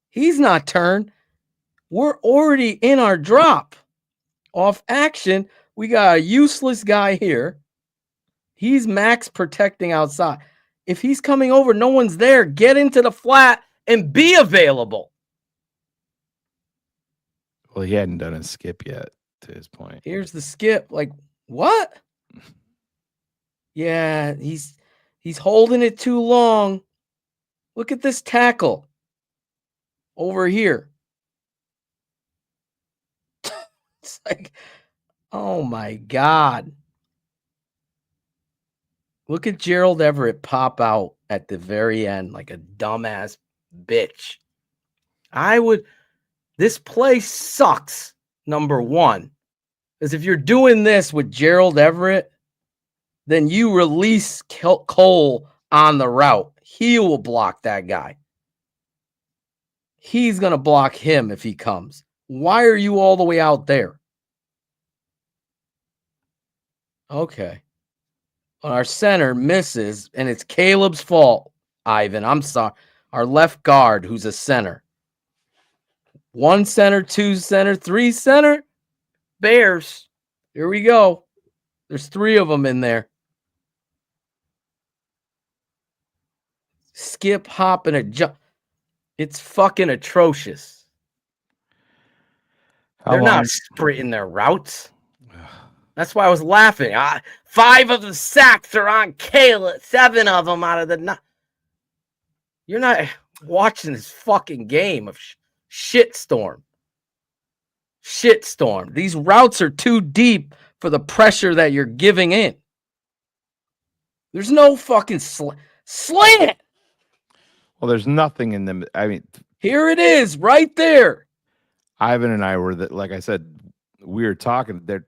He's not turned. We're already in our drop. Off action, we got a useless guy here. He's max protecting outside. If he's coming over, no one's there. Get into the flat and be available. Well, he hadn't done a skip yet, to his point. Here's the skip. Like, what? Yeah, he's holding it too long. Look at this tackle over here. It's like, oh my God. Look at Gerald Everett pop out at the very end like a dumbass bitch. This play sucks, number one. Because if you're doing this with Gerald Everett, then you release Cole on the route. He will block that guy. He's going to block him if he comes. Why are you all the way out there? Okay. Our center misses, and it's Caleb's fault, Ivan. I'm sorry. Our left guard, who's a center. 1 center, 2 center, 3 center. Bears. Here we go. There's 3 of them in there. Skip, hop, and a jump. It's fucking atrocious. They're not sprinting their routes. That's why I was laughing. 5 of the sacks are on Caleb. 7 of them out of the 9. You're not watching this fucking game of shitstorm. Shitstorm. These routes are too deep for the pressure that you're giving in. There's no fucking slant. Well, there's nothing in them. I mean, here it is, right there. Ivan and I were like I said, we were talking there.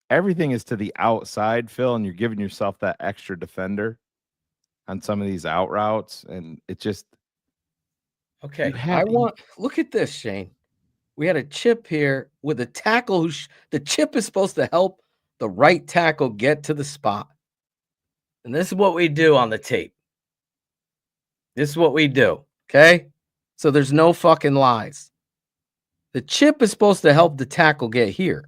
Everything is to the outside, Phil, and you're giving yourself that extra defender on some of these out routes, and it just okay. Look at this, Shane. We had a chip here with a tackle the chip is supposed to help the right tackle get to the spot. And this is what we do on the tape. This is what we do. Okay. So there's no fucking lies. The chip is supposed to help the tackle get here.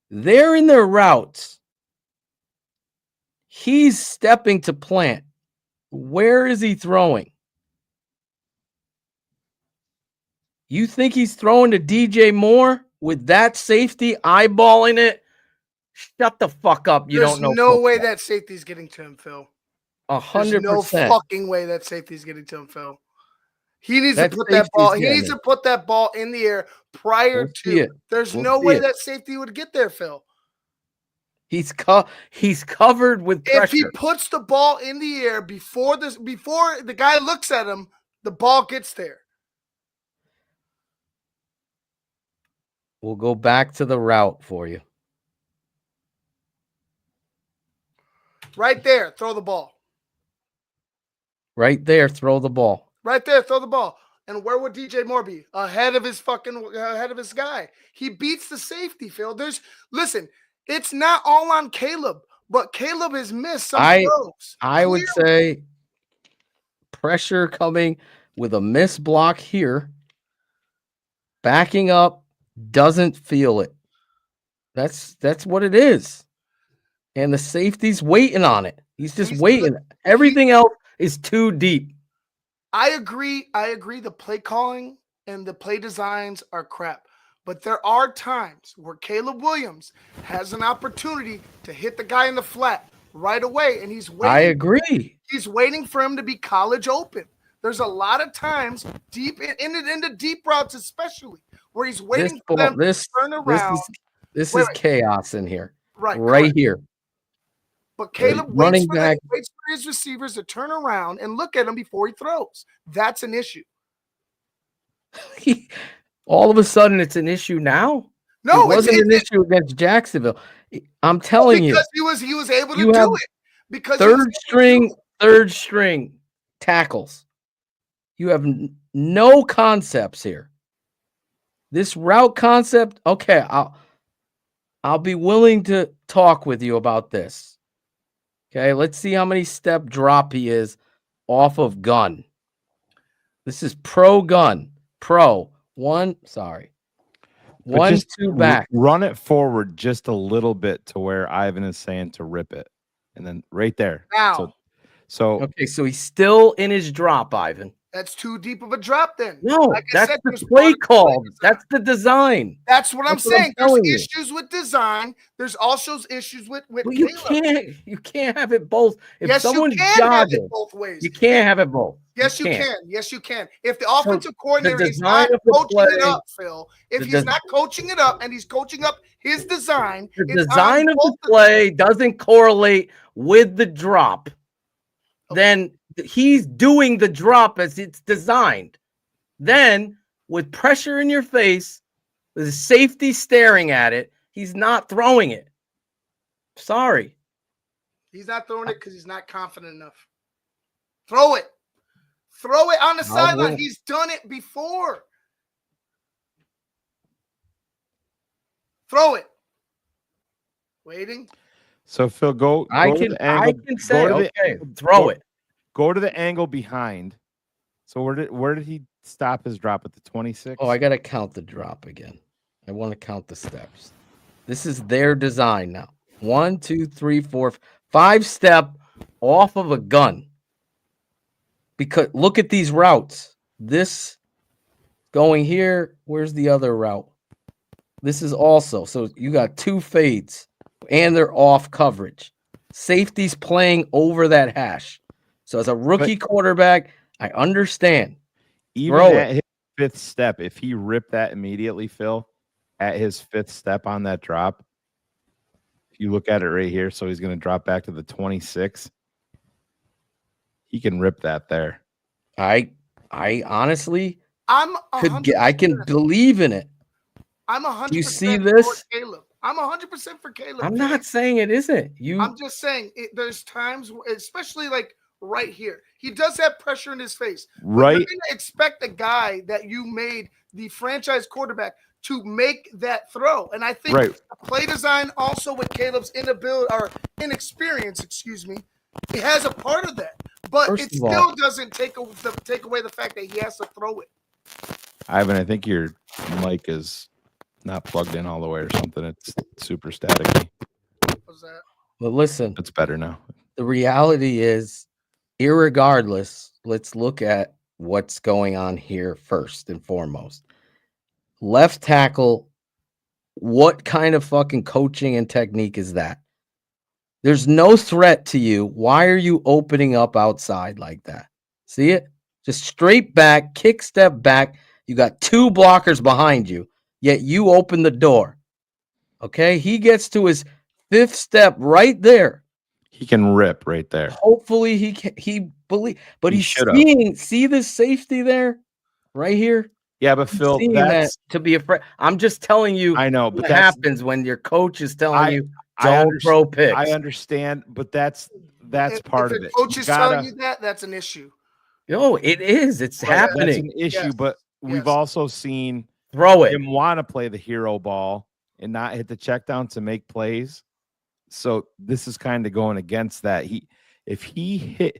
They're in their routes. He's stepping to plant. Where is he throwing? You think he's throwing to DJ Moore with that safety eyeballing it? Shut the fuck up. You don't know. There's no way that safety's getting to him, Phil. 100%. There's no fucking way that safety's getting to him, Phil. He needs to put that ball. He needs to put that ball in the air prior to. There's no way that safety would get there, Phil. He's covered with pressure. If he puts the ball in the air before the guy looks at him, the ball gets there. We'll go back to the route for you. Right there, throw the ball. Right there, throw the ball. Right there, throw the ball. And where would DJ Moore be? Ahead of his guy. He beats the safety, Phil. Listen, it's not all on Caleb, but Caleb has missed some throws. I would say pressure coming with a missed block here. Backing up, doesn't feel it. That's what it is. And the safety's waiting on it. He's just waiting. Everything else is too deep. I agree. The play calling and the play designs are crap. But there are times where Caleb Williams has an opportunity to hit the guy in the flat right away, and he's waiting. I agree. He's waiting for him to be college open. There's a lot of times deep into deep routes, especially where he's waiting for them to turn around. This is chaos in here. Right here. But Caleb waits for his receivers to turn around and look at him before he throws. That's an issue. All of a sudden, it's an issue now. No, it wasn't an issue against Jacksonville. I'm telling you, because he was able to do it. Because third string tackles. You have no concepts here. This route concept, okay, I'll be willing to talk with you about this. Okay, let's see how many step drop he is off of gun. This is pro gun. Pro. One, two back. Run it forward just a little bit to where Ivan is saying to rip it. And then right there. Now. So okay, so he's still in his drop, Ivan. That's too deep of a drop then. No, like that's the play call. That's the design. That's what I'm saying. There's issues with design. There's also issues with you can't have it both. If yes, someone's you can have it both ways. You can't have it both. Yes, you can. Yes, you can. If the offensive coordinator is not coaching it up, Phil, if he's not coaching it up and he's coaching up his design, the design of the play doesn't correlate with the drop, then he's doing the drop as it's designed. Then, with pressure in your face, with the safety staring at it, he's not throwing it. Sorry. He's not throwing it because he's not confident enough. Throw it. Throw it on the sideline. He's done it before. Throw it. Waiting. So Phil, go. I can say okay. Throw it. Go to the angle behind. So where did he stop his drop at the 26? Oh, I gotta count the drop again. I want to count the steps. This is their design now. 1, 2, 3, 4, 5 step off of a gun. Because look at these routes. This going here. Where's the other route? This is also. So you got 2 fades and they're off coverage. Safety's playing over that hash. So as a rookie quarterback, I understand. Even at his 5th step, if he ripped that immediately, Phil, at his 5th step on that drop, if you look at it right here, so he's going to drop back to the 26. He can rip that there. I honestly I can believe in it. I'm 100%. You see this? For Caleb. I'm 100% for Caleb. I'm not saying it isn't. I'm just saying there's times, especially like right here, he does have pressure in his face. Right. You're going to expect a guy that you made the franchise quarterback to make that throw. And I think play design also with Caleb's inexperience, it has a part of that. But it still doesn't take away the fact that he has to throw it. Ivan, I think your mic is not plugged in all the way or something. It's super staticky. What's that? But listen, it's better now. The reality is, irregardless, let's look at what's going on here first and foremost. Left tackle, what kind of fucking coaching and technique is that? There's no threat to you. Why are you opening up outside like that? See it? Just straight back, kick step back. You got 2 blockers behind you, yet you open the door. Okay? He gets to his 5th step right there. He can rip right there. Hopefully see this safety there right here? Yeah, but Phil, that's to be afraid. I'm just telling you. I know, but what happens when your coach is telling you don't throw picks. I understand, but that's part of it. Coach is telling you that, that's an issue. Yo, it is. It's But that's happening. an issue, but we've also seen Throw it. him want to play the hero ball and not hit the check down to make plays. So this is kind of going against that. If he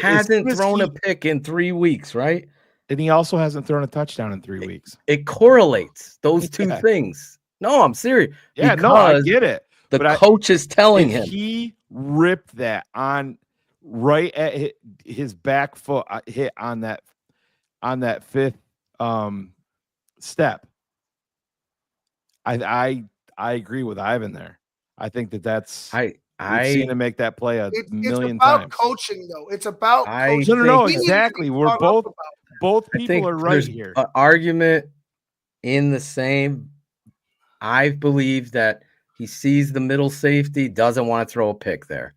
hasn't thrown a pick in 3 weeks, right? And he also hasn't thrown a touchdown in 3 weeks. It correlates those two things. No, I'm serious. Yeah, no, I get it. The But coach is telling him. He ripped that on right at his back foot, hit on that fifth step. I agree with Ivan there. I think that's we've seen him make that play a million times. It's about coaching, though. It's about coaching. No, exactly. We're both people are right here. An argument in the same. I believe that he sees the middle safety, doesn't want to throw a pick there.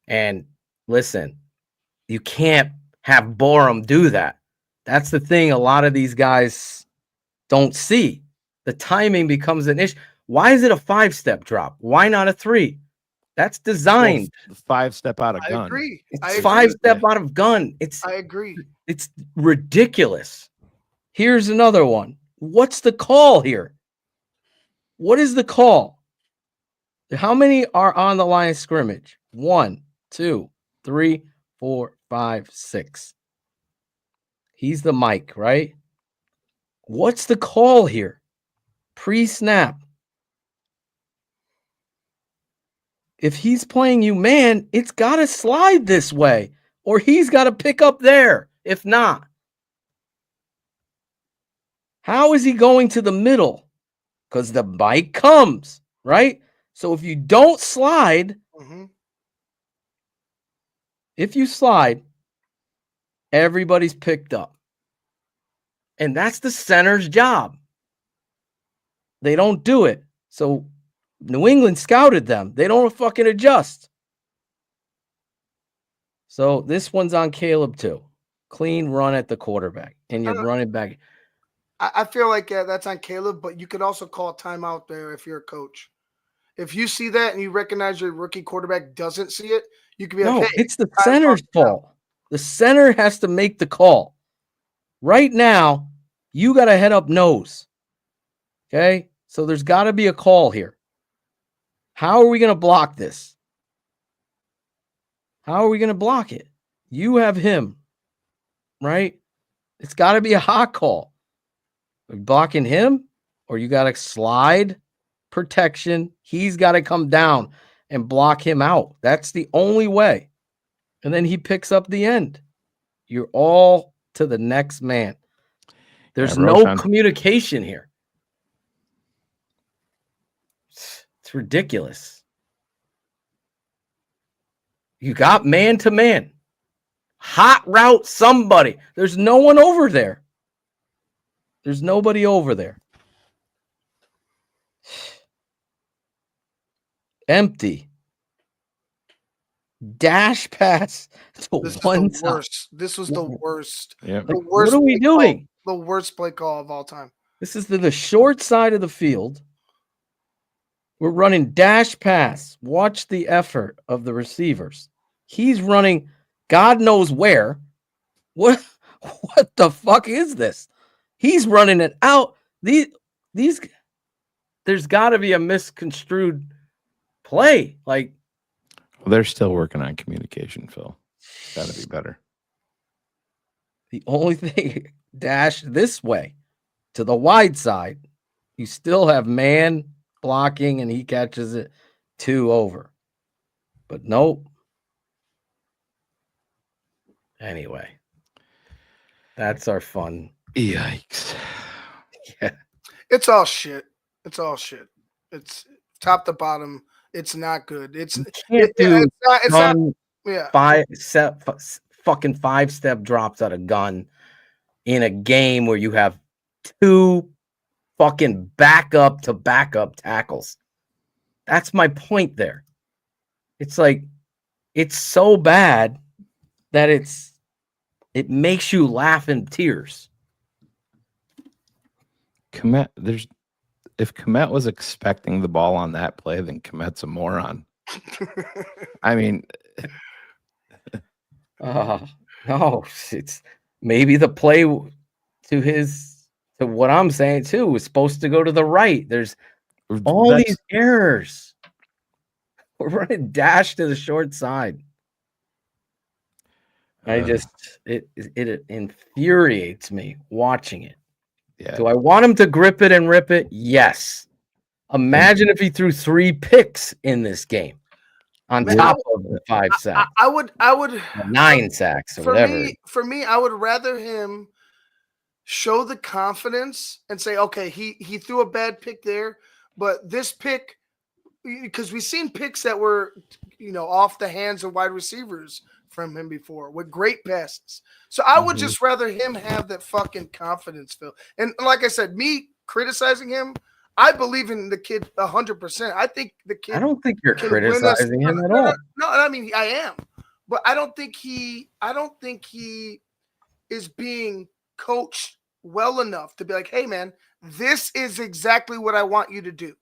And listen, you can't have Borum do that. That's the thing a lot of these guys don't see. The timing becomes an issue. Why is it a 5-step drop? Why not a 3? That's designed. 5-step out of gun. I agree. It's I agree. 5-step out of gun. I agree. It's ridiculous. Here's another one. What's the call here? What is the call? How many are on the line of scrimmage? 1, 2, 3, 4, 5, 6. He's the mic, right? What's the call here? Pre-snap. If he's playing you man, it's got to slide this way, or he's got to pick up there. If not, how is he going to the middle? Because the bike comes, right? So if you don't slide, if you slide, everybody's picked up. And that's the center's job. They don't do it. So New England scouted them. They don't fucking adjust. So this one's on Caleb too. Clean run at the quarterback. And you're running back. I feel like that's on Caleb, but you could also call a timeout there if you're a coach. If you see that and you recognize your rookie quarterback doesn't see it, you could be like, hey, it's the center's fault. The center has to make the call. Right now, you got to head up nose. Okay? So there's got to be a call here. How are we going to block this? How are we going to block it? You have him, right? It's got to be a hot call. Are you blocking him, or you got to slide protection. He's got to come down and block him out. That's the only way. And then he picks up the end. You're all to the next man. There's no communication here. It's ridiculous. You got man to man. Hot route somebody. There's no one over there. There's nobody over there. Empty. Dash pass to one side. This was the worst. Yeah. The worst. What are we doing? The worst play call of all time. This is the short side of the field. We're running dash pass. Watch the effort of the receivers. He's running God knows where. What the fuck is this? He's running it out. These there's got to be a misconstrued play. Like, they're still working on communication, Phil. Got to be better. The only thing, dash this way to the wide side. You still have man blocking, and he catches it 2 over. But nope. Anyway, that's our fun. Yikes. Yeah. It's all shit. It's all shit. It's top to bottom. It's not good. It's not. Yeah. Fucking 5-step drops out of gun in a game where you have 2 fucking backup to backup tackles. That's my point there. It's like, it's so bad that it makes you laugh in tears. Komet, if Komet was expecting the ball on that play, then Komet's a moron. I mean, No, it's maybe the play to what I'm saying too was supposed to go to the right. There's all these errors. We're running dash to the short side. It infuriates me watching it. Yeah. Do I want him to grip it and rip it? Yes. Imagine if he threw 3 picks in this game on top of the 5 sacks. I would 9 sacks or whatever. For me, I would rather him show the confidence and say, okay, he threw a bad pick there, but this pick, because we've seen picks that were, off the hands of wide receivers from him before with great passes. So I would just rather him have that fucking confidence, Phil. And like I said, me criticizing him, I believe in the kid 100%. I think the kid. I don't think you're criticizing him at all. No, I mean I am, but I don't think he is being coached well enough to be like, hey man, this is exactly what I want you to do.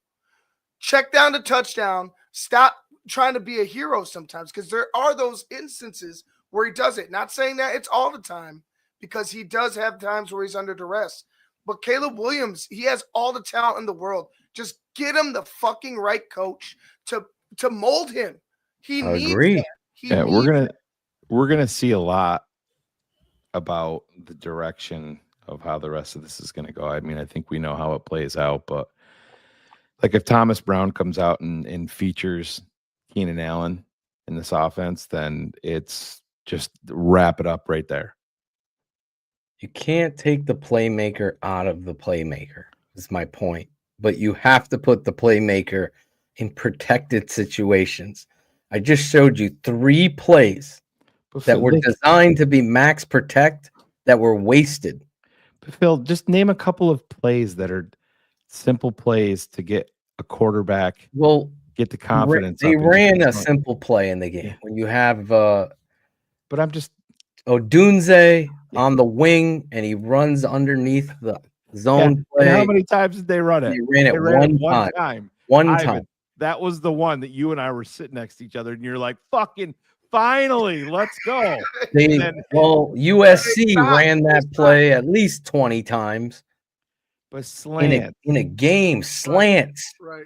Check down the touchdown. Stop trying to be a hero sometimes, because there are those instances where he does it. Not saying that it's all the time, because he does have times where he's under duress. But Caleb Williams, he has all the talent in the world. Just get him the fucking right coach to mold him. He needs that. We're gonna see a lot about the direction of how the rest of this is gonna go. I mean, I think we know how it plays out, but like if Thomas Brown comes out and features Keenan Allen in this offense, then it's just wrap it up right there. You can't take the playmaker out of the playmaker, is my point. But you have to put the playmaker in protected situations. I just showed you 3 plays that were designed to be max protect that were wasted. But Phil, just name a couple of plays that are simple plays to get a quarterback. Get the confidence. They ran a simple play in the game. When you have but I'm just Odunze on the wing and he runs underneath the zone play. And how many times did they run it? They ran it one time. One time. That was the one that you and I were sitting next to each other, and you're like, "Fucking finally, let's go." USC ran that play at least 20 times. But slants in a game, slants. Right.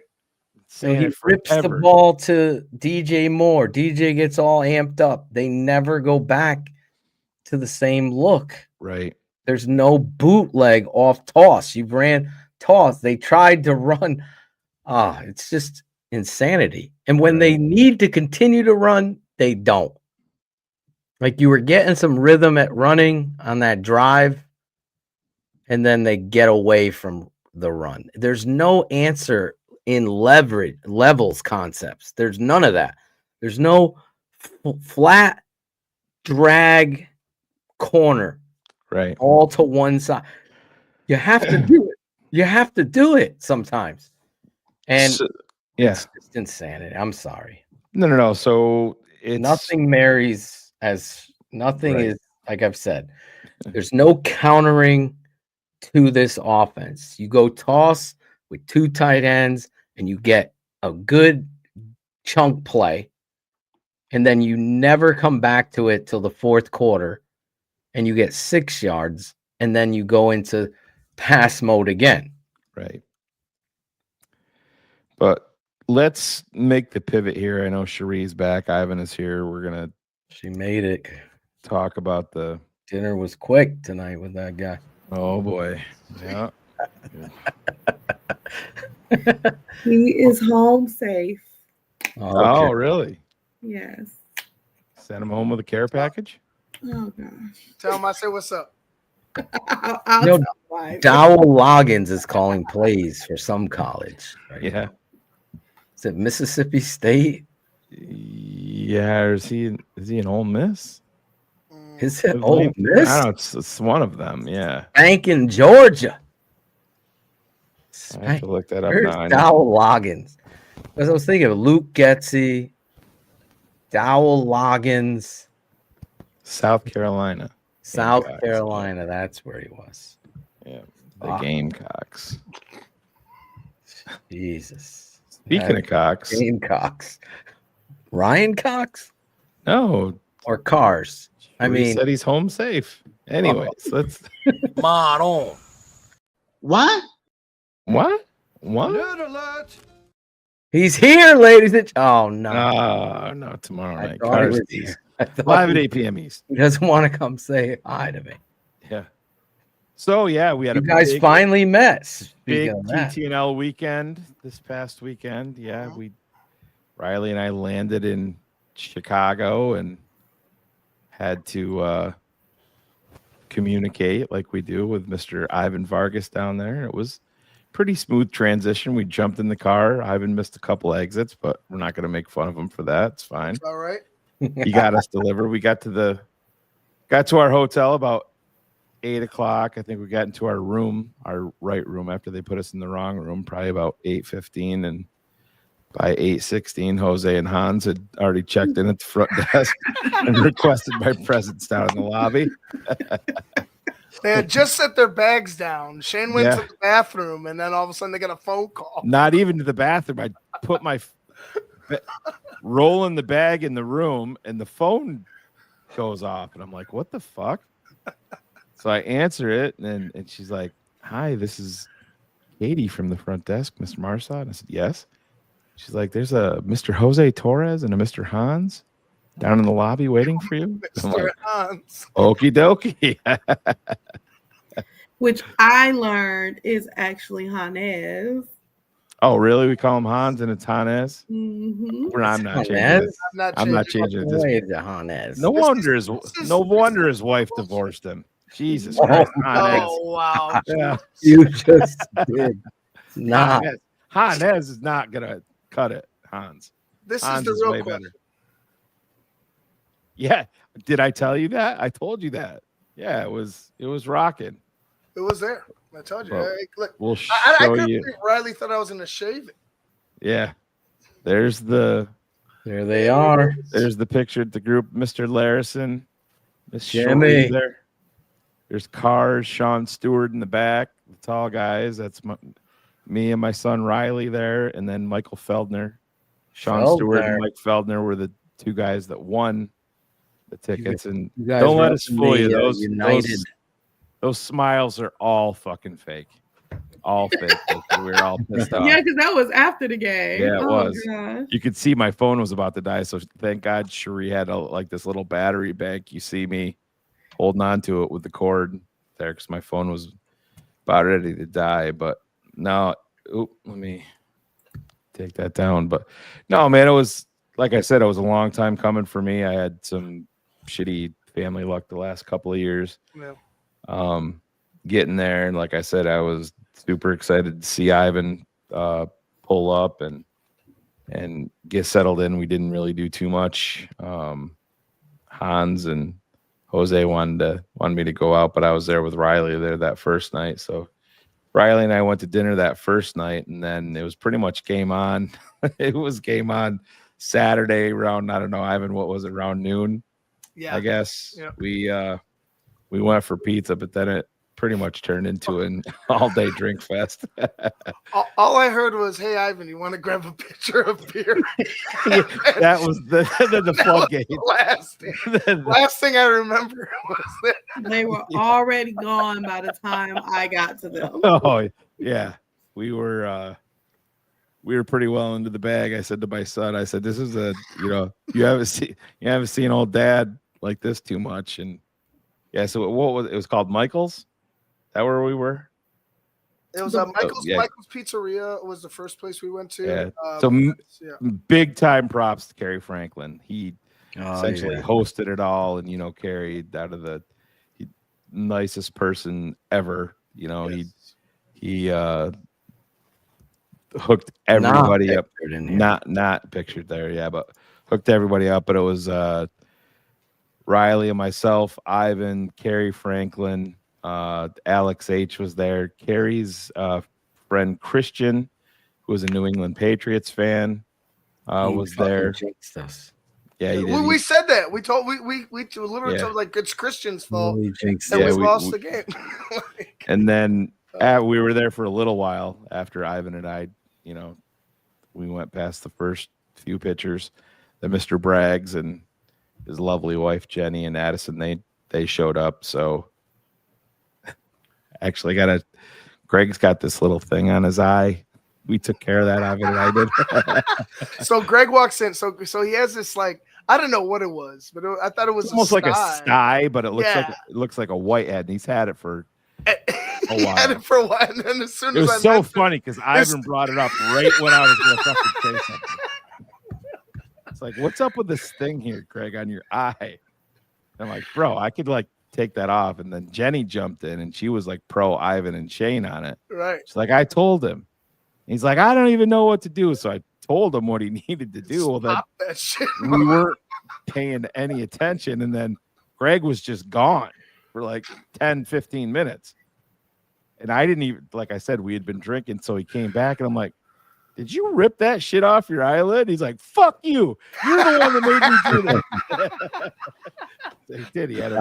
So he rips the ball to DJ Moore. DJ gets all amped up. They never go back to the same look. Right. There's no bootleg off toss. You ran toss. They tried to run. It's just insanity. And when they need to continue to run, they don't. Like you were getting some rhythm at running on that drive, and then they get away from the run. There's no answer in levels concepts. There's none of that. There's no flat drag corner, right? All to one side. You have to do it. You have to do it sometimes. And it's just insanity. I'm sorry. No. So it's nothing marries as nothing is, like I've said. There's no countering to this offense. You go toss with 2 tight ends and you get a good chunk play, and then you never come back to it till the 4th quarter and you get 6 yards, and then you go into pass mode again. Right. But let's make the pivot here. I know Cherie's back. Ivan is here. She made it. Talk about the dinner was quick tonight with that guy. Oh boy. Yeah. He is home safe. Oh, really? Yes. Send him home with a care package? Oh gosh. Tell him I said what's up. Dowell Loggins is calling plays for some college. Right? Yeah. Is it Mississippi State? Yeah, or is he an Ole Miss? Is it Ole Miss? I don't know. It's one of them. Yeah. Bank in Georgia. I have to look that up Where's now. Dowell Loggins? Because I was thinking of Luke Getsy, Dowell Loggins, South Carolina. South Carolina. That's where he was. Yeah, the Gamecocks. Jesus. Speaking of Cox, Gamecocks. Ryan Cox? No. Or Cars? I He mean, said he's home safe. Anyways, let's. Maron. What? What? Nerd alert. he's here, ladies and oh no, No, tomorrow I night. thought he Cars was East. I thought Live at he- 8 p.m. East. He doesn't want to come say hi to me. Yeah. So yeah, we had You a guys big, finally met. big Speaking of that. TTNL weekend this past weekend. Yeah, Riley and I landed in Chicago and had to communicate like we do with Mr. Ivan Vargas down there. It was pretty smooth transition. We jumped in the car. Ivan missed a couple exits, but we're not going to make fun of him for that. It's fine. All right. He got us delivered. We got to our hotel about 8 o'clock. I think we got into our room, our right room, after they put us in the wrong room, probably about 8:15. And by 8:16, Jose and Hans had already checked in at the front desk and requested my presence down in the lobby. They had just set their bags down. Shane went Yeah. to the bathroom, and then all of a sudden they got a phone call. Not even to the bathroom. I put my rolling the bag in the room, and the phone goes off, and I'm like, "What the fuck?" So I answer it, and she's like, "Hi, this is Katie from the front desk, Mr. Marsad." And I said, "Yes." She's like, "There's a Mr. Jose Torres and a Mr. Hans down in the lobby waiting for you." I'm Mr. like, Hans. "Okie dokie." Which I learned is actually Hanez. Oh, really? We call him Hans and it's Hanez? Mm-hmm. I'm not changing Hanez? it. I'm not changing it. Way to Hanez. No wonder his wife divorced him. Jesus Christ. Hanez. Oh, wow. Yeah. You just did not. Hanez is not gonna cut it, Hans. This Hans is the way real question. better. Yeah. Did I tell you that? I told you that. Yeah, it was rocking. It was there. I told you. Well, Hey, look, we'll I show couldn't you. believe Riley thought I was going to shave it. Yeah. There they are. There's the picture at the group. Mr. Larison. Miss Jimmy. Shorty there. There's Cars, Sean Stewart in the back, the tall guys. That's me and my son Riley there, and then Michael Feldner. Sean Stewart and Mike Feldner were the two guys that won the tickets. And you guys don't let us fool you. United. Those smiles are all fucking fake. All fake. We were all pissed off. Yeah, because that was after the game. Yeah, it was. Gosh. You could see my phone was about to die, so thank God Cherie had like this little battery bank. You see me holding on to it with the cord there because my phone was about ready to die. But no, let me take that down. But no, man, it was, like I said, it was a long time coming for me. I had some shitty family luck the last couple of years. Yeah. Getting there, and like I said, I was super excited to see Ivan pull up and get settled in. We didn't really do too much. Hans and Jose wanted me to go out, but I was there with Riley there that first night. So Riley and I went to dinner that first night, and then it was pretty much game on. It was game on Saturday around, I don't know, Ivan, what was it, around noon? Yeah, I guess. Yeah. We went for pizza, but then it pretty much turned into an all-day drink fest. All I heard was, "Hey, Ivan, you want to grab a pitcher of beer?" That was the floodgate. Last thing I remember was that They were already gone by the time I got to them. Oh yeah, we were pretty well into the bag. I said to my son, I said, "This is you haven't seen old Dad like this too much." And yeah, so what was it? Was called Michael's? Is that where we were? it was Michael's Pizzeria was the first place we went to. Yeah. Big time props to Kerry Franklin. He essentially hosted it all, and Kerry, out of the nicest person ever. He hooked everybody up. Not pictured there, yeah, but hooked everybody up. But it was Riley and myself, Ivan, Kerry Franklin, Alex H was there. Kerry's friend Christian, who was a New England Patriots fan, was there. Yeah, he did. We said that. We literally told like it's Christian's fault that we lost the game. And then we were there for a little while after Ivan and I, we went past the first few pitchers, the Mr. Braggs, and his lovely wife Jenny and Addison, they showed up. So actually Greg's got this little thing on his eye. We took care of that. Ivan and I did. So Greg walks in. So he has this like, I don't know what it was, but I thought it was almost like a sty, but it looks like a white head, and he's had it for a while. Had it for a while, and then as soon It as was so funny because Ivan brought it up right when I was going to fucking say something. It's like, what's up with this thing here, Greg, on your eye? I'm like, bro, I could like take that off. And then Jenny jumped in, and she was like pro Ivan and Shane on it. Right. She's like, I told him. He's like, I don't even know what to do. So I told him what he needed to do. Well, then that shit. we weren't paying any attention. And then Greg was just gone for like 10, 15 minutes. And I didn't even, like I said, we had been drinking. So he came back and I'm like, did you rip that shit off your eyelid? He's like, fuck you. You're the one that made me do that. He did. He had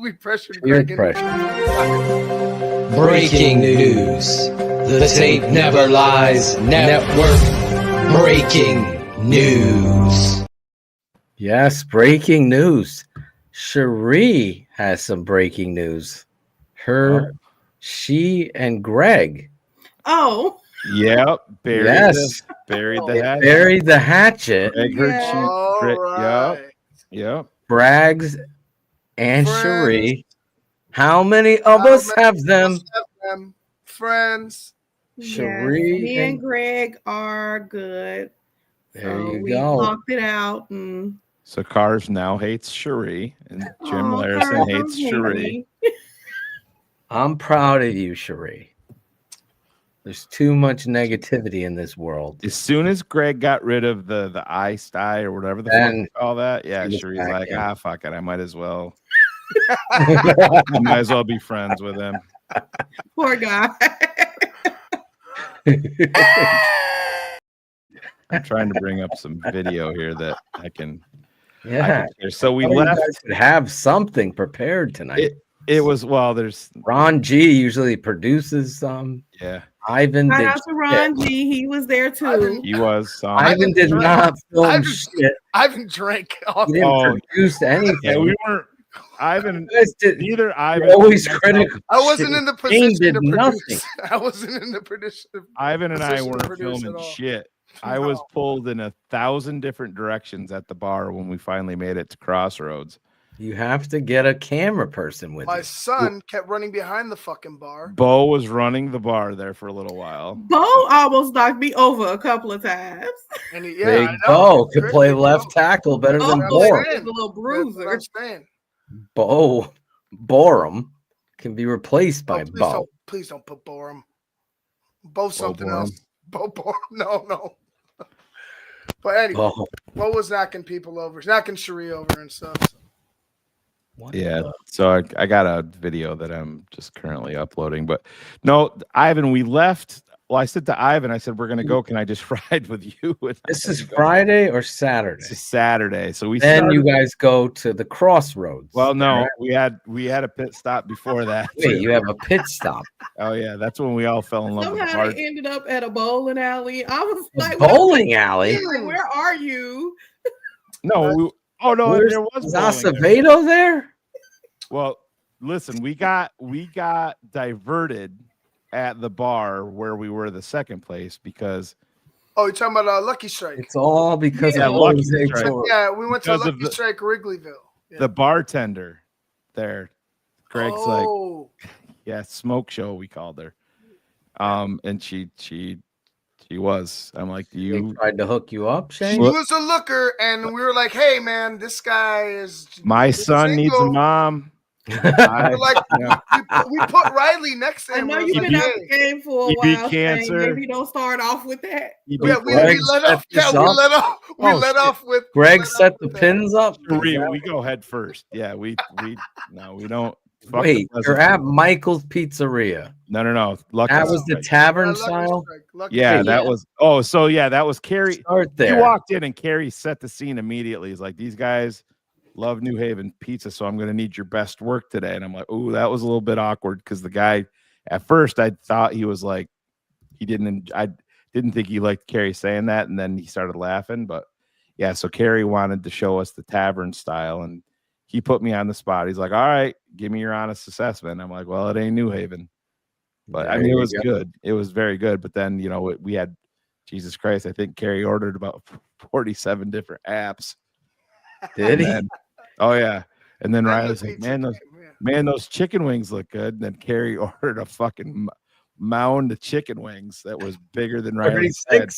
we pressured Greg into Breaking news. The Tape Never Lies Network. Breaking news. Yes, breaking news. Cherie has some breaking news. She and Greg. Oh. Yep. Buried the hatchet. Buried the hatchet. Greg heard Yep. Braggs and Cherie. How many of us have them? Friends. Cherie me and Greg are good. There so you we go. talked it out. And So Cars now hates Cherie, and Jim Larison hates Cherie. I'm proud of you, Cherie. There's too much negativity in this world. As soon as Greg got rid of the eye sty or whatever the fuck you call that, yeah, Cherie's like, fuck it, I might as well. I might as well be friends with him. Poor guy. I'm trying to bring up some video here that I can. Yeah. So we You left. guys should have something prepared tonight. It was there's Ron G usually produces some. Yeah. Ivan Shout did. out to Ron G. He was there too. He was. Ivan did not film shit. Ivan drank. He didn't produce anything. Yeah, we weren't. Ivan. Neither Ivan. Always critical. I wasn't in the position did to nothing. produce. I wasn't in the position. Ivan and I position to weren't produce filming at all. shit. I was pulled in 1,000 different directions at the bar when we finally made it to Crossroads. You have to get a camera person with My you. son kept running behind the fucking bar. Bo was running the bar there for a little while. Bo almost knocked me over a couple of times. And he, Big Bo could play left tackle better than Borum. He's a little bruiser. Borum can be replaced by Bo. Please don't put Borum. Bo something else. Bo Borum. No. But anyway, Bo was knocking people over. He's knocking Cherie over and stuff. So. So I got a video that I'm just currently uploading. But no, Ivan, we left. Well, I said to Ivan, I said, we're going to go. Can I just ride with you? This is Friday or Saturday? It's Saturday. So then you guys go to the Crossroads. Well, no, we had a pit stop before that. Wait, you have a pit stop? Oh yeah, that's when we all fell in love with the Somehow bar. they ended up at a bowling alley. I was like, bowling alley? Where are you? No, there was Acevedo there. Well, listen, we got diverted at the bar where we were the second place because. Oh, you're talking about Lucky Strike. It's all because of Lucky Jose Strike. Torres. Yeah, we went to Because of Lucky Strike Wrigleyville. Yeah. The bartender there, Greg's Oh. like, smoke show we called her, and she was. I'm like, They tried to hook you up, Shane. She was a looker, and we were like, "Hey, man, this guy is my son needs a mom." We're like, we put Riley next to him. I know you've been out the game for a He beat while. cancer. Shane. Maybe don't start off with that. We let off. Yeah, we let off with. Greg set the pins up. We go head first. Yeah, we don't. Fuck Wait, the you're at Michael's Pizzeria. No. Lucky That was the Strike. tavern style. Yeah, that was. Oh, so yeah, that was Carrie. Start there. You walked in and Carrie set the scene immediately. He's like, these guys love New Haven pizza, so I'm going to need your best work today. And I'm like, oh, that was a little bit awkward because the guy, at first, I thought he was like, I didn't think he liked Carrie saying that, and then he started laughing. But yeah, so Kerry wanted to show us the tavern style, and he put me on the spot. He's like, all right, give me your honest assessment. I'm like, well, it ain't New Haven. But I There mean, it you was go. good. It was very good. But then, you know, we had, Jesus Christ, I think Kerry ordered about 47 different apps. Did he? Then, oh, yeah. And then That Riley's must like, man, those chicken wings look good. And then Kerry ordered a fucking mound of chicken wings that was bigger than Riley's head.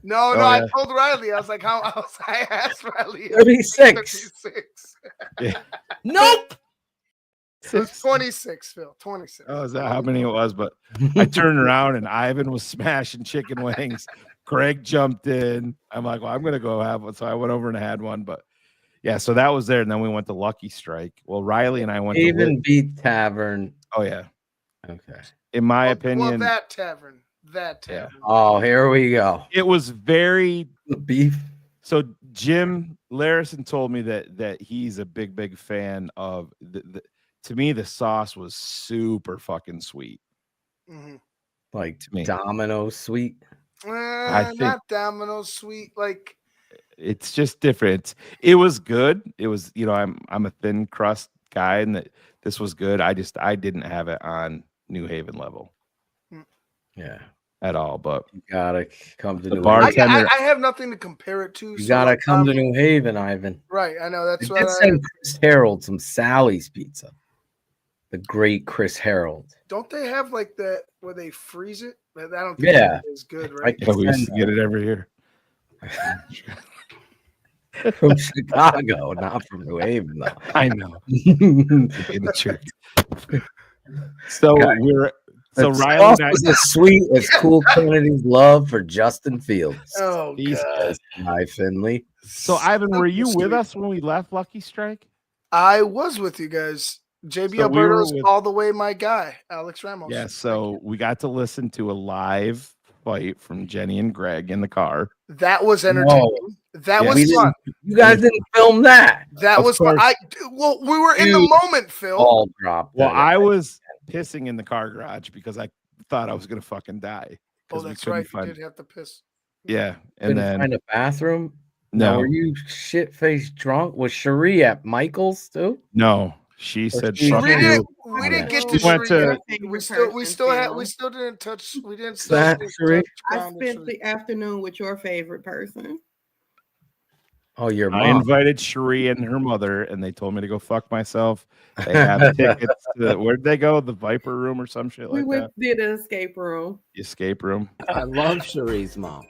No, Oh, I yeah. told Riley, I was like, I asked Riley. 36. 36. Yeah. Nope. It was 26, Phil. 26. Oh, is that how many it was? But I turned around and Ivan was smashing chicken wings. Craig jumped in. I'm like, well, I'm gonna go have one. So I went over and had one. But yeah, so that was there. And then we went to Lucky Strike. Well, Riley and I went to Even beat Tavern. Oh yeah. Okay. In my Well, opinion, that tavern. yeah. Oh, here we go. It was very beef. So Jim Larison told me that he's a big fan of the to me, the sauce was super fucking sweet. Mm-hmm. Like to me. Domino sweet. think- Not Domino's sweet. Like, It's just different. It was good. It was, you know, I'm a thin crust guy, and this was good. I didn't have it on New Haven level. Yeah. At all. But you gotta come to the New bartender. Haven. I have nothing to compare it to. You so, gotta like, come to New Haven, Ivan. Right. I know. That's I what did I send Chris Harold some Sally's pizza. The great Chris Harold. don't they have like that where they freeze it? I don't think Yeah. that is good, right? Yeah, we used to get it every year. From Chicago, not from New Haven, though. I know. In the church. So Okay. so The Riley sauce and I- was as sweet as Cool Kennedy's love for Justin Fields. Oh, God. Hi, Finley. So Ivan, were you with us when we left Lucky Strike? I was with you guys. JB So we were Alberto's with- all the way my guy, Alex Ramos. Yeah, so we got to listen to a live fight from Jenny and Greg in the car. That was entertaining. That Yeah, was we fun. You guys didn't film that. That Of was fun. course. Well, we were in the Dude, moment, Phil. Ball dropped. Well, it. I was pissing in the car garage because I thought I was gonna fucking die. Oh, 'cause we that's couldn't right. find- You did have to piss. Yeah, and couldn't then find a bathroom. No. Were you shit faced drunk? Was Cherie at Michael's too? no, she said she- fuck We you. didn't. We didn't get to. We went Cherie to- yet. We still had. We still didn't touch. We didn't. That, touch Cherie? I ground with spent Cherie. the afternoon with your favorite person. Oh, your I mom. invited Cherie and her mother, and they told me to go fuck myself. They have tickets to where'd they go? The Viper Room or some shit We like that. did an escape room. The escape room. I love Cherie's mom.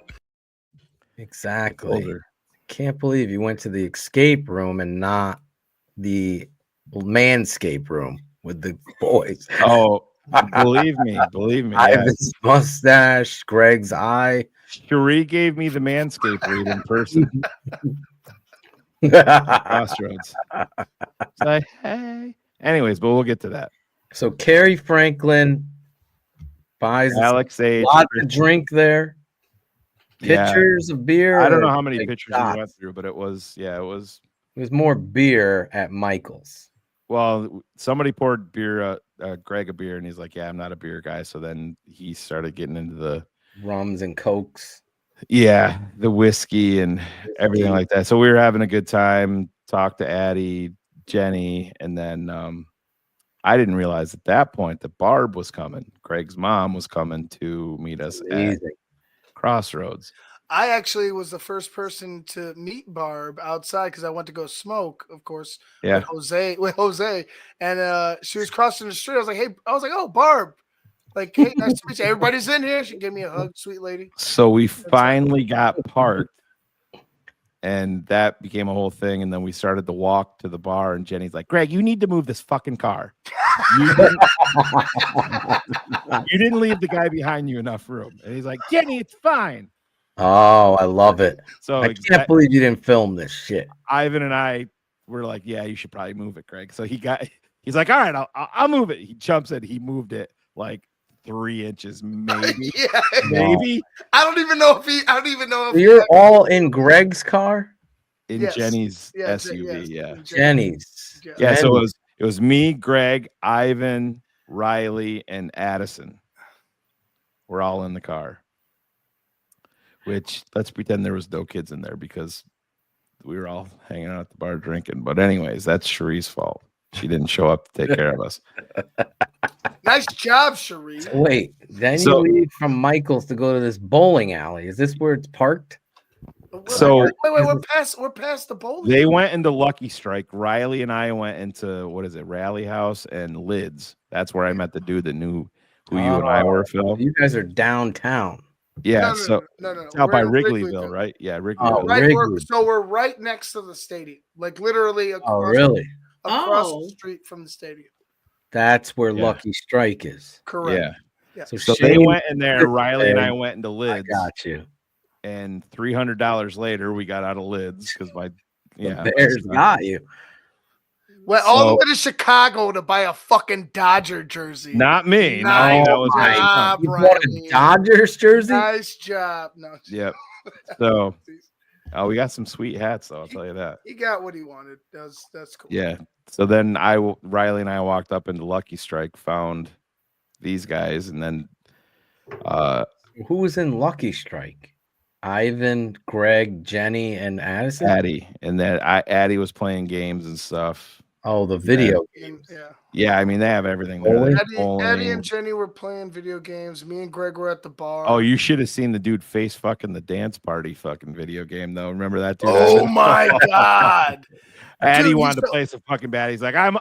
Exactly. Told her. Can't believe you went to the escape room and not the manscape room with the boys. Oh, believe me. Yeah. Ivan's mustache, Greg's eye. Cherie gave me the manscape read in person. Crossroads. It's like, hey. Anyways, but we'll get to that. So Carrie Franklin buys Alex a H. lot to drink there. Yeah. Pitchers of beer. I don't know or how many like pictures shots? we went through, but it was It was more beer at Michael's. well, somebody poured beer, Greg a beer, and he's like, yeah, I'm not a beer guy. So then he started getting into the Rums and cokes. yeah, the whiskey and everything like that. So we were having a good time, talked to Addie, Jenny, and then I didn't realize at that point that Barb was coming. Greg's mom was coming to meet us at Amazing. Crossroads. I actually was the first person to meet Barb outside because I went to go smoke, of course, Yeah. with Jose, and she was crossing the street. I was like, "Hey," I was like, "Oh, Barb, like, hey, nice to meet you. Everybody's in here." She gave me a hug, sweet lady. So we finally got parked, and that became a whole thing. And then we started to walk to the bar, and Jenny's like, Greg, you need to move this fucking car. You didn't, you didn't leave the guy behind you enough room. And he's like, Jenny, it's fine. Oh, I love it. So I can't believe you didn't film this shit. Ivan and I were like, yeah, you should probably move it, Greg. So he's like, all right, I'll move it. He jumps in, he moved it like 3 inches, maybe. Yeah. Maybe I don't even know if You're all in Greg's car? in Yes. Jenny's Yeah, SUV. yes. Yeah. Jenny's. Yeah. So Jenny's. it was me, Greg, Ivan, Riley, and Addison. We're all in the car. Which let's pretend there was no kids in there because we were all hanging out at the bar drinking. But anyways, that's Cherie's fault. She didn't show up to take care of us. Nice job, Cherie. Wait, then So- you leave from Michael's to go to this bowling alley. Is this where it's parked? So wait, we're past the bowling. they went into Lucky Strike. Riley and I went into Rally House and Lids. That's where I met the dude that knew who you and I were, Phil. You guys are downtown. Yeah, No. so No. it's out We're by in Wrigleyville, right? Yeah, Wrigleyville. We're right next to the stadium, like literally across, really? across the street from the stadium. That's where Lucky Strike is. Correct. Yeah. Yeah. So they went in there. Riley and I went into Lids. Got you. And $300 later, we got out of Lids because my Bears got you. Went all the way to Chicago to buy a fucking Dodger jersey. Not me. Nice No, that was my job, You bought a Riley. Dodgers jersey? Nice job. No, Yep. So, we got some sweet hats, though. I'll tell you that. he got what he wanted. That's cool. Yeah. So then Riley and I walked up into Lucky Strike, found these guys, and then Who was in Lucky Strike? Ivan, Greg, Jenny, and Addison? Addie, and then Addie was playing games and stuff. Oh, the video. Yeah, I mean they have everything there. There's Eddie bowling. and Jenny were playing video games. Me and Greg were at the bar. Oh, you should have seen the dude face fucking the dance party fucking video game though. Remember that dude? Oh my god! Addie Dude, wanted to play some fucking bad. He's like, I'm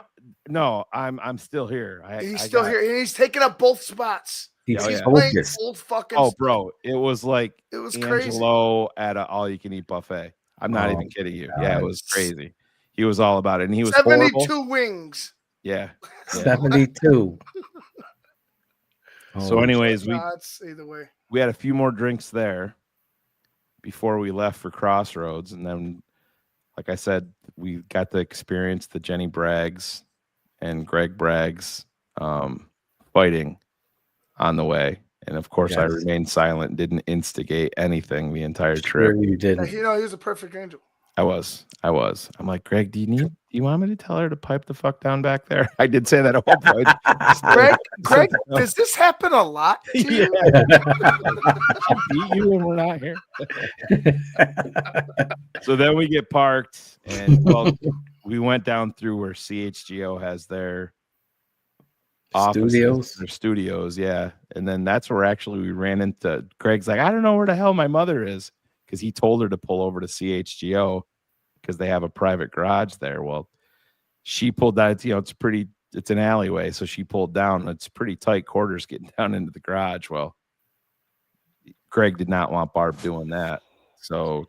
still here. He's still here, and he's taking up both spots. He's playing focused. old fucking. Oh, bro, it was like It was crazy. Angelo at an all-you-can-eat buffet. I'm not even kidding you. Yeah, it was crazy. He was all about it, and he was 72 horrible. wings. Yeah. 72. So, anyways, either way. we had a few more drinks there before we left for Crossroads, and then, like I said, we got to experience the Jenny Braggs and Greg Braggs fighting on the way. And of course, I Yes. remained silent and didn't instigate anything the entire Sure trip. you didn't. You know, he was a perfect angel. I was. I'm like, Greg, do you want me to tell her to pipe the fuck down back there? I did say that at one point. Greg, does this happen a lot to you? She beat you when we're not here. So then we get parked, and we went down through where CHGO has their offices, their studios, yeah. And then that's where actually we ran into Greg's like, I don't know where the hell my mother is, because he told her to pull over to CHGO because they have a private garage there. Well, she pulled down, it's an alleyway, so she pulled down. It's pretty tight quarters getting down into the garage. Well, Greg did not want Barb doing that. So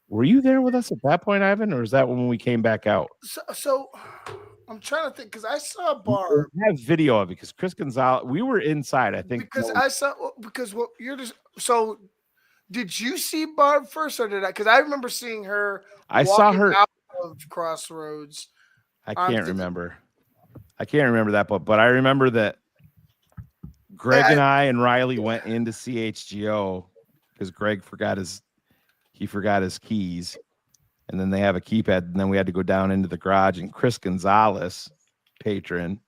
were you there with us at that point, Ivan, or is that when we came back out? So I'm trying to think, because I saw Barb. I have video of it because Chris Gonzalez, we were inside, I think. Because what you're just so. Did you see Barb first, or did I? Because I remember seeing her. I saw her out of Crossroads. I can't remember. I can't remember that, but I remember that Greg and I and Riley went into CHGO because Greg forgot his keys, and then they have a keypad, and then we had to go down into the garage, and Chris Gonzalez, patron,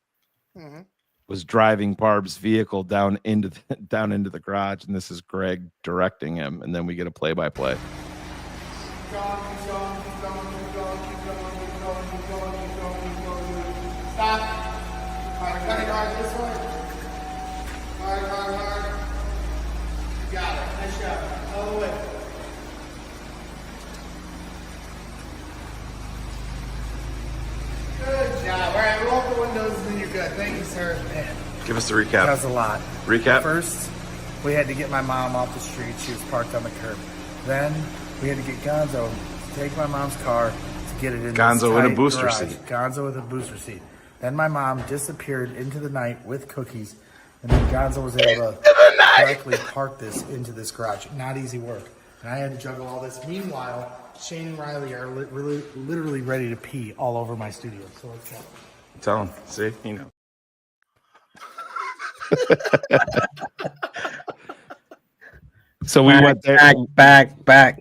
was driving Barb's vehicle down into the garage, and this is Greg directing him, and then we get a play-by-play. Stop. Cutting hard this way. Hard. Got it. Nice job. All the way. Good job. All right, roll up the windows and then you're good. Thank you, sir. Man, Give us the recap. That was a lot. Recap. First, we had to get my mom off the street. She was parked on the curb. Then we had to get Gonzo to take my mom's car to get it in Gonzo this in a tight booster garage. seat. Gonzo with a booster seat. Then my mom disappeared into the night with cookies, and then Gonzo was able to correctly park this into this garage. Not easy work. And I had to juggle all this. Meanwhile, Shane and Riley are literally ready to pee all over my studio. So let's go. Tell him. See, So we went there. Back.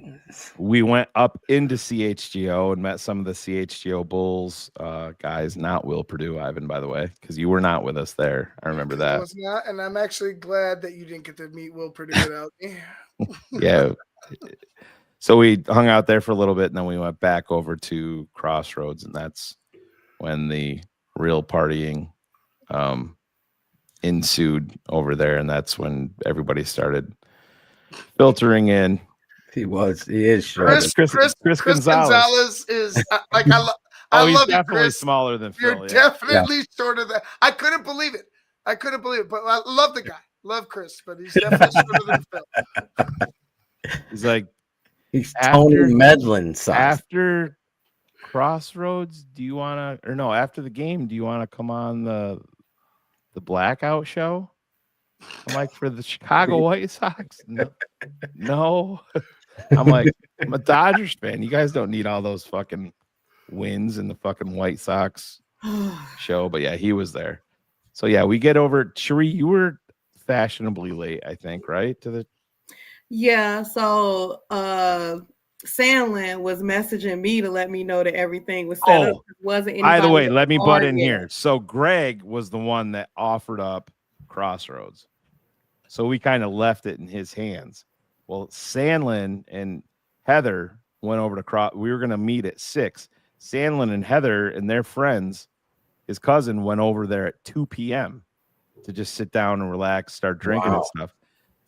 We went up into CHGO and met some of the CHGO Bulls guys, not Will Purdue, Ivan, by the way, because you were not with us there. I remember I that. was not, and I'm actually glad that you didn't get to meet Will Purdue without me. Yeah. So we hung out there for a little bit, and then we went back over to Crossroads, and that's when the real partying ensued over there, and that's when everybody started filtering in. He is short. Chris Gonzalez is like I Oh, he's love you, definitely Chris. smaller than Phil. You're definitely shorter than I couldn't believe it. But I love the guy. Love Chris, but he's definitely shorter than Phil. He's like Tony Medlin size. After Crossroads, do you want to, or no, after the game, do you want to come on the blackout show? I'm like, for the Chicago White Sox? No. I'm like, I'm a Dodgers fan. You guys don't need all those fucking wins in the fucking White Sox show. But yeah, he was there. So yeah, we get over. Cherie, you were fashionably late, I think, right? Yeah, so Sandlin was messaging me to let me know that everything was set up. Wasn't by the way, anybody let me butt in yet. here. So Greg was the one that offered up Crossroads. So we kind of left it in his hands. Well, Sandlin and Heather went over to we were going to meet at 6. Sandlin and Heather and their friends, his cousin, went over there at 2 p.m. to just sit down and relax, start drinking and stuff.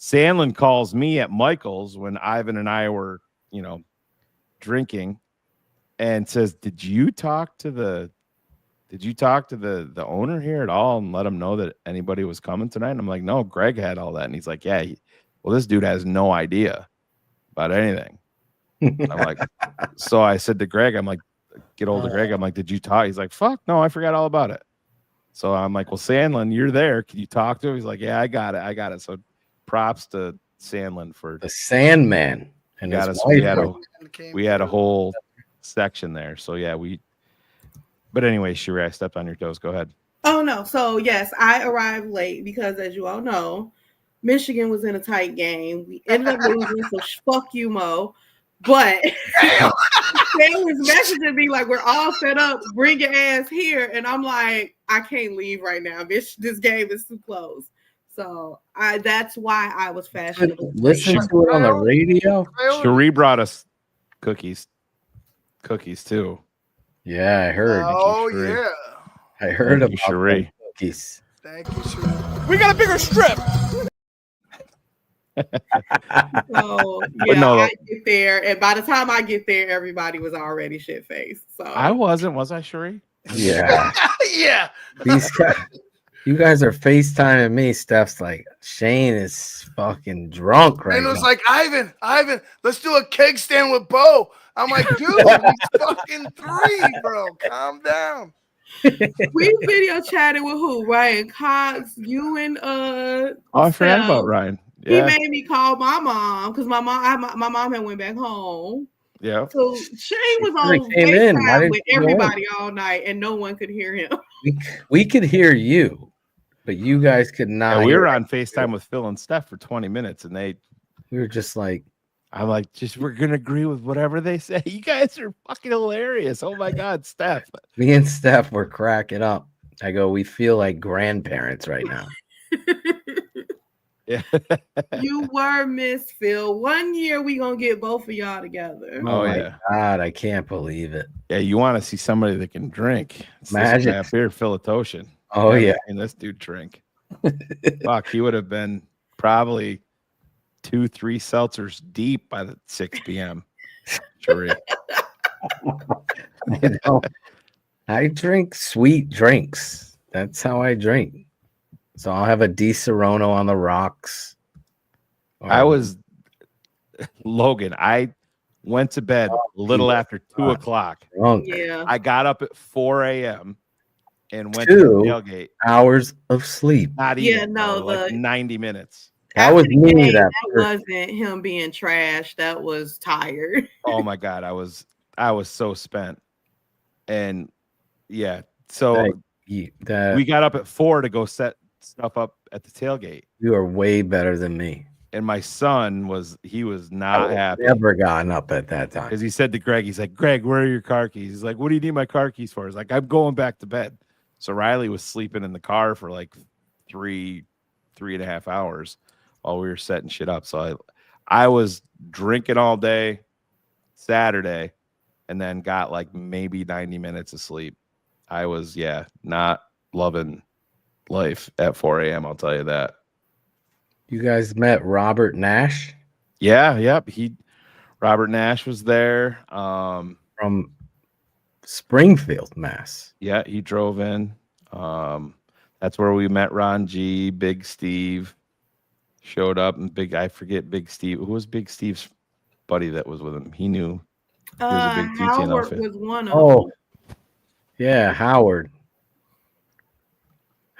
Sandlin calls me at Michael's when Ivan and I were, drinking, and says, "Did you talk to the owner here at all and let him know that anybody was coming tonight?" And I'm like, "No, Greg had all that." And he's like, "Yeah, well, this dude has no idea about anything." I'm like, so I said to Greg, I'm like, get hold of Greg. I'm like, "Did you talk?" He's like, "Fuck no, I forgot all about it." So I'm like, "Well, Sandlin, you're there. Can you talk to him?" He's like, "Yeah, I got it. So props to Sandlin for the Sandman. And got us. We had a whole section there. So yeah, but anyway, Sheree, I stepped on your toes. Go ahead. Oh no. So yes, I arrived late because, as you all know, Michigan was in a tight game. We ended up losing, so fuck you, Mo. But they was messaging me like, "We're all set up. Bring your ass here." And I'm like, I can't leave right now, bitch. This game is too close. So that's why I was fashionable. Listen to it on the radio. Cherie brought us cookies too. Yeah, I heard. Oh yeah, I heard about Cherie cookies. Thank you, Cherie. We got a bigger strip. So yeah, I get there, and by the time I get there, everybody was already shit faced. So I wasn't, was I, Cherie? Yeah. Yeah. You guys are FaceTiming me. Steph's like, Shane is fucking drunk right And it now. was like, Ivan, let's do a keg stand with Bo. I'm like, dude, he's fucking 3, bro. Calm down. we video chatted with who? Ryan Cox, you and I forgot about Ryan. Yeah. He made me call my mom because my mom had went back home. Yeah. So Shane was on FaceTime with everybody all night, and no one could hear him. We could hear you, but you guys could not. Yeah, we were on FaceTime with Phil and Steph for 20 minutes, and we were just like, I'm like, we're gonna agree with whatever they say. You guys are fucking hilarious. Oh my god, Steph. Me and Steph were cracking up. I go, we feel like grandparents right now. Yeah. You were Miss Phil. One year we gonna get both of y'all together. Oh my god, I can't believe it. Yeah, you want to see somebody that can drink. Magic. This beer, Philotoshin. Oh yeah. And this dude drink. Fuck, he would have been probably 2-3 seltzers deep by the 6 p.m. Sure. I drink sweet drinks. That's how I drink. So I'll have a Di Serono on the rocks. I was Logan. I went to bed a little after 2 o'clock. Yeah. I got up at 4 a.m. and went 2 to the tailgate. hours of sleep. Not even, like 90 minutes. That was me. That wasn't him being trash. That was tired. Oh my god, I was so spent. And yeah, so we got up at 4 to go set stuff up at the tailgate. You are way better than me. And my son was not happy. Never gotten up at that time. Because he said to Greg, he's like, "Greg, where are your car keys?" He's like, "What do you need my car keys for?" He's like, "I'm going back to bed." So Riley was sleeping in the car for like 3.5 hours while we were setting shit up. So I was drinking all day, Saturday and then got like maybe 90 minutes of sleep. I was, not loving life at 4 a.m. I'll tell you that. You guys met Robert Nash? Yeah, yep. Robert Nash was there. From Springfield, Mass. Yeah, he drove in. That's where we met Ron G. Big Steve showed up, and I forget Big Steve. Who was Big Steve's buddy that was with him? He knew he was a big TTNL Howard fan. was one of Oh, yeah, Howard.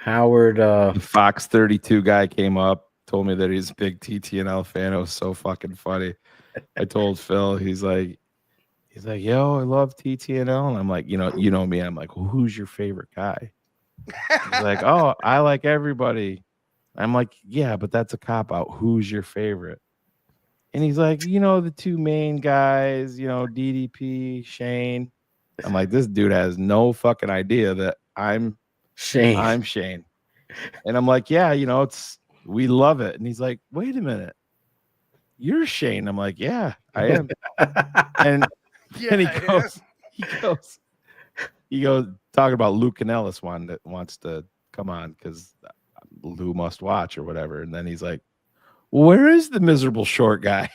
The Fox 32 guy came up, told me that he's a big TTNL fan. It was so fucking funny. I told Phil, he's like, yo, I love TTNL. And I'm like, you know me. I'm like, well, who's your favorite guy? He's like, oh, I like everybody. I'm like, yeah, but that's a cop out. Who's your favorite? And he's like, the two main guys, DDP, Shane. I'm like, this dude has no fucking idea that I'm Shane. And I'm like, yeah, we love it. And he's like, wait a minute. You're Shane. I'm like, yeah, I am. And then he goes talking about Lou Canellis one that wants to come on because Lou must watch or whatever. And then he's like, where is the miserable short guy?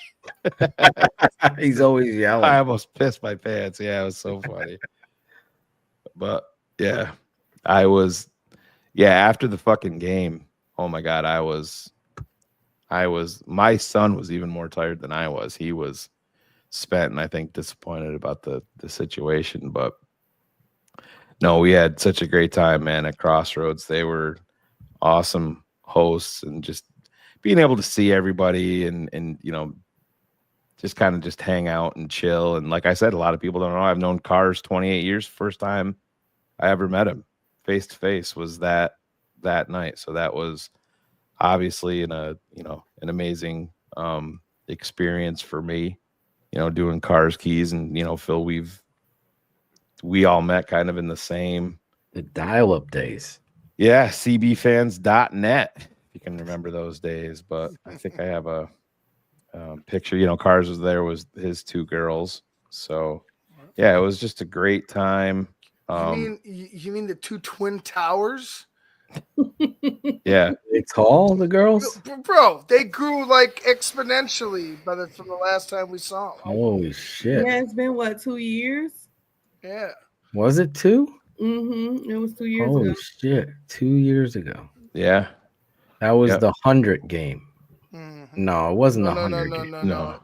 He's always yelling. I almost pissed my pants. Yeah, it was so funny. But yeah, after the fucking game, oh my God, my son was even more tired than I was. He was spent and I think disappointed about the situation. But no, we had such a great time, man, at Crossroads. They were awesome hosts, and just being able to see everybody and just kind of just hang out and chill. And like I said, a lot of people don't know, I've known Cars 28 years. First time I ever met him face to face was that night. So that was obviously an amazing experience for me, doing Cars Keys. And Phil, we all met kind of in the dial-up days. Yeah, cbfans.net, if you can remember those days. But I think I have a picture. Cars was there, was his two girls. So yeah, it was just a great time. You mean the two twin towers? Yeah, they tall, the girls, bro. They grew like exponentially from the last time we saw them. Holy shit! Yeah, it's been what, 2 years? Yeah. Was it 2? Mm-hmm. It was 2 years Holy ago. shit! 2 years ago. Yeah, that was the 100 game. Mm-hmm. No, it wasn't the 100 game. No,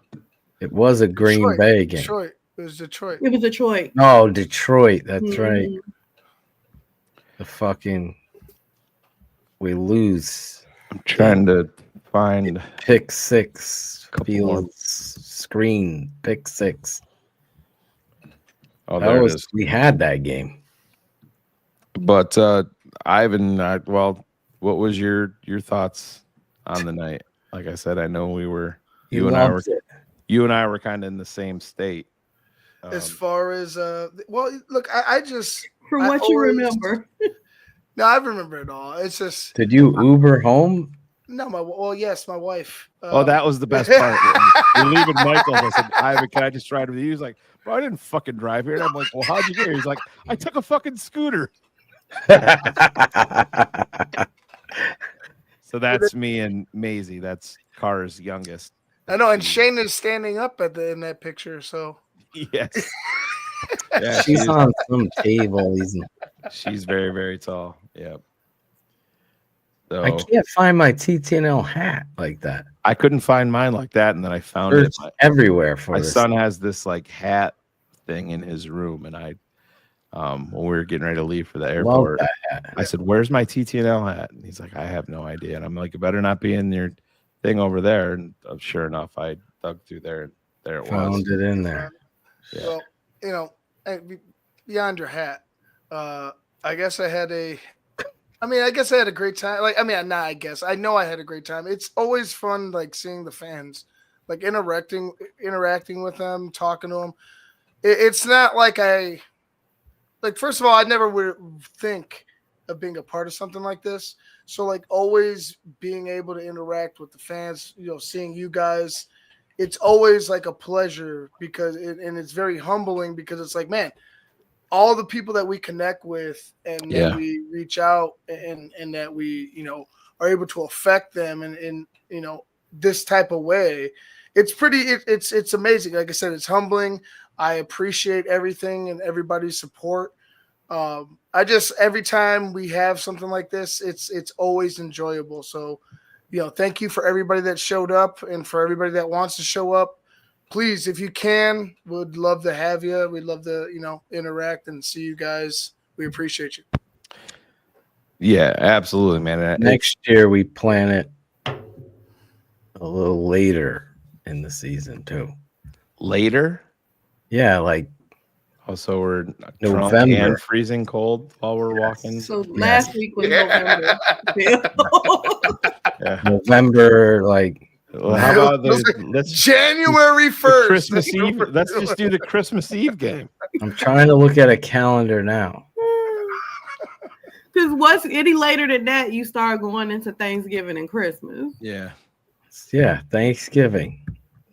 it was a Green Bay game. Detroit. It was Detroit. It was Detroit. Oh, Detroit. That's right. The fucking. We lose. I'm trying to find pick 6. Fields screen pick 6. Oh, there it is. We had that game. But Ivan, what was your thoughts on the night? Like I said, I know you and I were kind of in the same state. As far as look, I just from what you remember. No, I remember it all. It's just. Did you Uber home? No, yes, my wife. That was the best part. We're leaving Michael. I said, Ivan, can I just ride with you? He was like, bro, I didn't fucking drive here. And I'm like, well, how'd you get here? He's like, I took a fucking scooter. So that's me and Maisie. That's Car's youngest. I know, and Shane is standing up in that picture. So yes, yeah, she's on some table. She's very, very tall. Yeah. So, I can't find my TTNL hat like that. I couldn't find mine like that, and then I found it everywhere. For my son has this like hat thing in his room, and I, when we were getting ready to leave for the airport, I said, "Where's my TTNL hat?" And he's like, "I have no idea." And I'm like, "It better not be in your thing over there." And sure enough, I dug through there, and there it was. Found it in there. Yeah. Well, beyond your hat, I guess I had a great time. I know I had a great time. It's always fun, like seeing the fans, like interacting with them, talking to them. It's not like first of all, I never would think of being a part of something like this. So like always being able to interact with the fans, seeing you guys, it's always like a pleasure and it's very humbling because it's like, man, all the people that we connect with and that we reach out and that we, are able to affect them in this type of way. It's it's amazing. Like I said, it's humbling. I appreciate everything and everybody's support. Every time we have something like this, it's always enjoyable. So, thank you for everybody that showed up and for everybody that wants to show up. Please, if you can, we'd love to have you. We'd love to, interact and see you guys. We appreciate you. Yeah, absolutely, man. Next year we plan it a little later in the season too. Later? Yeah, like so we're November and freezing cold while we're walking. So last week was November. November, like. Well, how about let's January 1st, Christmas Eve? Let's just do the Christmas Eve game. I'm trying to look at a calendar now. Because what's any later than that, you start going into Thanksgiving and Christmas. Yeah, Thanksgiving.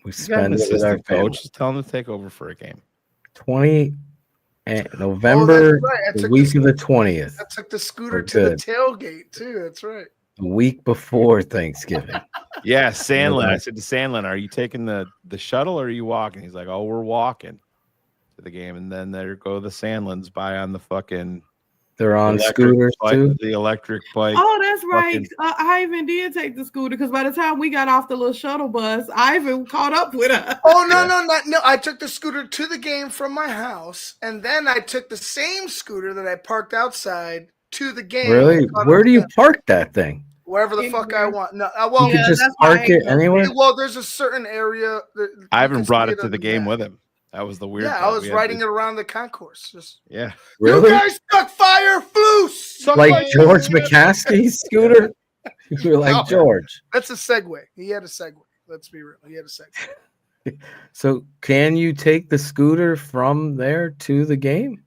We spend it with our coach. Just tell him to take over for a game. 20 November, the week of the 20th. I took the scooter to the tailgate too. That's right. The week before Thanksgiving. Yeah, Sandlin. I said to Sandlin, "Are you taking the shuttle or are you walking?" He's like, "Oh, we're walking to the game." And then there go the Sandlins by on the fucking. They're on scooters too. The electric bike. Oh, that's right. Ivan did take the scooter because by the time we got off the little shuttle bus, Ivan caught up with us. Oh no! I took the scooter to the game from my house, and then I took the same scooter that I parked outside to the game. Really? Where do you park that thing? Wherever the fuck I want. No, you can just park it anywhere. Well, there's a certain area. Ivan brought it to the game with him. That was the weird. Yeah, I was riding it around the concourse. Yeah. Really? You guys suck fire, Flus. Like George McCaskey's scooter? You were like George. That's a Segway. He had a Segway. Let's be real. He had a Segway. So can you take the scooter from there to the game?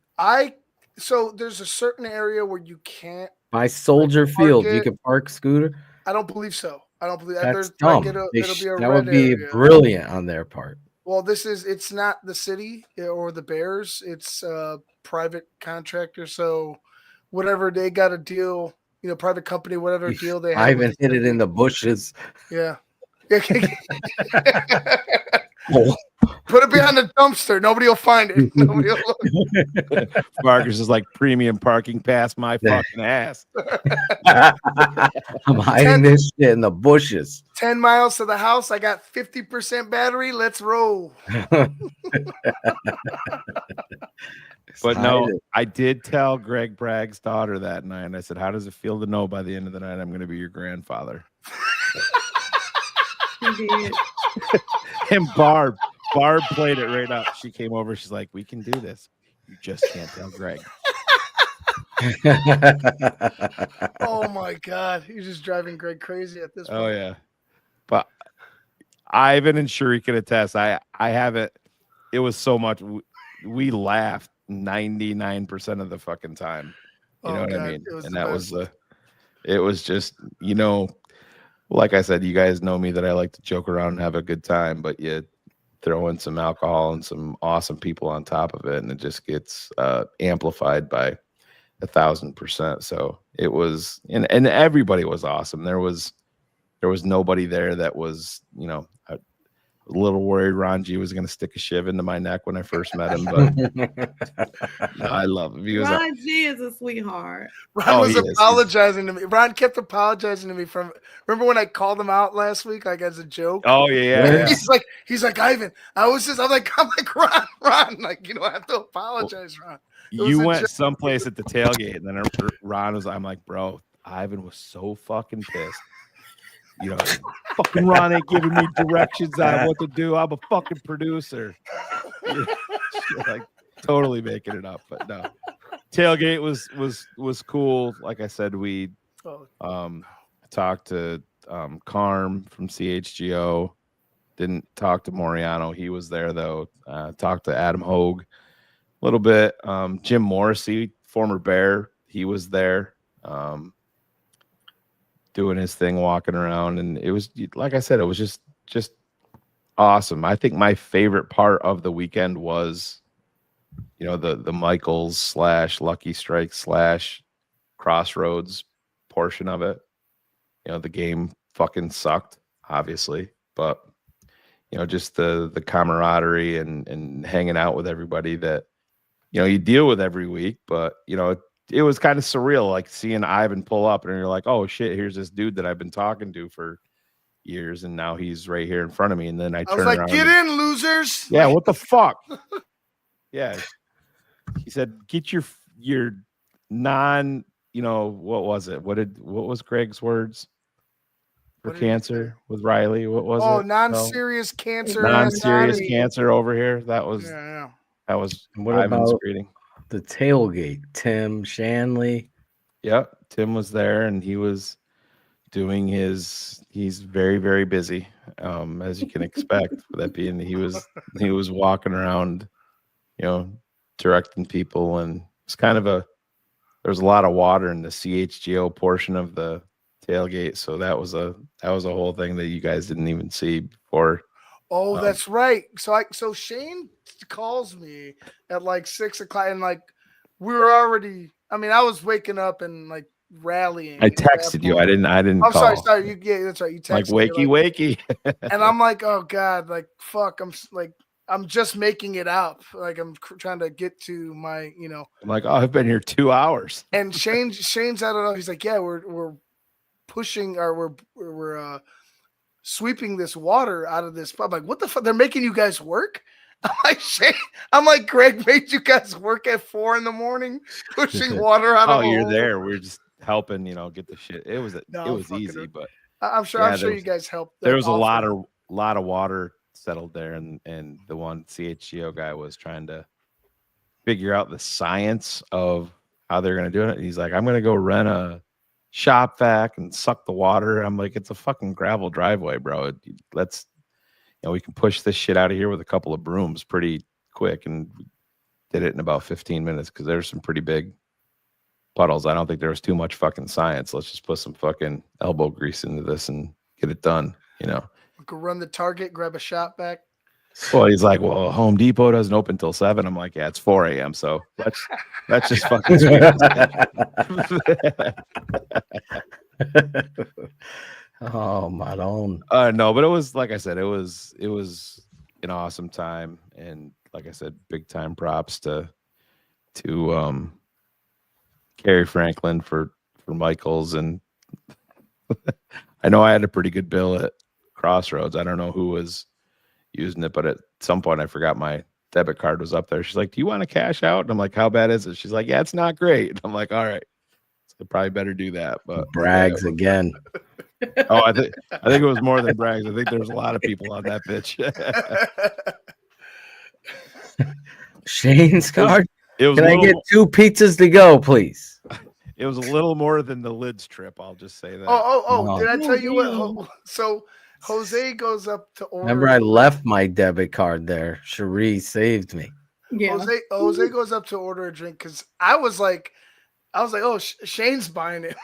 So there's a certain area where you can't. By Soldier Field, you can park scooter. I don't believe so. I don't believe that's dumb. It'll be a that would be area. Brilliant on their part. Well, it's not the city or the Bears. It's a private contractor. So whatever they got a deal, private company, whatever deal they have. I even hit it in the bushes. Yeah. Put it behind the dumpster. Nobody will find it. Nobody will look. Marcus is like premium parking past my fucking ass. I'm hiding this shit in the bushes. 10 miles to the house. I got 50% battery. Let's roll. But no, I did tell Greg Bragg's daughter that night. And I said, "How does it feel to know by the end of the night I'm going to be your grandfather?" And Barb played it right up. She came over. She's like, "We can do this. You just can't tell Greg." Oh my God. He's just driving Greg crazy at this point. Oh yeah. But Ivan and Shuri can attest. I haven't. It was so much. We laughed 99% of the fucking time. You know what I mean? And that was it was just, like I said, you guys know me that I like to joke around and have a good time, but you throw in some alcohol and some awesome people on top of it, and it just gets amplified by 1,000%. So it was, and everybody was awesome. There was nobody there that was, a little worried Ron G was going to stick a shiv into my neck when I first met him, but no, I love him. Ron G is a sweetheart. Ron was apologizing to me. Ron kept apologizing to me remember when I called him out last week, like as a joke? Oh yeah. He's like, "Ivan, I'm like, Ron, like, you don't have to apologize, Ron." You went someplace at the tailgate, and then Ron was, I'm like, "Bro, Ivan was so fucking pissed. Fucking Ron ain't giving me directions on what to do. I'm a fucking producer." Like totally making it up, but no. Tailgate was cool. Like I said, we talked to Carm from CHGO. Didn't talk to Moriano. He was there though. Talked to Adam Hogue a little bit. Jim Morrissey, former Bear, he was there. Doing his thing, walking around, and it was, like I said, it was just awesome. I think my favorite part of the weekend was, the Michaels / Lucky Strike / Crossroads portion of it. The game fucking sucked, obviously, but just the camaraderie and hanging out with everybody that you deal with every week. But it was kind of surreal, like seeing Ivan pull up and you're like, oh shit, here's this dude that I've been talking to for years, and now he's right here in front of me. And then I was turn like, around get in, losers. Yeah, what the fuck? Yeah. He said, get your non, what was it? What was Greg's words for cancer with Riley? What was it? Oh, non-serious cancer. Non-serious cancer over here. That was that was What Ivan's about greeting. the tailgate? Tim Shanley. Yep, Tim was there, and he was doing he's very, very busy, as you can expect, with that being he was walking around, directing people, and it's kind of there was a lot of water in the CHGO portion of the tailgate, so that was a whole thing that you guys didn't even see before. Oh, that's right. So Shane calls me at like 6 o'clock, and like we were already. I mean, I was waking up and like rallying. I texted you. I didn't. I'm call. sorry. Yeah, that's right. You texted like me, wakey. and I'm like, oh god, like fuck. I'm just making it up. Like I'm trying to get to my, I'm like, oh, I've been here 2 hours. And Shane's I don't know. He's like, yeah, we're pushing or we're sweeping this water out of this. I'm like, what the fuck? They're making you guys work? I'm like, Shane. I'm like, Greg made you guys work at 4 a.m. pushing water out of. Oh, you're there. We're just helping, get the shit. It was easy, but I'm sure you guys helped. There was a lot of water settled there, and the one CHGO guy was trying to figure out the science of how they're going to do it. He's like, I'm going to go rent a shop vac and suck the water. I'm like, it's a fucking gravel driveway, bro. Let's, we can push this shit out of here with a couple of brooms pretty quick, and we did it in about 15 minutes because there's some pretty big puddles. I don't think there was too much fucking science. Let's just put some fucking elbow grease into this and get it done, Go run the Target, grab a shop vac. Well, he's like, well, Home Depot doesn't open till 7. I'm like, yeah, it's 4 a.m. So let's just fucking Oh, my own. No, but it was, like I said, it was an awesome time, and like I said, big time props to Kerry Franklin for Michaels, and I know I had a pretty good bill at Crossroads. I don't know who was using it, but at some point I forgot my debit card was up there. She's like, do you want to cash out? And I'm like, how bad is it? She's like, yeah, it's not great. And I'm like, all right, so probably better do that. But brags again. Oh, I think it was more than brags. I think there was a lot of people on that bitch. Shane's card. Can I get 2 pizzas to go, please? It was a little more than the lids trip. I'll just say that. Oh! Did I tell you what? So Jose goes up to order. Remember, I left my debit card there. Cherie saved me. Yeah. Jose goes up to order a drink because I was like, oh, Shane's buying it,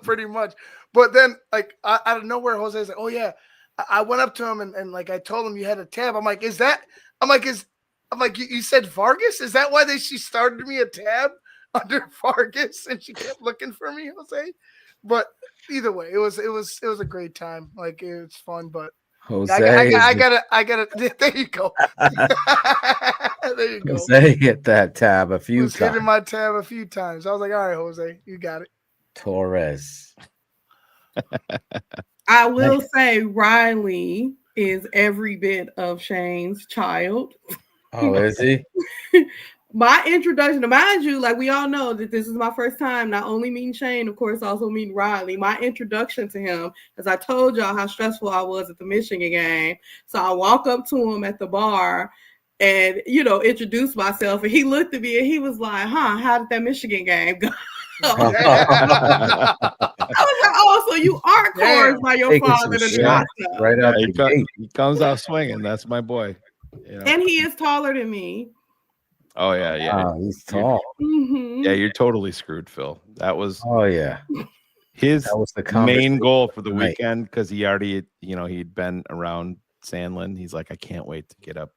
pretty much. But then, like, out of nowhere, Jose's like, oh yeah. I went up to him and like I told him you had a tab. I'm like, you said Vargas? Is that why she started me a tab under Vargas and she kept looking for me, Jose? But either way, it was a great time. Like, it was fun, but Jose, I gotta there you go. There you go. Jose hit that tab a few times. Hitting my tab a few times. I was like, all right, Jose, you got it. Torres. I will say Riley is every bit of Shane's child. Oh, is he? My introduction to, mind you, like we all know that this is my first time not only meeting Shane, of course, also meeting Riley. My introduction to him, as I told y'all how stressful I was at the Michigan game. So I walk up to him at the bar and, introduce myself. And he looked at me and he was like, how did that Michigan game go? I was like, oh, so you are coerced by your father to do that stuff. Right out he comes out swinging. That's my boy. And he is taller than me. Oh yeah. Wow, he's tall. Mm-hmm. Yeah, you're totally screwed, Phil. That was his main goal for the weekend, because he already, he'd been around Sandlin. He's like, I can't wait to get up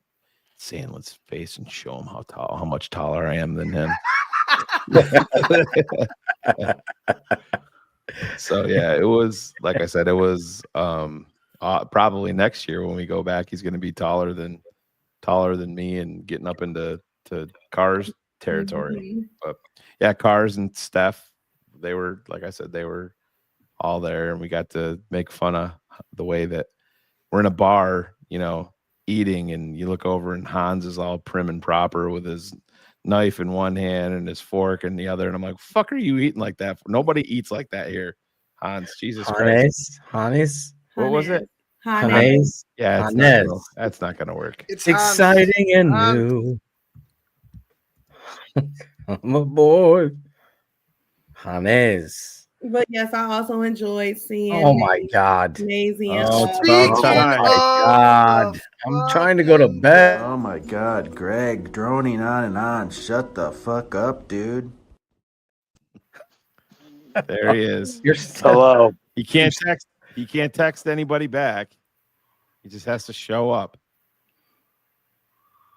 Sandlin's face and show him how much taller I am than him. So yeah, it was like I said, it was probably next year when we go back, he's going to be taller than me and getting up into Cars territory. But yeah, Cars and Steph, they were, like I said, they were all there, and we got to make fun of the way that we're in a bar, you know, eating, and you look over and Hans is all prim and proper with his knife in one hand and his fork in the other, and I'm like, fuck are you eating like that? Nobody eats like that here, Hans. Jesus Christ. Hannes. What was it? Hannes. Yeah, Hannes. that's not gonna work. It's exciting and new. I'm a boy. Hannes. But yes, I also enjoyed seeing. Oh my God. Amazing. Oh, it's about time. Oh my God. I'm trying to go to bed. Oh my God, Greg, droning on and on. Shut the fuck up, dude. There he is. Hello. He can't text anybody back. He just has to show up.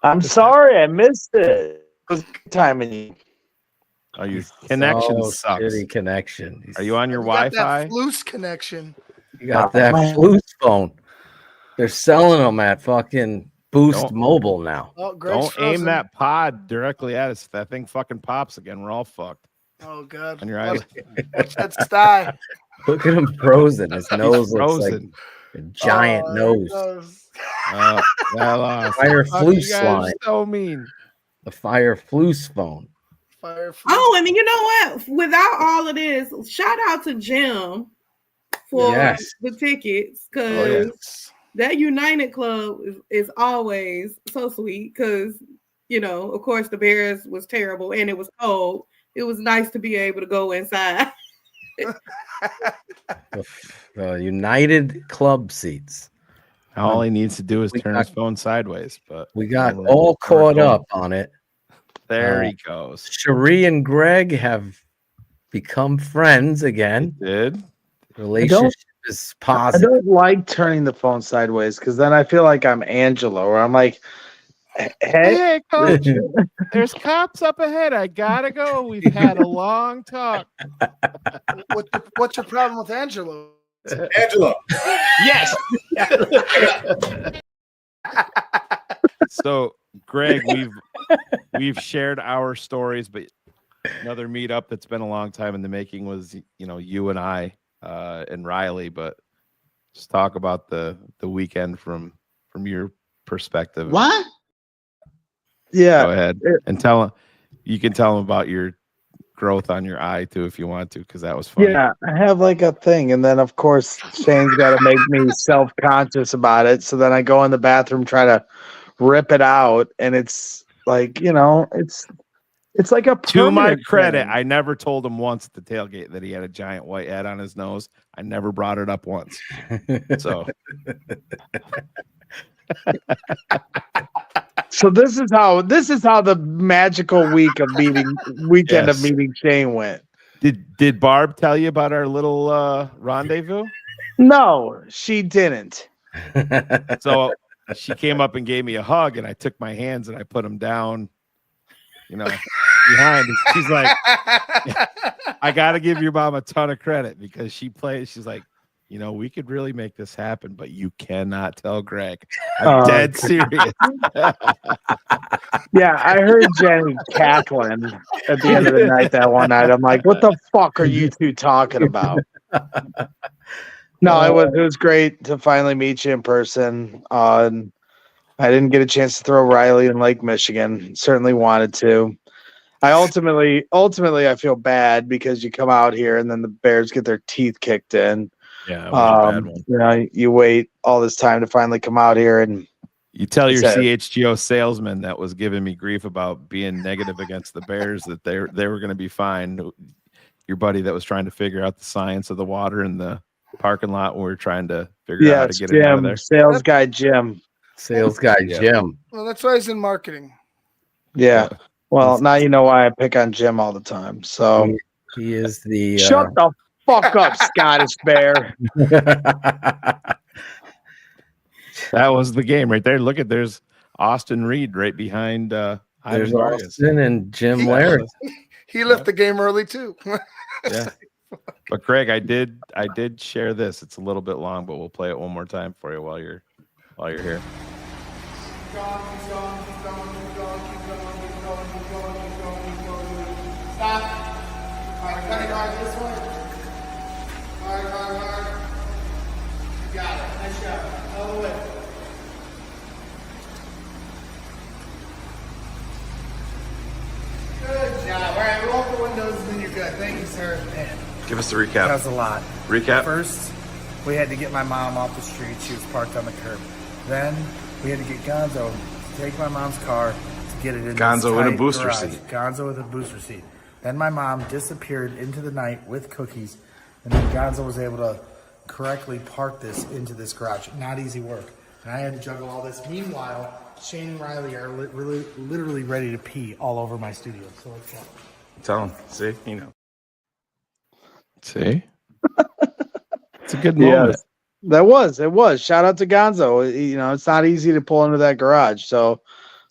I'm sorry, I missed it. It was good timing you. Oh, your connection So sucks. shitty connection. Are you on your You got Wi-Fi? that loose connection. You got that Flus phone. They're selling them at fucking Boost Mobile now. Oh, Greg's Don't frozen. aim that pod directly at us. That thing fucking pops again. We're all fucked. Oh God. On your eyes. Watch that sty. Look at him frozen. His nose looks like frozen. a giant nose. I lost. Fire Fuck, Flus you guys are line. so mean. The Fire Flus phone. Oh, and you know what? Without all of this, shout out to Jim for Yes. the tickets, Oh, because yes. that United Club is always so sweet. Because you know, of course, the Bears was terrible and it was cold. It was nice to be able to go inside. The United Club seats. All he needs to do is turn got- his phone sideways. But We got all caught up on it. There he goes. Cherie and Greg have become friends again. Did relationship is I positive. don't like turning the phone sideways because then I feel like I'm Angela, where I'm like, Hey, coach, there's cops up ahead. I gotta go. We've had a long talk. What's your problem with Angelo? Angela. Yes. So, Greg, we've shared our stories, but another meetup that's been a long time in the making was, you know, you and I and Riley. But just talk about the weekend from your perspective. what? Yeah. Go ahead and you can tell them about your growth on your eye too if you want to, because that was fun. Yeah, I have like a thing, and then of course Shane's got to make me self-conscious about it. So then I go in the bathroom, try to rip it out, and it's like, you know, it's like a To my permanent credit, thing. I never told him once at the tailgate that he had a giant white head on his nose. I never brought it up once. So So this is how the magical weekend Yes. of meeting Shane went. did Barb tell you about our little rendezvous? No, she didn't. So she came up and gave me a hug, and I took my hands and I put them down, you know, behind. And she's like, I got to give your mom a ton of credit because she played. She's like, you know, we could really make this happen, but you cannot tell Greg. I'm dead serious. Yeah, I heard Jenny cackling at the end of the night that one night. I'm like, what the fuck are you two talking about? No, it was great to finally meet you in person. And I didn't get a chance to throw Riley in Lake Michigan. Certainly wanted to. I ultimately I feel bad because you come out here and then the Bears get their teeth kicked in. Yeah, it was a bad one. You know, you wait all this time to finally come out here, and You tell your Said- CHGO salesman that was giving me grief about being negative against the Bears that they were going to be fine. Your buddy that was trying to figure out the science of the water in the parking lot when we were trying to figure out how to yes, get it out of Jim, there. sales guy Jim. Sales guy Yeah. Jim. Well, that's why he's in marketing. Yeah. Well, now you know why I pick on Jim all the time. So He is the shut the fuck up, Scottish Bear. That was the game right there. Look at there's Austin Reed right behind There's Ivan Vargas. Austin and Jim Larry. He left the game early too. Yeah. But Greg, I did share this. It's a little bit long, but we'll play it one more time for you while you're here. Stop. All right, cut it hard this way. Hard. You got it. Nice job. All the way. Good job. All right, roll up the windows and then you're good. Thank you, sir. Man, Give us the recap. that was a lot. Recap. First, we had to get my mom off the street. She was parked on the curb. Then we had to get Gonzo to take my mom's car to get it in Gonzo this with a tight booster garage. seat. Gonzo with a booster seat. Then my mom disappeared into the night with cookies, and then Gonzo was able to correctly park this into this garage. Not easy work. And I had to juggle all this. Meanwhile, Shane and Riley are literally ready to pee all over my studio. So let's go. Tell him. See, See? It's a good moment. Yes, that was. It was. Shout out to Gonzo. It's not easy to pull into that garage. So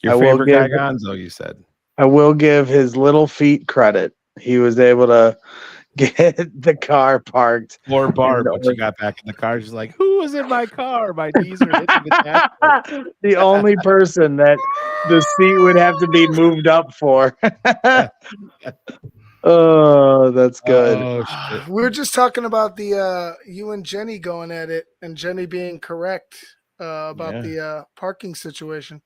Your favorite guy, Gonzo, you said. I will give his little feet credit. He was able to get the car parked. Poor Barb, when she got back in the car, she's like, "Who was in my car? My knees are hitting the dashboard." The only person that the seat would have to be moved up for. Oh, that's good. Oh, shit. We were just talking about the you and Jenny going at it, and Jenny being correct about the parking situation.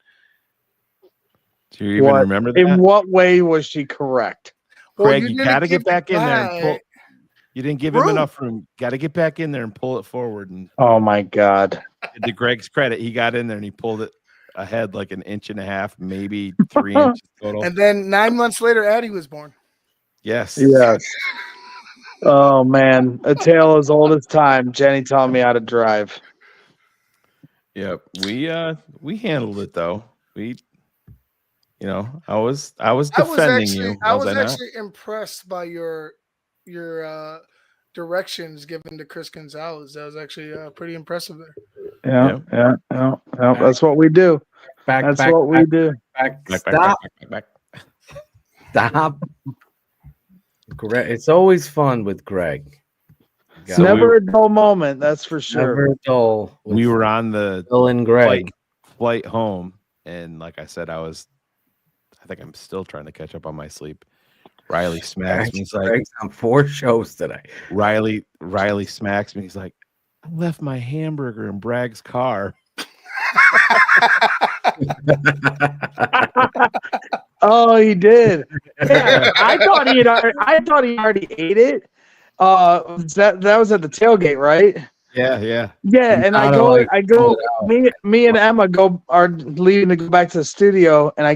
Do you even remember that? In what way was she correct? Greg, you got to get back in there and pull. You didn't give him enough room. Got to get back in there and pull it forward. And oh my God! To Greg's credit, he got in there and he pulled it ahead like an inch and a half, maybe 3 inches total. And then 9 months later, Addie was born. Yes. Oh man, a tale as old as time. Jenny taught me how to drive. Yep, we handled it though. I was defending you. I was actually impressed by your directions given to Chris Gonzalez. That was actually pretty impressive there. Yeah. That's what we do. That's what we do. Stop. Greg, it's always fun with Greg. It's never a dull moment, that's for sure. Never dull. We were on the Bill and Greg flight home, and like I said, I think I'm still trying to catch up on my sleep. Riley smacks me. He's like, Greg's on 4 shows today. Riley smacks me. He's like, I left my hamburger in Bragg's car. Oh, he did. Yeah, I thought he already ate it. That was at the tailgate, right? Yeah. And I go. Me and Emma are leaving to go back to the studio, and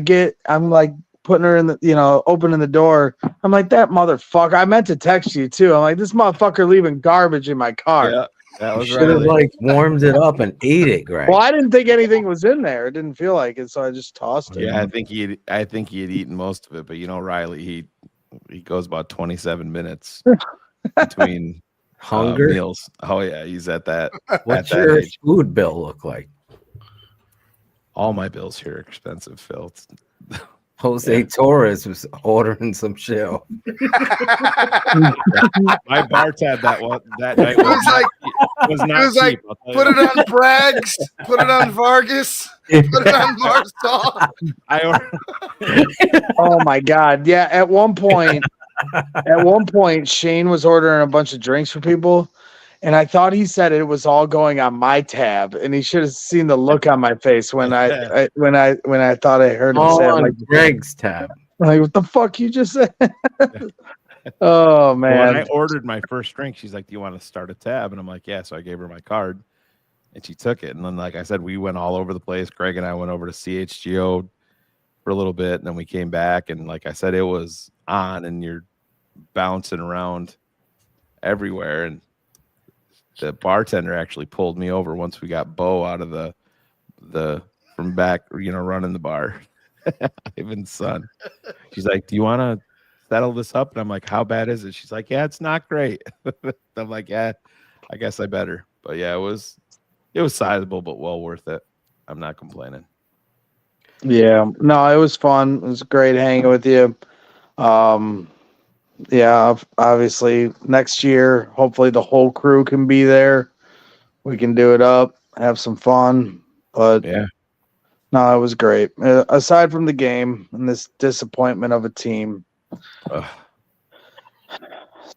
I'm like putting her in the, opening the door. I'm like, that motherfucker. I meant to text you too. I'm like, this motherfucker leaving garbage in my car. Yeah, that was should have warmed it up and ate it, Greg. Well, I didn't think anything was in there. It didn't feel like it, so I just tossed it. Yeah, I think he had eaten most of it, but Riley, he goes about 27 minutes between hunger meals. Oh yeah, he's at that. What's your food bill look like? All my bills here are expensive, Phil. Jose Torres was ordering some shit. My bar tab that night was not cheap. Put it on Bragg's, put it on Vargas, put it on Barstool. Oh my God. Yeah, at one point, Shane was ordering a bunch of drinks for people, and I thought he said it was all going on my tab, and he should have seen the look on my face when I thought I heard him say on like Greg's tab. Like, what the fuck you just said? Oh man. Well, when I ordered my first drink, she's like, "Do you want to start a tab?" And I'm like, "Yeah." So I gave her my card, and she took it. And then, like I said, we went all over the place. Greg and I went over to CHGO for a little bit, and then we came back. And like I said, it was on, and you're bouncing around everywhere. And the bartender actually pulled me over once we got Bo out of the from back, running the bar. Ivan's son. She's like, "Do you want to settle this up?" And I'm like, "How bad is it?" She's like, "Yeah, it's not great." I'm like, "Yeah, I guess I better." But yeah, it was It was sizable, but well worth it. I'm not complaining. Yeah, no, it was fun. It was great hanging with you. Yeah, obviously next year, hopefully the whole crew can be there. We can do it up, have some fun. But yeah, no, it was great. Aside from the game and this disappointment of a team.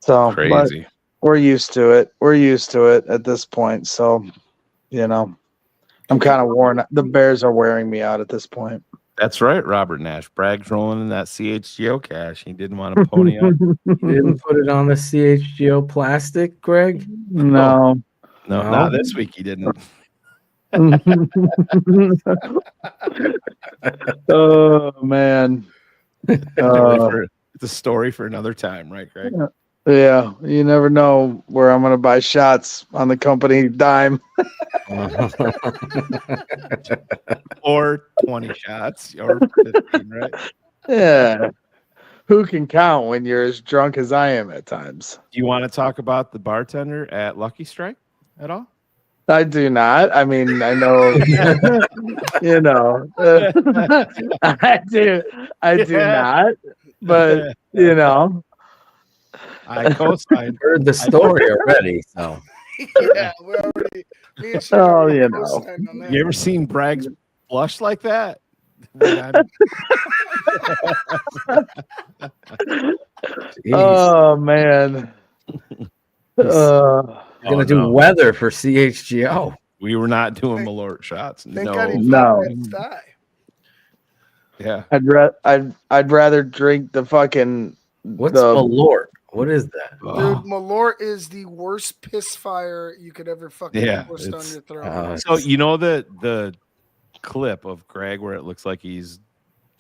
So crazy. We're used to it. We're used to it at this point. So, I'm kind of worn. The Bears are wearing me out at this point. That's right, Robert Nash. Bragg's rolling in that CHGO cash. He didn't want to pony up. You didn't put it on the CHGO plastic, Greg? No, not this week. He didn't. Oh man, It's a story for another time, right, Greg? Yeah, you never know where I'm going to buy shots on the company dime. Or 20 shots or 15, right? Yeah. Who can count when you're as drunk as I am at times? Do you want to talk about the bartender at Lucky Strike at all? I do not. I mean, I know, I do not, but I co-signed. Heard the story already, so. Yeah, we already. Me and Shane Oh, already co-signed on that. You ever seen Bragg's blush like that? Oh man. We're gonna do weather for CHGO. We were not doing Malort shots. No. Yeah. I'd rather drink the fucking. What's Malort? What is that? Dude, Malort is the worst piss fire you could ever fucking force down your throat. So you know the clip of Greg where it looks like he's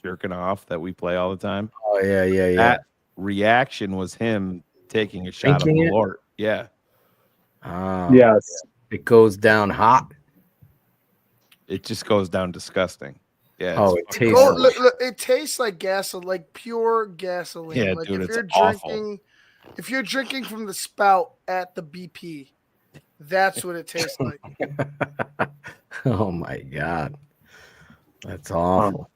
jerking off that we play all the time? Oh yeah. That reaction was him taking a shot Drinking of it? Malort. Yeah. Yes. It goes down hot. It just goes down disgusting. Yeah. Oh, it's it fucking tastes. horrible. Look, it tastes like gasoline, like pure gasoline. Yeah, like dude, if it's you're awful. drinking, if you're drinking from the spout at the BP, that's what it tastes like. Oh my god, that's awful.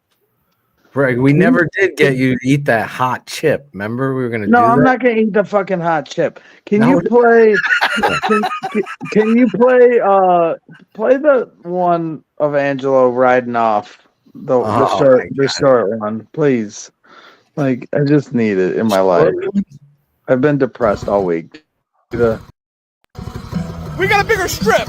Greg, we never did get you to eat that hot chip. Remember, we were gonna. No, do I'm that? not gonna eat the fucking hot chip. Can No. you play? can you play? Play the one of Angelo riding off the short one, please. Like, I just need it in my life. I've been depressed all week. We got a bigger strip.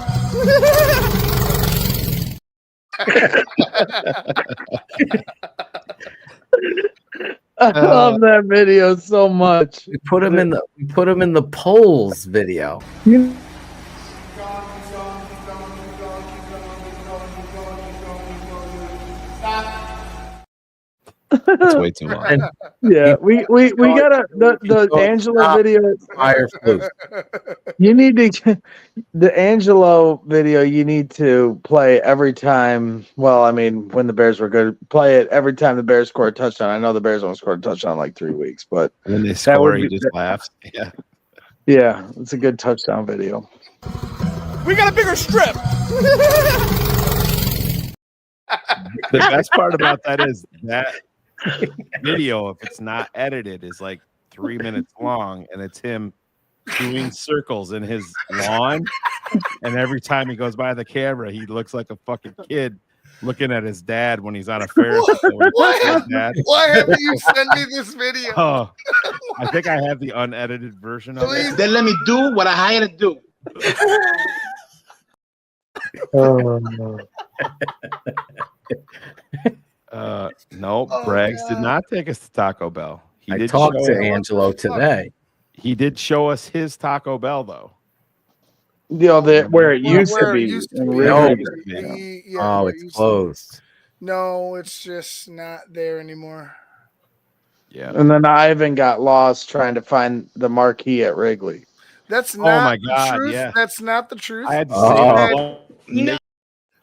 I love that video so much. We put him in the polls video. That's way too long. Yeah, we gotta the Angelo video. You need to the Angelo video. You need to play every time. Well, I mean, when the Bears were good, play it every time the Bears score a touchdown. I know the Bears only scored a touchdown in like 3 weeks, but when they score, he just laughs. Yeah, yeah, it's a good touchdown video. We got a bigger strip. The best part about that is that video, if it's not edited, is like 3 minutes long, and it's him doing circles in his lawn. And every time he goes by the camera, he looks like a fucking kid looking at his dad when he's on a Ferris wheel. Why haven't you sent me this video? Oh, I think I have the unedited version of it. Then let me do what I hired to do. No, Braggs did not take us to Taco Bell. I talked to Angelo today. He did show us his Taco Bell, though. Where it used to be. Oh, it's closed. No, it's just not there anymore. Yeah. And then Ivan got lost trying to find the marquee at Wrigley. That's not my God, the truth. yeah. That's not the truth. I had to say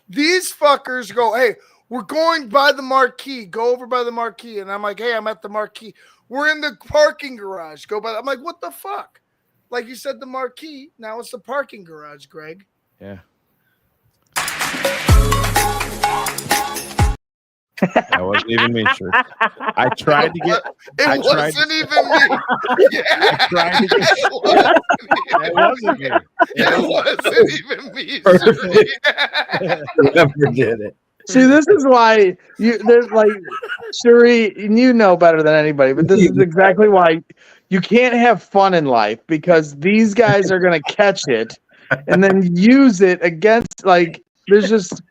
These fuckers go, hey, we're going by the marquee. Go over by the marquee. And I'm like, hey, I'm at the marquee. We're in the parking garage. Go by. I'm like, what the fuck? Like you said, the marquee. Now it's the parking garage, Greg. Yeah. That wasn't even me, sure. I tried to get. I tried wasn't to, even me. I tried to get. That wasn't me. It wasn't even me. Whoever did it. See, this is why there's like, Sheree, you know better than anybody, but this is exactly why you can't have fun in life, because these guys are going to catch it and then use it against, like, there's just.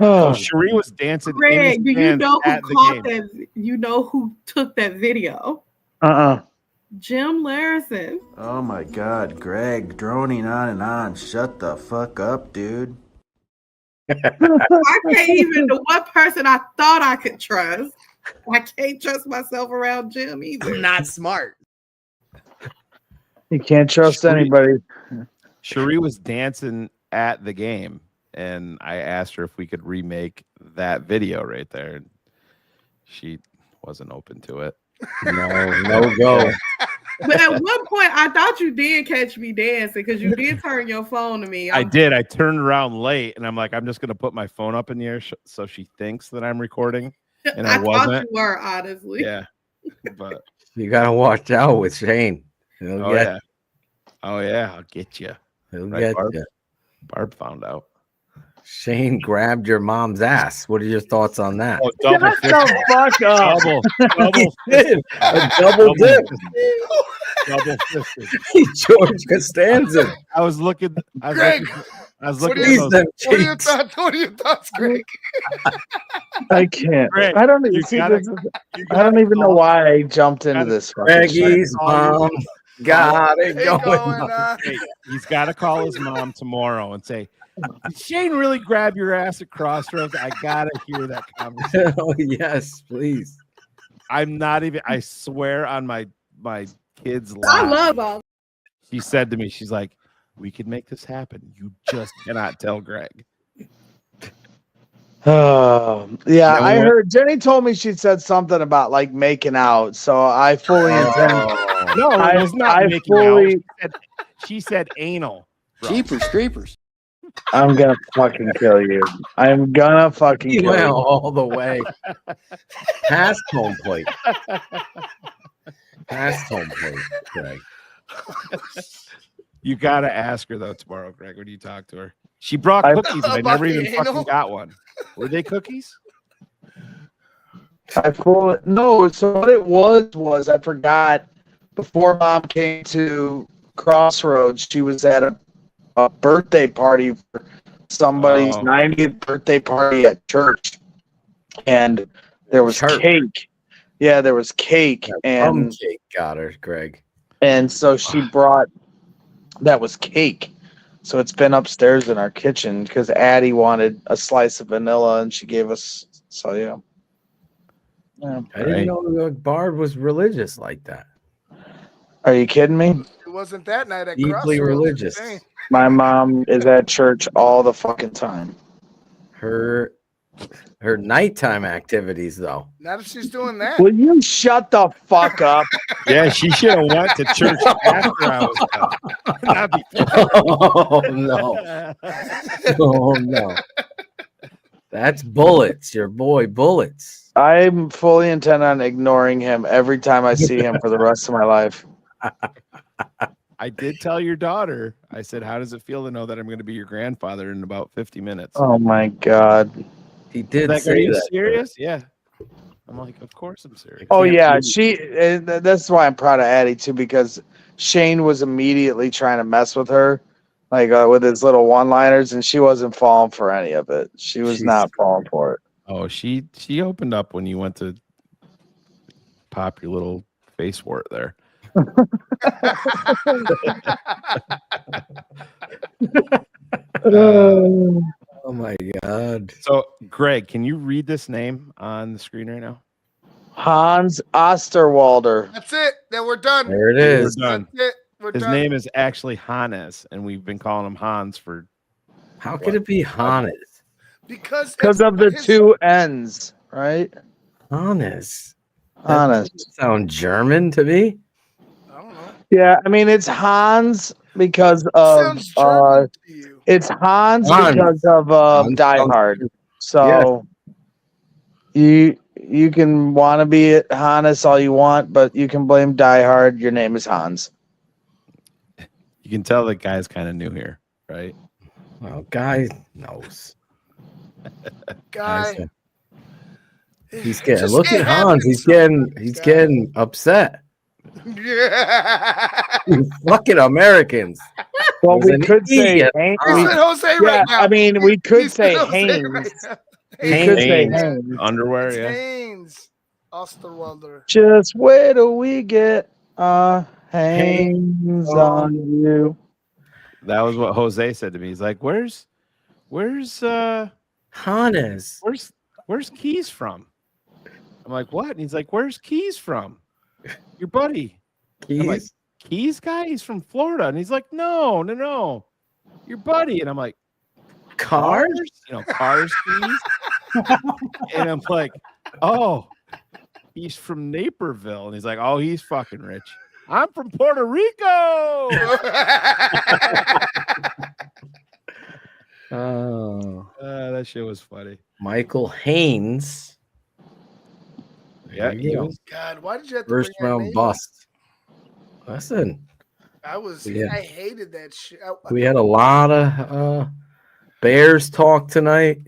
Oh, Sheree was dancing. Greg, do you know who at the caught game. that? You know who took that video? Jim Larison. Oh my God, Greg, droning on and on. Shut the fuck up, dude. I can't even, the one person I thought I could trust, I can't trust myself around Jim either. I'm not smart. You can't trust anybody. Sheree was dancing at the game, and I asked her if we could remake that video right there. And she wasn't open to it. No go. But at one point, I thought you did catch me dancing because you did turn your phone to me. I did. I turned around late, and I'm like, I'm just going to put my phone up in the air so she thinks that I'm recording. And I wasn't. Thought you were, honestly. Yeah. But You gotta watch out with Shane. He'll oh, get yeah. Oh, yeah. I'll get you. He'll Right, get Barb? you. Barb found out. Shane grabbed your mom's ass. What are your thoughts on that? Oh, double Shut the fuck up. Double A double dip. Double fisted. George Costanza. I was looking. Greg, I was what looking. are, At those, what are your thoughts? What are your thoughts, Greg? I can't. Greg, I don't even you see gotta- this. you I don't gotta even know call- why I jumped into this. fucking shit. Maggie's mom got it Hey, going going on. on. Hey, he's got to call his mom tomorrow and say, "Did Shane really grab your ass at Crossroads? I gotta hear that conversation." Oh yes, please. I'm not even. I swear on my kids' life. I love all. She said to me, she's like, "We could make this happen. You just cannot tell Greg." Yeah, Then I we went- heard Jenny told me she said something about like making out, so I fully intend. No, it was not I making fully. out. She said anal. bro. Jeepers creepers. I'm gonna fucking kill you. I'm gonna fucking He kill went you. all the way past home plate. Past home plate, Greg. You got to ask her though tomorrow, Greg, when you talk to her. She brought cookies, and I About never the even fucking anal? got one. Were they cookies? I fully no. So what it was I forgot. Before Mom came to Crossroads, she was at a birthday party for somebody's Oh. 90th birthday party at church, and there was Church. cake. Yeah, there was cake, Plum and cake got her, Greg. so she brought that was cake. So it's been upstairs in our kitchen because Addie wanted a slice of vanilla, and she gave us. So yeah. I didn't know Barb was religious like that. Are you kidding me? It wasn't that night at Deeply Crossroads. religious. Dang. My mom is at church all the fucking time. Her nighttime activities, though. Not if she's doing that. Will you shut the fuck up? Yeah, she should have went to church after I was done. Not before. Oh no! Oh no! That's Bullets, your boy Bullets. I'm fully intent on ignoring him every time I see him for the rest of my life. I did tell your daughter. I said, "How does it feel to know that I'm going to be your grandfather in about 50 minutes?" Oh my god. He did Like, say are you that. serious? Yeah. I'm like, of course I'm serious. Oh yeah, that's why I'm proud of Addie too, because Shane was immediately trying to mess with her, like with his little one-liners, and she wasn't falling for any of it. She was not falling for it. Oh, she opened up when you went to pop your little face wart there. Oh my god! So, Greg, can you read this name on the screen right now? Hans Osterwalder. That's it. Then we're done. There it is. We're done. That's it. We're His done. name is actually Hannes, and we've been calling him Hans for. How could it be Hannes? Because of the two N's, right? Hannes. Hannes. Sound German to me? I don't know. Yeah, I mean it's Hans, because of Sounds German to you. it's Hans Hans. because of Hans Die sounds Hard. good. So you can want to be Hannes all you want, but you can blame Die Hard. Your name is Hans. You can tell the guy's kind of new here, right? Well, guy knows. Guy. He's getting. Just Look it at Hans. He's getting upset. You fucking Americans. Well, He's we an could say idiot. Haynes. He said Jose right now. I mean, we could He said say Jose Haynes. right now. We could say Haynes. Haynes. Underwear, It's yeah. Haynes. Osterwalder. Just wait till we get Haynes on you. That was what Jose said to me. He's like, "Where's Hannes? Where's Keys from?" I'm like, "What?" And he's like, "Where's Keys from? Your buddy." Keys? I'm like, "Keys guy? He's from Florida." And he's like, No, your buddy." And I'm like, Cars? Cars Keys. And I'm like, "Oh, he's from Naperville." And he's like, "Oh, he's fucking rich. I'm from Puerto Rico." Oh, that shit was funny. Michael Haynes. Yeah, There you go. God, why did you have to First bring that round name bust. Listen, up? Yeah. I hated that shit. we had a lot of Bears talk tonight.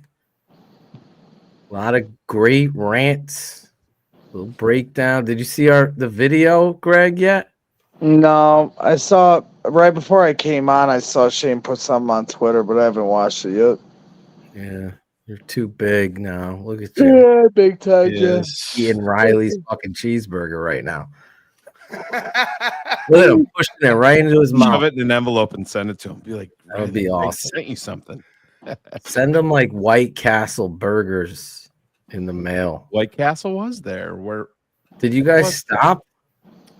A lot of great rants. Little breakdown. Did you see the video, Greg, yet? No, I saw right before I came on. I saw Shane put something on Twitter, but I haven't watched it yet. Yeah, you're too big now. Look at you. Yeah, big time, Yes. Eating Riley's fucking cheeseburger right now. Look at him pushing it right into his Shove mouth. it in an envelope and send it to him. Be like, That would be "I awesome. sent you something." Send him like White Castle burgers in the mail. White Castle was there. Where Did you guys stop?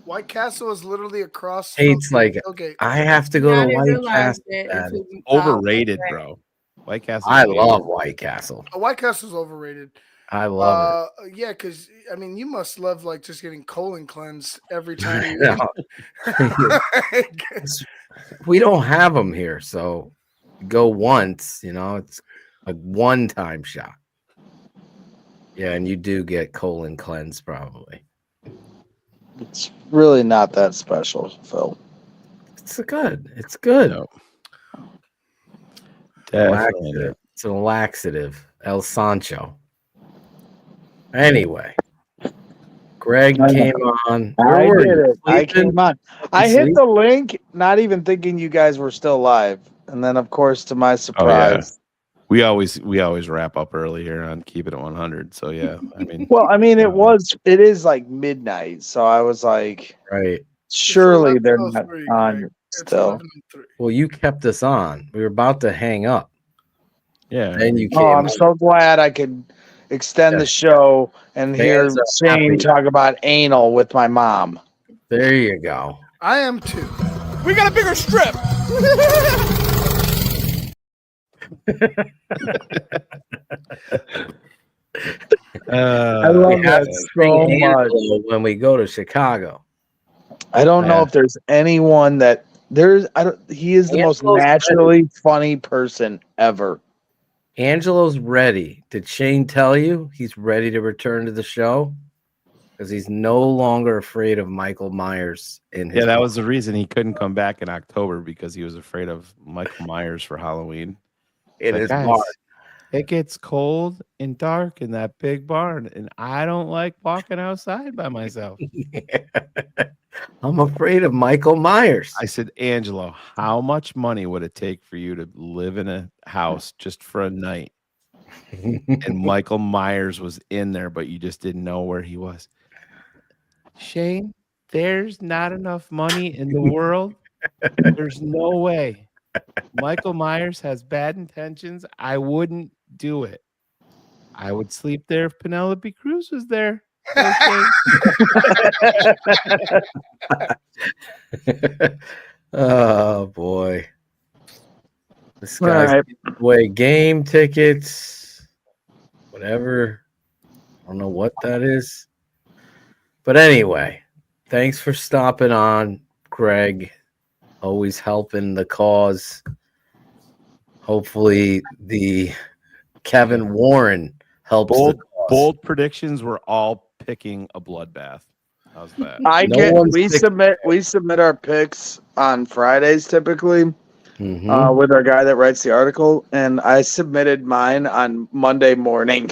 White Castle is literally across. It's from like the tailgate. I have to go Yeah, I to didn't White realize Castle. that Daddy. until we saw overrated, it. bro. White Castle. I love White Castle. White Castle's overrated. I love Yeah, because I mean, you must love like just getting colon cleansed every time. it. You We don't have them here, so go once. It's a one-time shot. Yeah, and you do get colon cleanse probably. It's really not that special, Phil. It's good. It's good. No. Laxative. It's a laxative. El Sancho. Anyway, Greg came on. I Where were did you? it. I Sleeping? came on. I hit the link, not even thinking you guys were still live, and then, of course, to my surprise. We always wrap up early here on Keeping It 100. So yeah, I mean, Well, I mean, it is like midnight, so I was like, right. Surely they're not on still. Well, you kept us on. We were about to hang up. Yeah. And you came Oh, I'm on. so glad I could extend the show and hear Fans are Shane happy. talk about anal with my mom. There you go. I am too. We got a bigger strip. I love we have that to bring so much. Angelo when we go to Chicago. I don't know if there's anyone that there's. I don't. He is the most Angelo's naturally funny person ever. Angelo's ready. Did Shane tell you he's ready to return to the show? Because he's no longer afraid of Michael Myers in his. Yeah, that was the reason he couldn't come back in October, because he was afraid of Michael Myers for Halloween. In Like, his guys, barn. it gets cold and dark in that big barn, and I don't like walking outside by myself. I'm afraid of Michael Myers. I said, Angelo, how much money would it take for you to live in a house just for a night? And Michael Myers was in there, but you just didn't know where he was. Shane, there's not enough money in the world. There's no way. Michael Myers has bad intentions. I wouldn't do it. I would sleep there if Penelope Cruz was there. Okay. Oh boy. This guy's All right. giving away game tickets, whatever. I don't know what that is. But anyway, thanks for stopping on, Greg. always helping the cause. Hopefully, the Kevin Warren helps. Bold predictions. We're all picking a bloodbath. How's that? We submit our picks on Fridays typically. Mhm. With our guy that writes the article, and I submitted mine on Monday morning.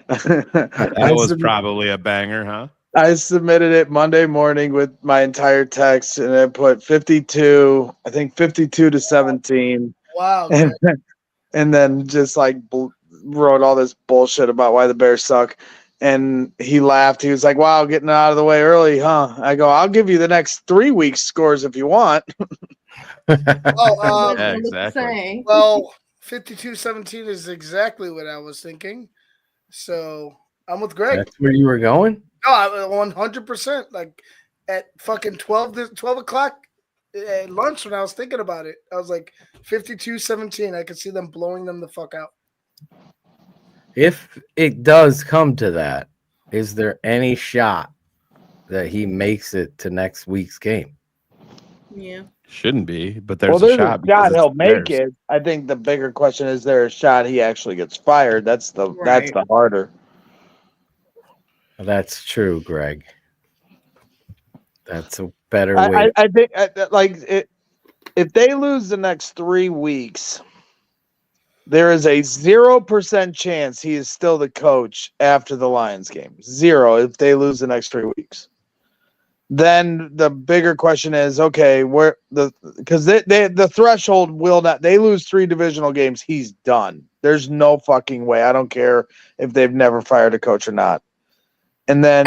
That was probably a banger, huh? I submitted it Monday morning with my entire text, and I put 52, I think 52 to 17. Wow. And then just like wrote all this bullshit about why the Bears suck. And he laughed. He was like, wow, getting out of the way early, huh? I go, I'll give you the next 3 weeks scores if you want. Yeah, exactly. Well, 52-17 is exactly what I was thinking. So I'm with Greg. That's where you were going? No, I 100%. Like at fucking 12 o'clock at lunch when I was thinking about it, I was like 52-17. I could see them blowing them the fuck out. If it does come to that, is there any shot that he makes it to next week's game? Yeah. Shouldn't be, but there's a shot. He'll make it. I think the bigger question is there a shot he actually gets fired? That's the harder. That's true, Greg. That's a better way. I think if they lose the next 3 weeks, there is a 0% chance he is still the coach after the Lions game. 0 if they lose the next 3 weeks. Then the bigger question is, okay, because the threshold will not. They lose 3 divisional games, he's done. There's no fucking way. I don't care if they've never fired a coach or not. And then